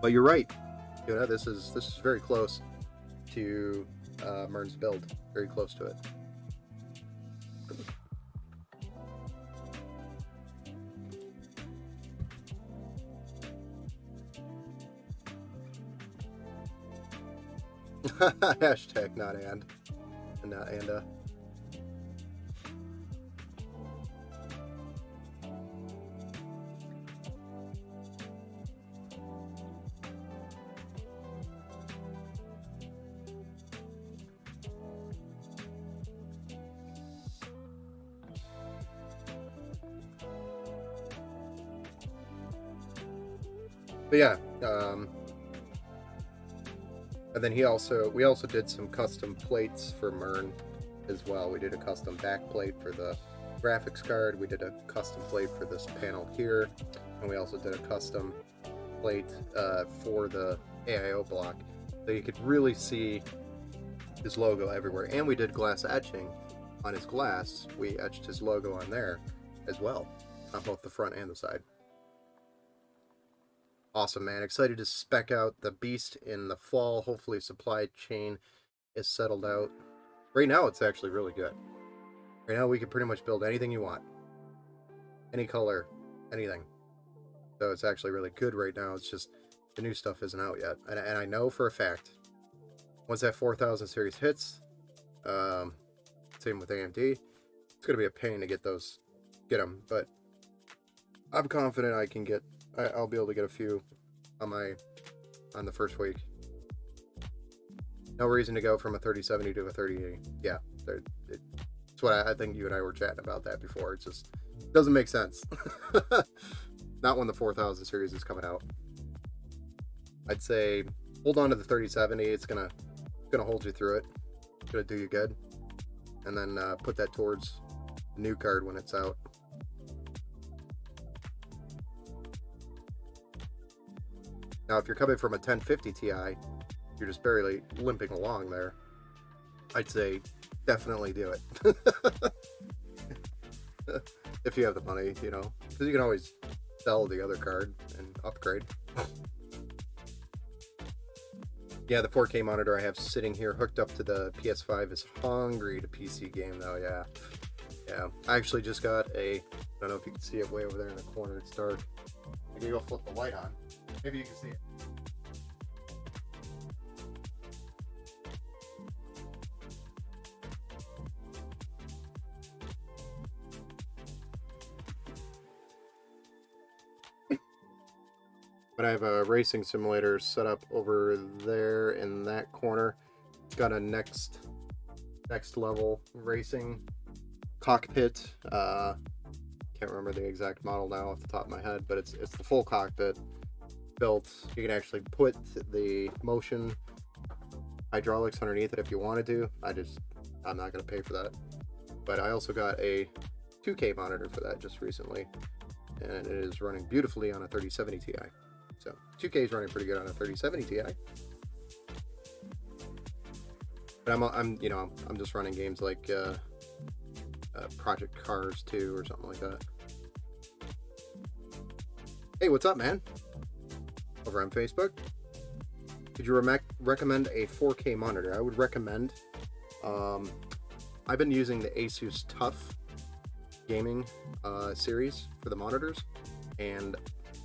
But you're right. You know, this is very close to Mern's build. Very close to it. Hashtag not and not anda. But yeah, and then we also did some custom plates for Mern as well. We did a custom back plate for the graphics card. We did a custom plate for this panel here, and we also did a custom plate for the AIO block, so you could really see his logo everywhere. And we did glass etching on his glass. We etched his logo on there as well, on both the front and the side. Awesome, man. Excited to spec out the beast in the fall. Hopefully supply chain is settled out. Right now it's actually really good. Right now we can pretty much build anything you want. Any color, anything. So it's actually really good right now. It's just the new stuff isn't out yet. And I know for a fact, once that 4000 series hits, same with AMD, it's going to be a pain to get them. But I'm confident I'll be able to get a few on the first week. No reason to go from a 3070 to a 3080. Yeah, it's what I think you and I were chatting about that before. It just doesn't make sense. Not when the 4000 series is coming out. I'd say hold on to the 3070. It's gonna hold you through it. It's gonna do you good. And then put that towards the new card when it's out. Now, if you're coming from a 1050 Ti, you're just barely limping along there, I'd say definitely do it. If you have the money, because you can always sell the other card and upgrade. Yeah, the 4K monitor I have sitting here hooked up to the PS5 is hungry to PC game though. Yeah, I actually just got I don't know if you can see it way over there in the corner, it's dark. I can go flip the light on. Maybe you can see it. But I have a racing simulator set up over there in that corner. It's got a next level racing cockpit. Can't remember the exact model now off the top of my head, but it's the full cockpit built. You can actually put the motion hydraulics underneath it if you wanted to. I'm not going to pay for that. But I also got a 2K monitor for that just recently, and it is running beautifully on a 3070 Ti. So 2K is running pretty good on a 3070 Ti. But I'm just running games like Project Cars 2 or something like that. Hey, what's up, man? Over on Facebook. Could you recommend a 4K monitor? I would recommend. I've been using the Asus TUF gaming series for the monitors, and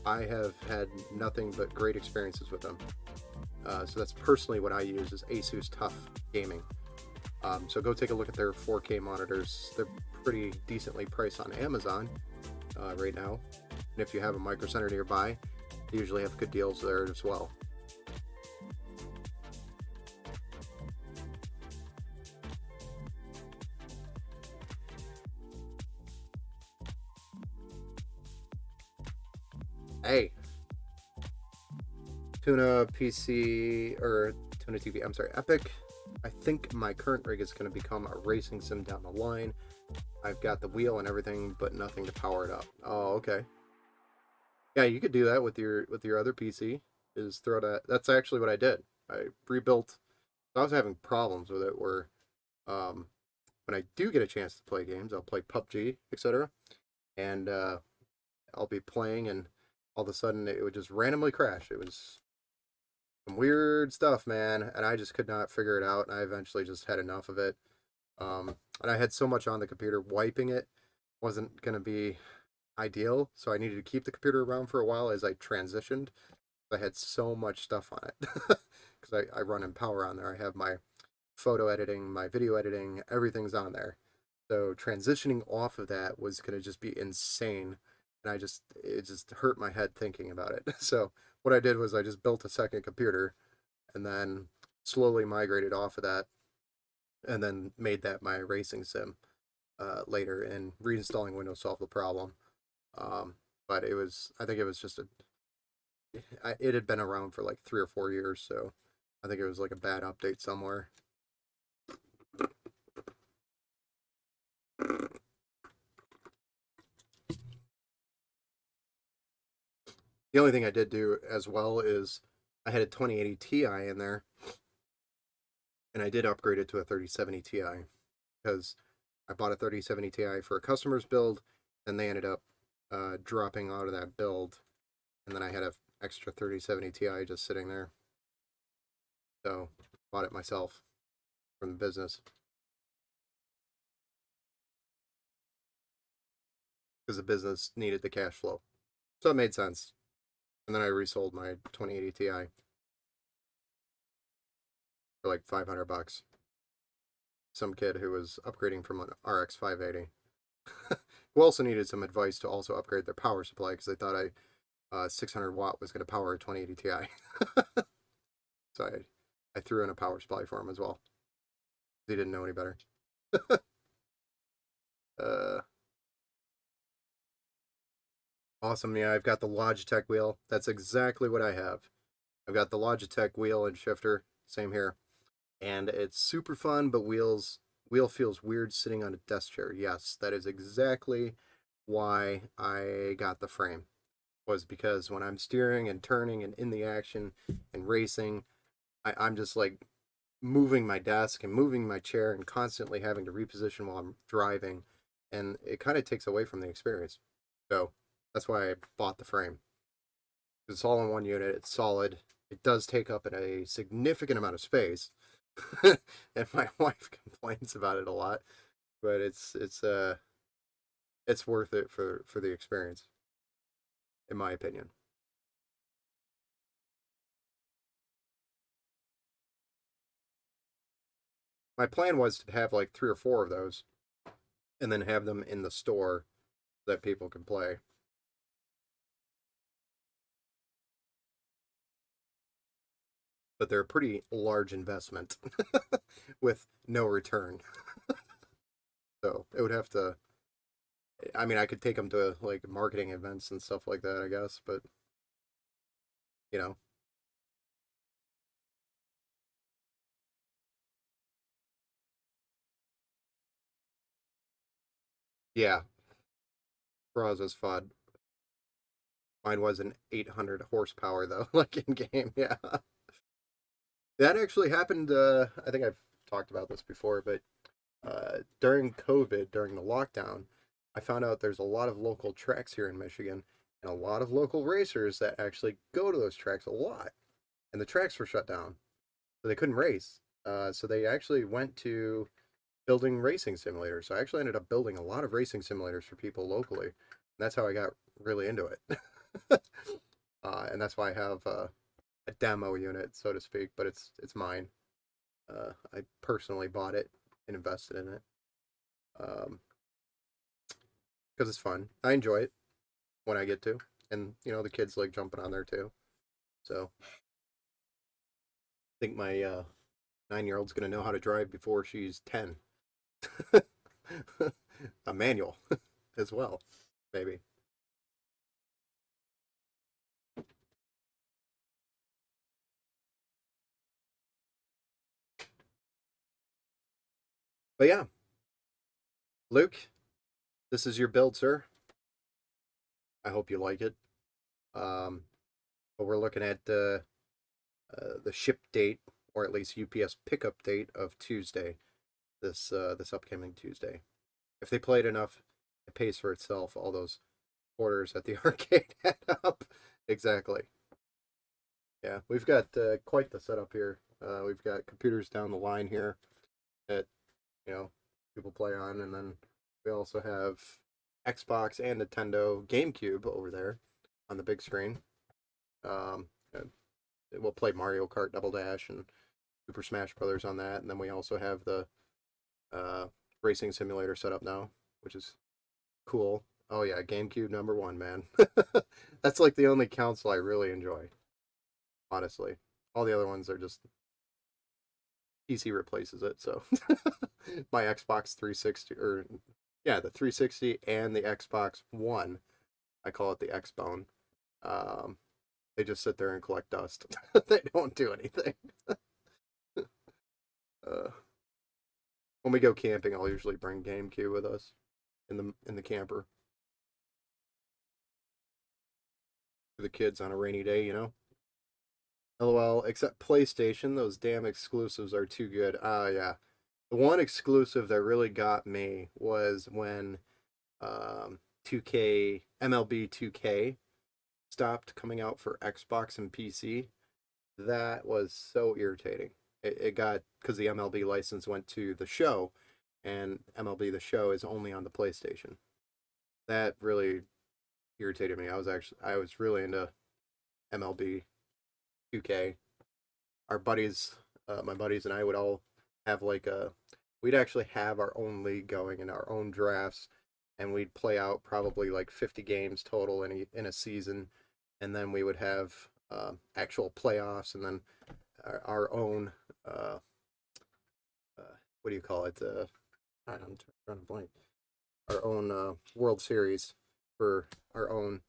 I have had nothing but great experiences with them. So that's personally what I use is Asus TUF Gaming. So go take a look at their 4K monitors. They're pretty decently priced on Amazon right now. And if you have a Micro Center nearby, they usually have good deals there as well. Hey, Tuna PC, or Tuna TV, I'm sorry, Epic. I think my current rig is going to become a racing sim down the line. I've got the wheel and everything, but nothing to power it up. Oh, okay. Yeah, you could do that with your other PC. Is throw that. That's actually what I did. I rebuilt. I was having problems with it where, when I do get a chance to play games, I'll play PUBG, etc. And I'll be playing, and all of a sudden it would just randomly crash. It was some weird stuff, man, and I just could not figure it out. And I eventually just had enough of it. And I had so much on the computer, wiping it wasn't going to be ideal, so I needed to keep the computer around for a while as I transitioned. I had so much stuff on it because I run in Power on there. I have my photo editing, my video editing, everything's on there. So transitioning off of that was going to just be insane, and it just hurt my head thinking about it. So what I did was I just built a second computer and then slowly migrated off of that, and then made that my racing sim later, and reinstalling Windows solved the problem. But I think it was just it had been around for like 3 or 4 years, so I think it was like a bad update somewhere. The only thing I did do as well is I had a 2080 Ti in there, and I did upgrade it to a 3070 Ti because I bought a 3070 Ti for a customer's build, and they ended up dropping out of that build, and then I had an extra 3070 Ti just sitting there. So bought it myself from the business because the business needed the cash flow. So it made sense. And then I resold my 2080 Ti for like $500. Some kid who was upgrading from an RX 580 who also needed some advice to also upgrade their power supply because they thought 600 watt was going to power a 2080 Ti. So I threw in a power supply for him as well. He didn't know any better. Awesome. Yeah, I've got the Logitech wheel. That's exactly what I have. I've got the Logitech wheel and shifter. Same here. And it's super fun, but wheel feels weird sitting on a desk chair. Yes, that is exactly why I got the frame. Was because when I'm steering and turning and in the action and racing, I'm just like moving my desk and moving my chair and constantly having to reposition while I'm driving, and it kind of takes away from the experience. So that's why I bought the frame. It's all in one unit. It's solid. It does take up a significant amount of space, and my wife complains about it a lot. But it's worth it for the experience, in my opinion. My plan was to have like 3 or 4 of those, and then have them in the store that people can play. But they're a pretty large investment with no return. So it would have to. I mean, I could take them to like marketing events and stuff like that, I guess. But you know, yeah, Brazos FUD. Mine was an 800 horsepower though, like in game. Yeah, that actually happened. I think I've talked about this before, but during COVID, during the lockdown, I found out there's a lot of local tracks here in Michigan and a lot of local racers that actually go to those tracks a lot. And the tracks were shut down, so they couldn't race. So they actually went to building racing simulators. So I actually ended up building a lot of racing simulators for people locally. And that's how I got really into it. And that's why I have a demo unit, so to speak, but it's mine. I personally bought it and invested in it. Because it's fun. I enjoy it when I get to, and the kids like jumping on there too. So I think my 9-year-old's gonna know how to drive before she's 10. A manual as well, maybe. But yeah, Luke, this is your build, sir. I hope you like it. But we're looking at the ship date, or at least UPS pickup date of Tuesday. This upcoming Tuesday. If they play it enough, it pays for itself. All those orders at the arcade add up. Exactly. Yeah, we've got quite the setup here. We've got computers down the line here that people play on, and then we also have Xbox and Nintendo GameCube over there on the big screen. And we'll play Mario Kart Double Dash and Super Smash Brothers on that, and then we also have the racing simulator set up now, which is cool. Oh yeah, GameCube #1, man. That's like the only console I really enjoy, honestly. All the other ones are just PC replaces it. So my Xbox 360, or yeah, the 360 and the Xbox One, I call it the Xbone. They just sit there and collect dust. They don't do anything. When we go camping, I'll usually bring GameCube with us in the camper. For the kids on a rainy day, you know. LOL, except PlayStation, those damn exclusives are too good. Yeah. The one exclusive that really got me was when 2K, MLB 2K stopped coming out for Xbox and PC. That was so irritating. It got, because the MLB license went to the show, and MLB the show is only on the PlayStation. That really irritated me. I was really into MLB 2K. Our buddies, my buddies and I would all have we'd actually have our own league going and our own drafts, and we'd play out probably like 50 games total in a season, and then we would have actual playoffs, and then our own what do you call it? I'm trying to blank. Our own World Series for our own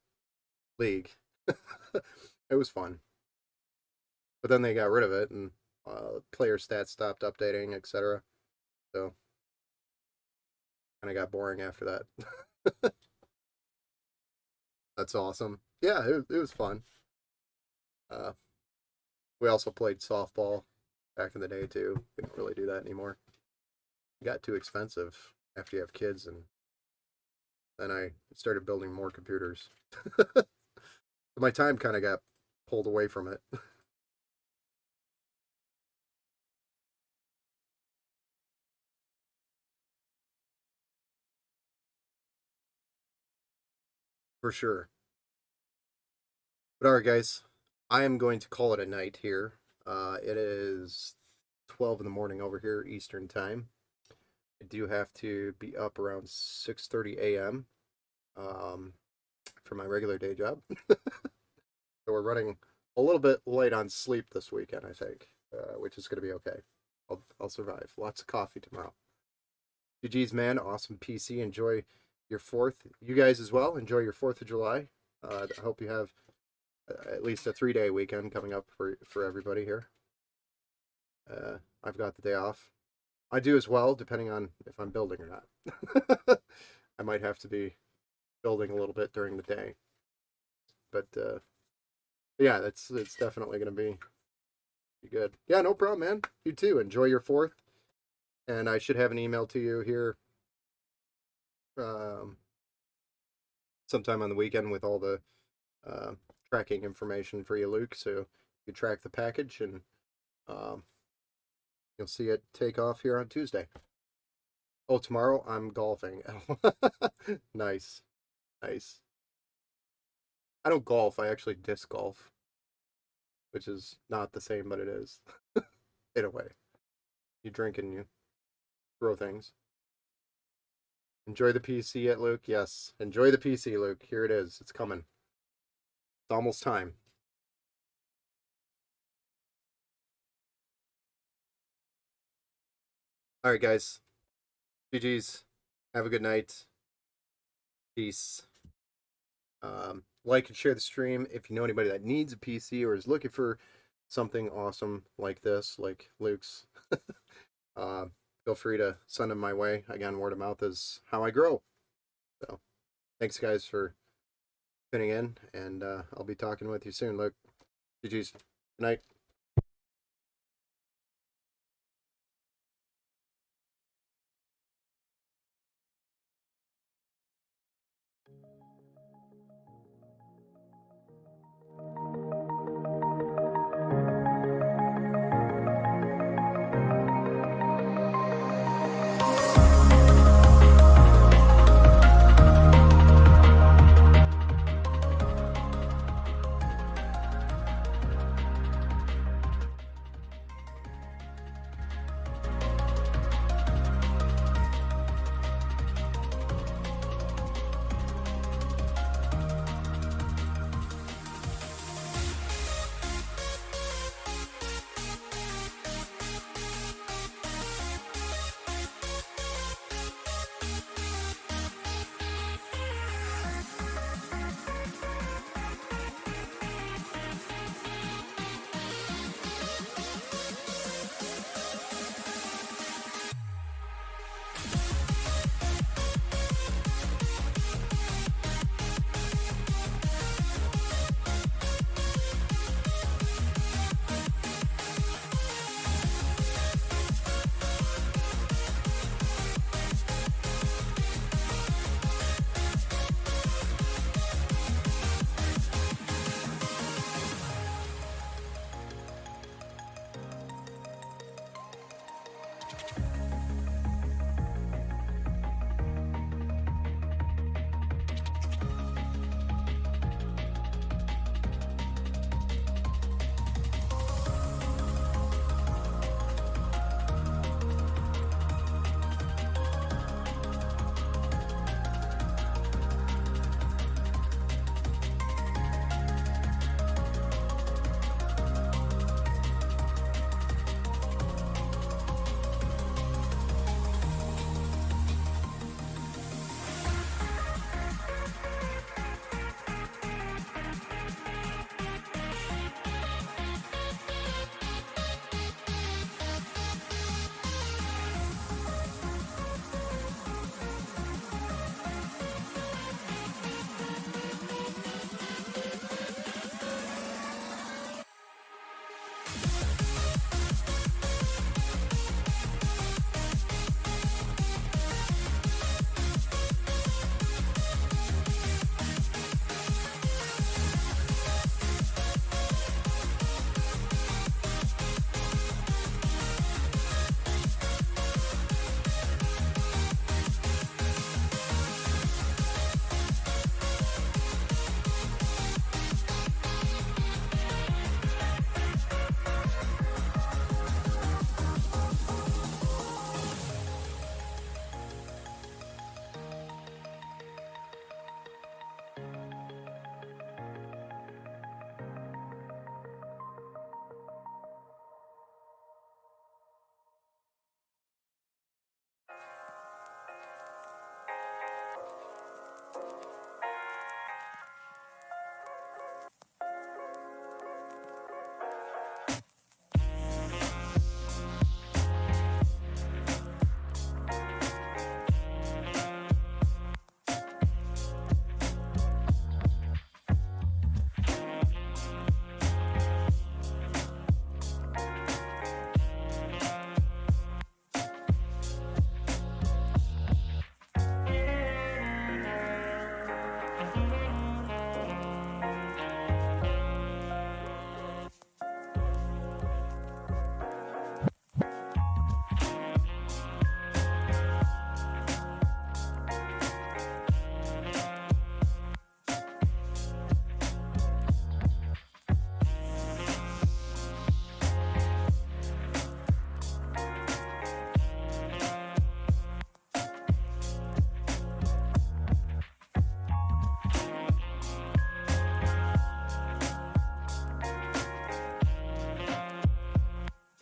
league. It was fun. But then they got rid of it, and player stats stopped updating, etc. So, kind of got boring after that. That's awesome. Yeah, it was fun. We also played softball back in the day, too. We don't really do that anymore. It got too expensive after you have kids, and then I started building more computers. My time kind of got pulled away from it. For sure. But alright, guys. I am going to call it a night here. It is 12 in the morning over here, Eastern Time. I do have to be up around 6:30 a.m. For my regular day job. So we're running a little bit late on sleep this weekend, I think, which is going to be okay. I'll survive. Lots of coffee tomorrow. GG's, man. Awesome PC. Enjoy your 4th. You guys as well. Enjoy your 4th of July. I hope you have at least a 3-day weekend coming up for everybody here. I've got the day off. I do as well, depending on if I'm building or not. I might have to be building a little bit during the day. But yeah, it's definitely going to be good. Yeah, no problem, man. You too. Enjoy your 4th. And I should have an email to you here sometime on the weekend with all the tracking information for you, Luke, so you track the package, and you'll see it take off here on Tuesday. Oh, tomorrow I'm golfing. Nice. I don't golf, I actually disc golf, which is not the same, but it is. In a way. You drink and you throw things. Enjoy the PC yet, Luke? Yes. Enjoy the PC, Luke. Here it is. It's coming. It's almost time. Alright, guys. GG's. Have a good night. Peace. Like and share the stream if you know anybody that needs a PC or is looking for something awesome like this, like Luke's. Feel free to send them my way. Again, word of mouth is how I grow. So, thanks, guys, for tuning in, and I'll be talking with you soon, Luke. GG's. Good night.